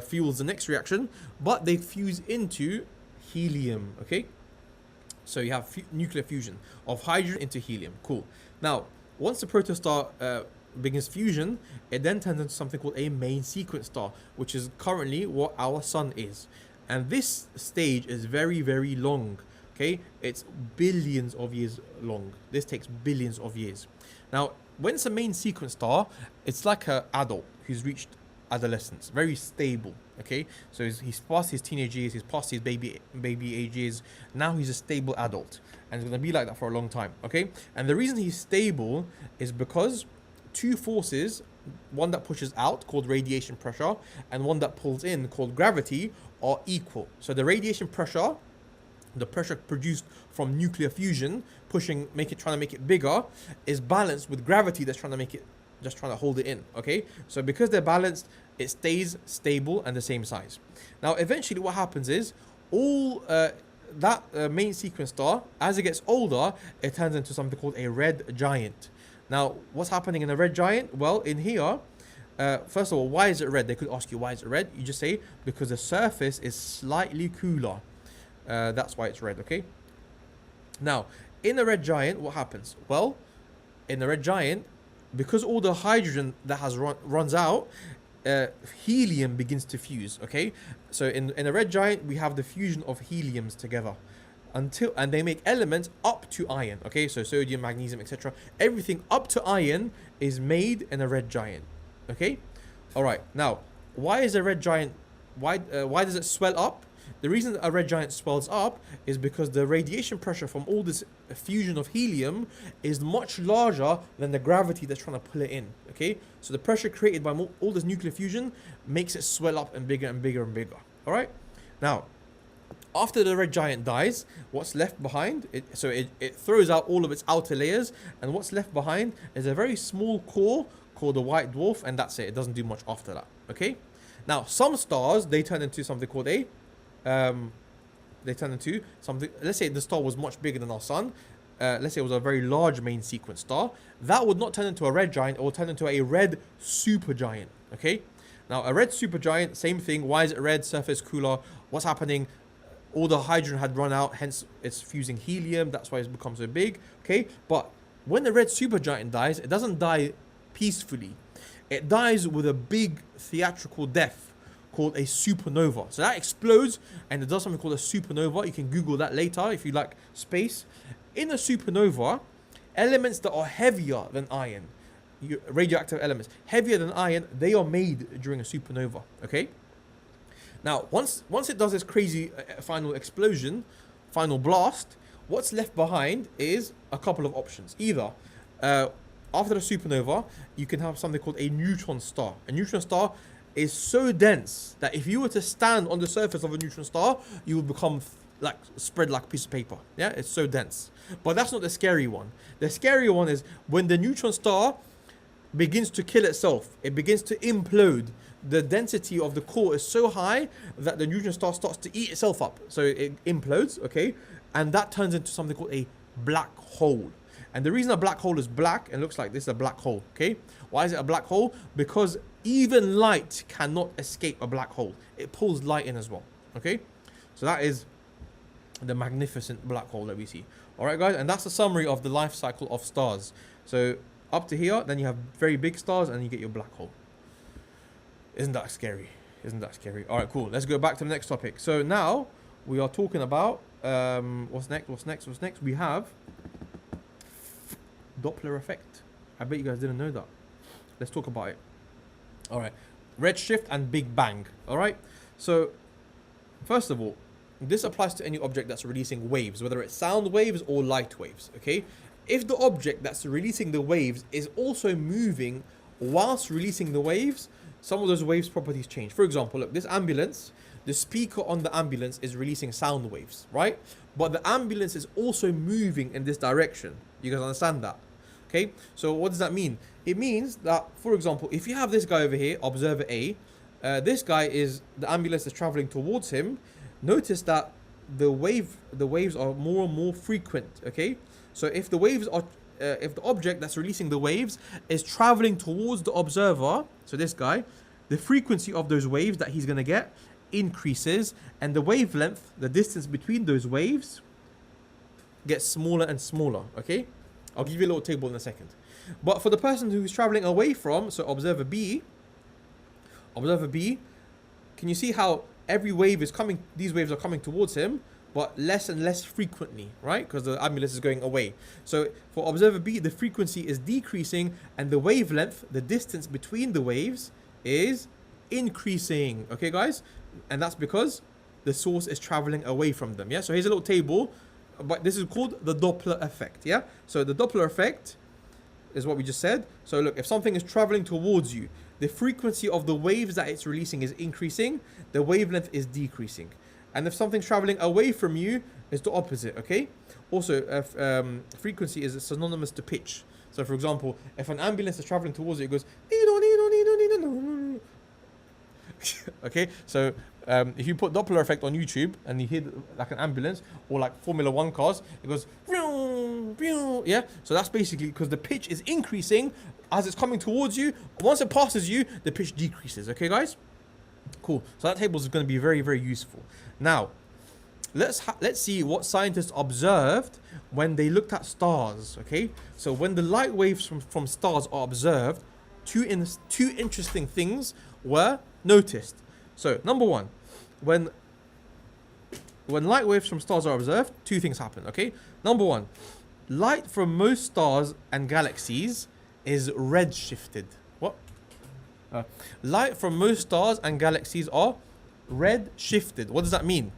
fuels the next reaction. But they fuse into helium. Okay, so you have nuclear fusion of hydrogen into helium. Cool. Now, once the protostar begins fusion, it then turns into something called a main sequence star, which is currently what our sun is. And this stage is very, very long. Okay, it's billions of years long. This takes billions of years. Now, when it's a main sequence star, it's like an adult who's reached adolescence, very stable. Okay, so he's past his teenage years, he's past his baby age years. Now he's a stable adult, and it's going to be like that for a long time. Okay, and the reason he's stable is because two forces, one that pushes out called radiation pressure, and one that pulls in called gravity, are equal. So the radiation pressure, the pressure produced from nuclear fusion, trying to make it bigger, is balanced with gravity that's trying to hold it in. Okay, so because they're balanced, it stays stable and the same size. Now, eventually, what happens is all that main sequence star, as it gets older, it turns into something called a red giant. Now, what's happening in a red giant? Well, in here, first of all, why is it red? They could ask you, why is it red? You just say, because the surface is slightly cooler. That's why it's red, okay? Now, in a red giant, what happens? Well, in the red giant, because all the hydrogen that has runs out, helium begins to fuse, okay? So in a red giant, we have the fusion of heliums together. And they make elements up to iron, okay? So sodium, magnesium, etc. Everything up to iron is made in a red giant, okay? All right. Now, why is a red giant? Why does it swell up? The reason a red giant swells up is because the radiation pressure from all this fusion of helium is much larger than the gravity that's trying to pull it in, okay? So the pressure created by all this nuclear fusion makes it swell up and bigger and bigger and bigger, all right? Now, after the red giant dies, what's left behind, it throws out all of its outer layers, and what's left behind is a very small core called the white dwarf, and that's it. It doesn't do much after that, okay? Now, some stars, they turn into something called let's say the star was much bigger than our sun. Let's say it was a very large main sequence star. That would not turn into a red giant, it will turn into a red supergiant, okay? Now, a red supergiant, same thing. Why is it red? Surface cooler. What's happening? All the hydrogen had run out, hence it's fusing helium. That's why it's become so big, okay? But when the red supergiant dies, it doesn't die peacefully. It dies with a big theatrical death called a supernova. So that explodes and it does something called a supernova. You can Google that later if you like space. In a supernova, elements that are heavier than iron, radioactive elements, heavier than iron, they are made during a supernova, okay? Now, once it does this crazy final explosion, final blast, what's left behind is a couple of options. Either after the supernova, you can have something called a neutron star. A neutron star is so dense that if you were to stand on the surface of a neutron star, you would become spread like a piece of paper. Yeah, it's so dense. But that's not the scary one. The scary one is when the neutron star begins to kill itself. It begins to implode. The density of the core is so high that the neutron star starts to eat itself up. So it implodes, okay? And that turns into something called a black hole. And the reason a black hole is black and looks like this is a black hole, okay? Why is it a black hole? Because even light cannot escape a black hole. It pulls light in as well, okay? So that is the magnificent black hole that we see. All right, guys, and that's a summary of the life cycle of stars. So up to here, then you have very big stars and you get your black hole. Isn't that scary? Isn't that scary? All right, cool. Let's go back to the next topic. So now we are talking about what's next? We have Doppler effect. I bet you guys didn't know that. Let's talk about it. All right, redshift and Big Bang. All right, so first of all, this applies to any object that's releasing waves, whether it's sound waves or light waves. Okay, if the object that's releasing the waves is also moving whilst releasing the waves, some of those waves properties change. For example, look, this ambulance, the speaker on the ambulance is releasing sound waves, right? But the ambulance is also moving in this direction. You guys understand that? Okay, so what does that mean? It means that, for example, if you have this guy over here, observer A, this guy is, the ambulance is traveling towards him. Notice that the waves are more and more frequent. Okay, so if the waves are if the object that's releasing the waves is traveling towards the observer, so this guy, the frequency of those waves that he's going to get increases, and the wavelength, the distance between those waves, gets smaller and smaller. Okay, I'll give you a little table in a second. But for the person who's traveling away from, so observer B, can you see how every wave is coming, these waves are coming towards him, but less and less frequently, right? Because the ambulance is going away. So for observer B, the frequency is decreasing, and the wavelength, the distance between the waves, is increasing. Okay, guys? And that's because the source is traveling away from them. Yeah, so here's a little table, but this is called the Doppler effect. Yeah, so the Doppler effect is what we just said. So look, if something is traveling towards you, the frequency of the waves that it's releasing is increasing, the wavelength is decreasing. And if something's traveling away from you, it's the opposite. Okay, also frequency is synonymous to pitch. So for example, if an ambulance is traveling towards you, it goes okay, so if you put Doppler effect on YouTube and you hear like an ambulance or like Formula 1 cars, it goes yeah, so that's basically because the pitch is increasing as it's coming towards you. Once it passes you, the pitch decreases. Okay, guys, cool. So that table is going to be very, very useful. Now let's see what scientists observed when they looked at stars. Okay, so when the light waves from stars are observed, two interesting things were noticed. So number one, when light waves from stars are observed, two things happen. Okay, number one, light from most stars and galaxies is redshifted. What? Light from most stars and galaxies are redshifted. What does that mean?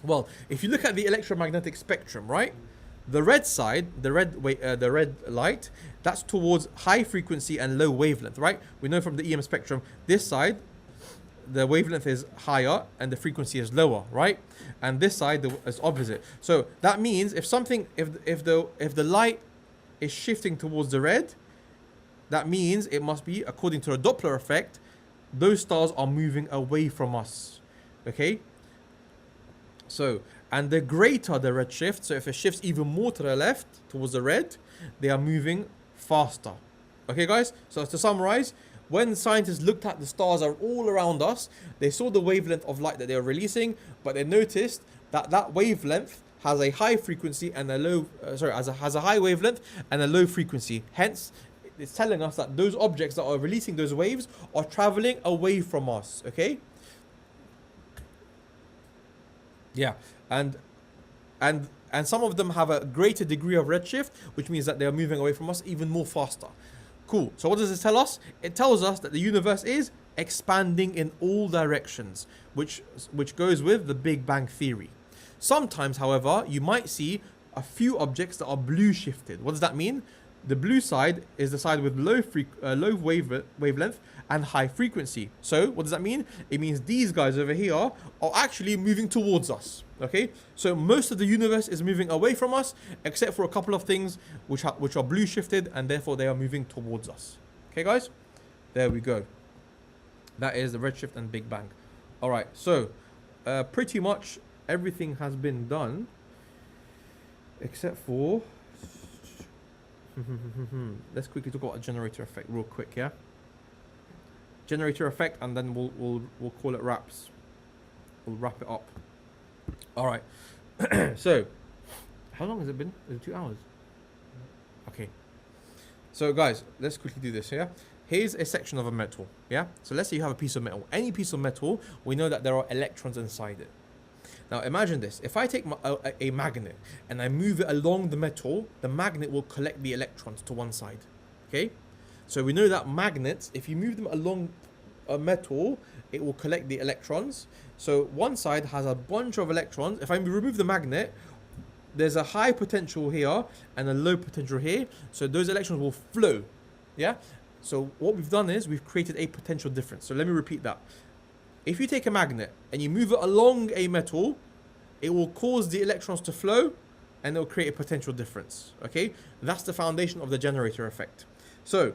Well, if you look at the electromagnetic spectrum, right, the red side, the red light, that's towards high frequency and low wavelength, right? We know from the EM spectrum, this side, the wavelength is higher and the frequency is lower, right? And this side is opposite. So that means if something, if the light is shifting towards the red, that means it must be, according to the Doppler effect, those stars are moving away from us. Okay? So, and the greater the red shift, so if it shifts even more to the left, towards the red, they are moving faster. Okay, guys? So to summarize, when scientists looked at the stars are all around us, they saw the wavelength of light that they were releasing, but they noticed that that wavelength has a high frequency and a low, has a high wavelength and a low frequency. Hence, it's telling us that those objects that are releasing those waves are traveling away from us. Okay? Yeah, and some of them have a greater degree of redshift, which means that they are moving away from us even more faster. Cool. So what does this tell us? It tells us that the universe is expanding in all directions, which goes with the Big Bang theory. Sometimes, however, you might see a few objects that are blue shifted. What does that mean? The blue side is the side with low wavelength and high frequency. So what does that mean? It means these guys over here are actually moving towards us. Okay, so most of the universe is moving away from us, except for a couple of things which are blue shifted, and therefore they are moving towards us. Okay, guys, there we go. That is the redshift and Big Bang. All right, so pretty much everything has been done, except for let's quickly talk about a generator effect real quick. Yeah, generator effect, and then we'll call it wraps. We'll wrap it up. All right. So how long has it been? Is it 2 hours? Okay, so guys, let's quickly do this. Yeah, here's a section of a metal. Yeah, so let's say you have a piece of metal. Any piece of metal, we know that there are electrons inside it. Now imagine this. If I take a magnet and I move it along the metal, the magnet will collect the electrons to one side. Okay? So we know that magnets, if you move them along a metal, it will collect the electrons. So one side has a bunch of electrons. If I remove the magnet, there's a high potential here and a low potential here. So those electrons will flow. Yeah? So what we've done is we've created a potential difference. So let me repeat that. If you take a magnet and you move it along a metal, it will cause the electrons to flow and it will create a potential difference. Okay? That's the foundation of the generator effect. So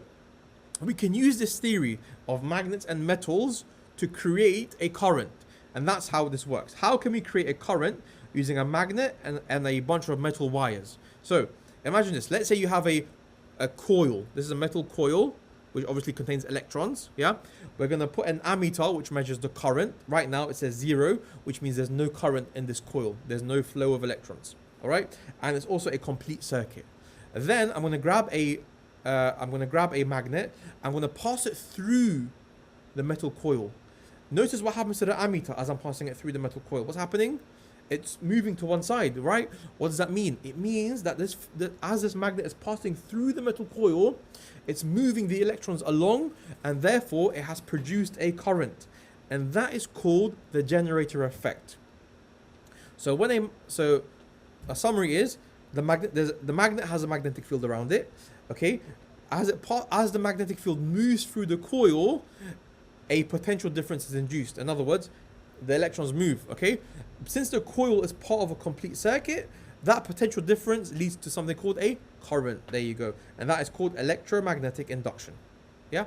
we can use this theory of magnets and metals to create a current. And that's how this works. How can we create a current using a magnet and a bunch of metal wires? So imagine this. Let's say you have a coil. This is a metal coil, which obviously contains electrons. Yeah, we're going to put an ammeter, which measures the current. Right now it says 0, which means there's no current in this coil. There's no flow of electrons. All right, and it's also a complete circuit. Then I'm going to grab a magnet. I'm going to pass it through the metal coil. Notice what happens to the ammeter as I'm passing it through the metal coil. What's happening? It's moving to one side, right? What does that mean? It means that as this magnet is passing through the metal coil, it's moving the electrons along, and therefore it has produced a current, and that is called the generator effect. So a summary is the magnet has a magnetic field around it. Okay, as the magnetic field moves through the coil, a potential difference is induced. In other words, the electrons move. Okay, since the coil is part of a complete circuit, that potential difference leads to something called a current. There you go, and that is called electromagnetic induction. Yeah.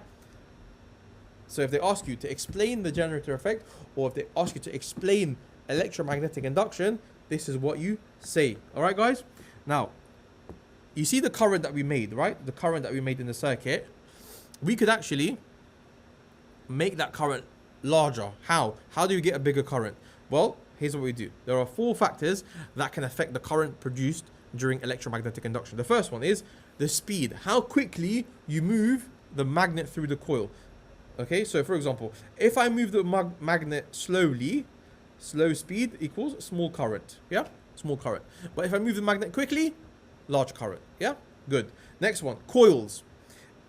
So if they ask you to explain the generator effect, or if they ask you to explain electromagnetic induction, this is what you say. All right, guys. Now, you see the current that we made, right? The current that we made in the circuit. We could actually make that current larger. How? How do you get a bigger current? Well, here's what we do. There are 4 factors that can affect the current produced during electromagnetic induction. The first one is the speed. How quickly you move the magnet through the coil. Okay, so for example, if I move the magnet slowly, slow speed equals small current. Yeah, small current. But if I move the magnet quickly, large current. Yeah, good. Next one, coils.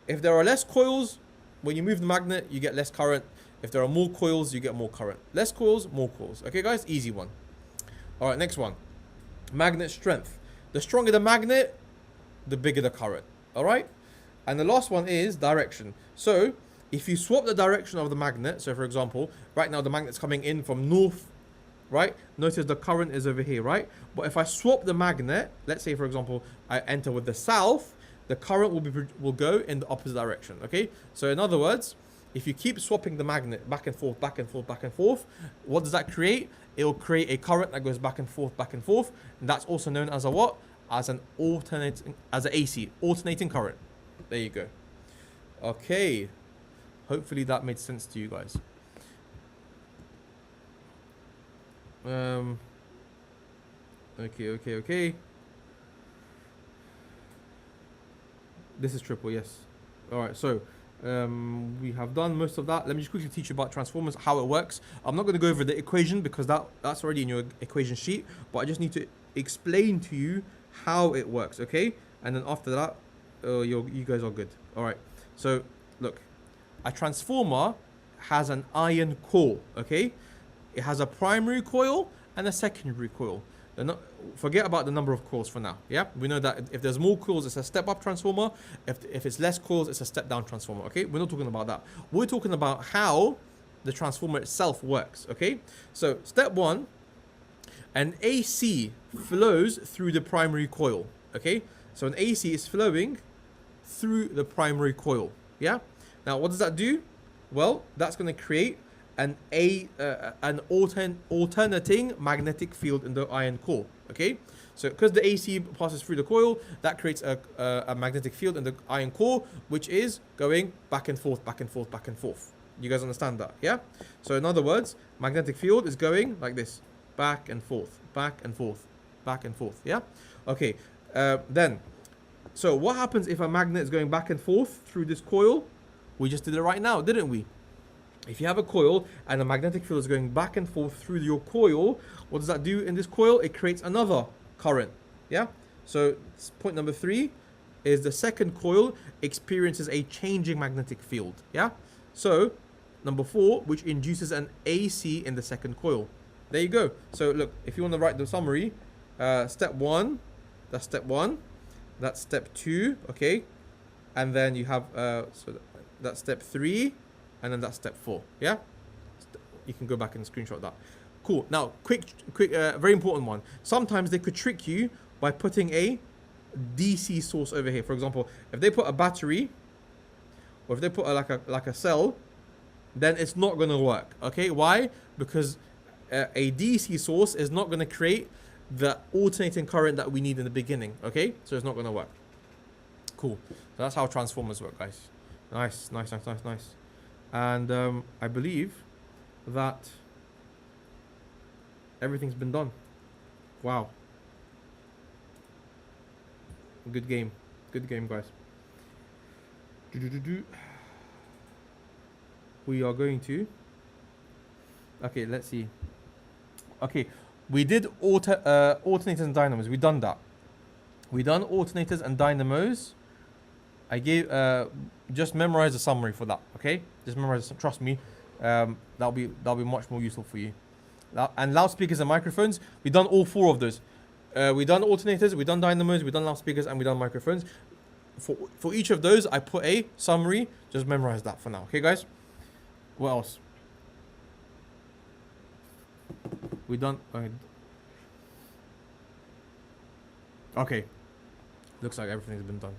If there are less coils, when you move the magnet, you get less current. If there are more coils, you get more current. Less coils, more coils. Okay, guys, easy one. All right, next one, magnet strength. The stronger the magnet, the bigger the current. All right, and the last one is direction. So if you swap the direction of the magnet, so for example, right now the magnet's coming in from north, right? Notice the current is over here, right? But if I swap the magnet, let's say for example, I enter with the south, the current will go in the opposite direction. Okay, so in other words, if you keep swapping the magnet back and forth, back and forth, back and forth, what does that create? It will create a current that goes back and forth, and that's also known as a what? As an AC, alternating current. There you go. Okay, hopefully that made sense to you guys. Okay. This is triple, yes. All right, so we have done most of that. Let me just quickly teach you about transformers, how it works. I'm not going to go over the equation because that's already in your equation sheet, but I just need to explain to you how it works, okay? And then after that, you guys are good. All right, so look, a transformer has an iron core, okay? It has a primary coil and a secondary coil. Forget about the number of coils for now. Yeah, we know that if there's more coils, it's a step-up transformer. If it's less coils, it's a step-down transformer. Okay, we're not talking about that. We're talking about how the transformer itself works. Okay, so step 1, an AC flows through the primary coil. Okay, so an AC is flowing through the primary coil. Yeah, now what does that do? Well, that's going to create an alternating magnetic field in the iron core. Okay, so because the AC passes through the coil, that creates a magnetic field in the iron core, which is going back and forth, back and forth, back and forth. You guys understand that? Yeah, so in other words, magnetic field is going like this, back and forth, back and forth, back and forth. Yeah, okay. Then so what happens if a magnet is going back and forth through this coil? We just did it right now, didn't we? If you have a coil and the magnetic field is going back and forth through your coil, what does that do in this coil? It creates another current. Yeah? So point number 3 is the second coil experiences a changing magnetic field. Yeah? So number 4, which induces an AC in the second coil. There you go. So look, if you want to write the summary, step 1, that's step 1. That's step 2, okay? And then you have, so that's step 3, and then that's step 4, yeah? You can go back and screenshot that. Cool. Now, quick, very important one. Sometimes they could trick you by putting a DC source over here. For example, if they put a battery, or if they put like a cell, then it's not going to work, okay? Why? Because a DC source is not going to create the alternating current that we need in the beginning, okay? So it's not going to work. Cool. So that's how transformers work, guys. Nice. And I believe that everything's been done. Wow. Good game, guys. We are going to. Okay, let's see. Okay, we did alternators and dynamos. We done that. We done alternators and dynamos. I gave just memorize the summary for that. Okay, just memorize. Trust me, that'll be much more useful for you. And loudspeakers and microphones. We done all 4 of those. We done alternators. We done dynamos. We done loudspeakers, and we done microphones. For each of those, I put a summary. Just memorize that for now. Okay, guys. What else? We done. Okay. Looks like everything's been done.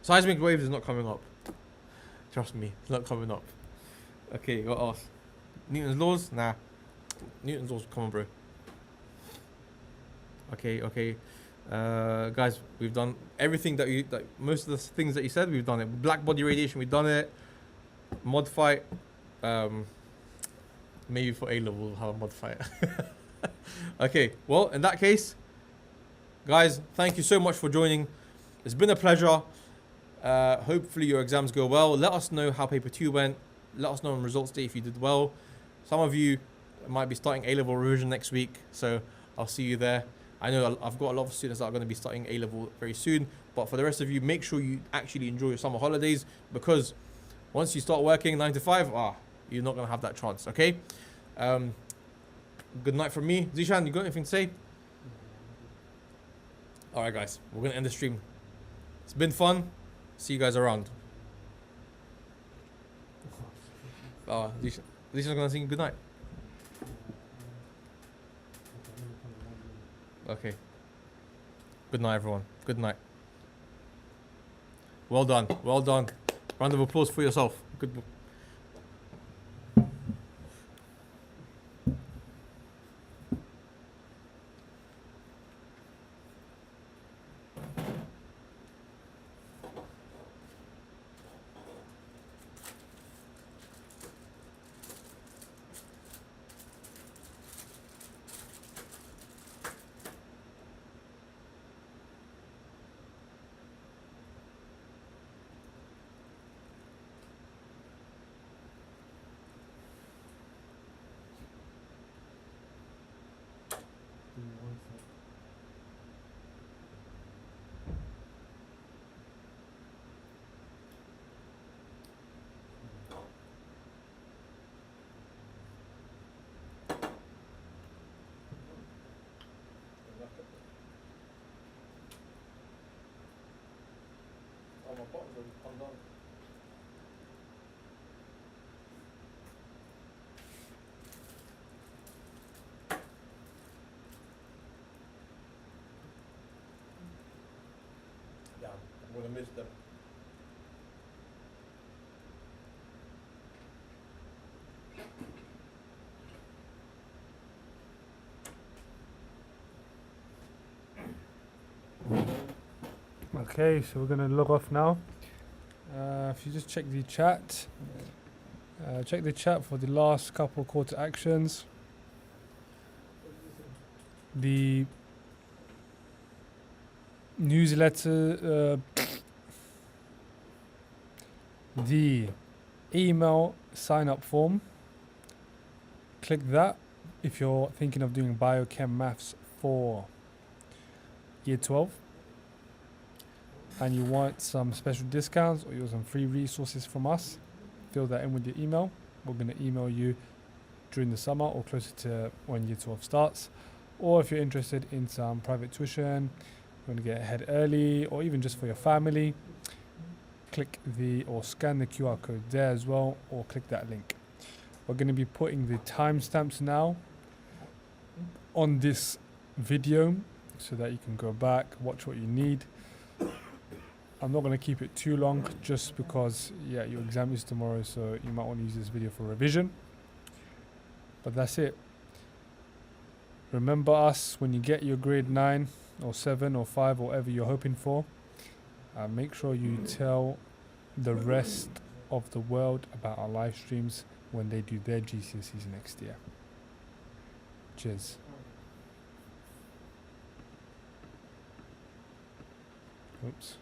Seismic waves is not coming up. Trust me, it's not coming up. Okay, what else? Newton's laws? Nah. Newton's laws, come on, bro. Okay. Guys, we've done everything that most of the things that you said, we've done it. Black body radiation, we've done it. Modify. Maybe for A level we'll have a modifier. Okay, well, in that case, guys, thank you so much for joining. It's been a pleasure. Hopefully your exams go well. Let us know how paper 2 went. Let us know on results day if you did well. Some of you might be starting A-level revision next week, so I'll see you there. I know I've got a lot of students that are going to be starting A-level very soon, but for the rest of you, make sure you actually enjoy your summer holidays, because once you start working 9 to 5, you're not going to have that chance, okay? Good night from me. Zishan, you got anything to say? Alright guys, we're going to end the stream. It's been fun. See you guys around. Zishan's going to sing good night. Okay. Good night, everyone. Good night. Well done. Well done. Round of applause for yourself. Good. Yeah, I'm gonna miss them. Okay, so we're gonna log off now. If you just check the chat, for the last couple call to actions. The newsletter, the email sign up form click that. If you're thinking of doing biochem maths for year 12 and you want some special discounts or you want some free resources from us, fill that in with your email. We're going to email you during the summer or closer to when year 12 starts. Or if you're interested in some private tuition, you want to get ahead early, or even just for your family, click or scan the QR code there as well, or click that link. We're going to be putting the timestamps now on this video so that you can go back, watch what you need. I'm not going to keep it too long just because, yeah, your exam is tomorrow, so you might want to use this video for revision. But that's it. Remember us when you get your grade 9 or 7 or 5 or whatever you're hoping for. Make sure you tell the rest of the world about our live streams when they do their GCSEs next year. Cheers. Oops.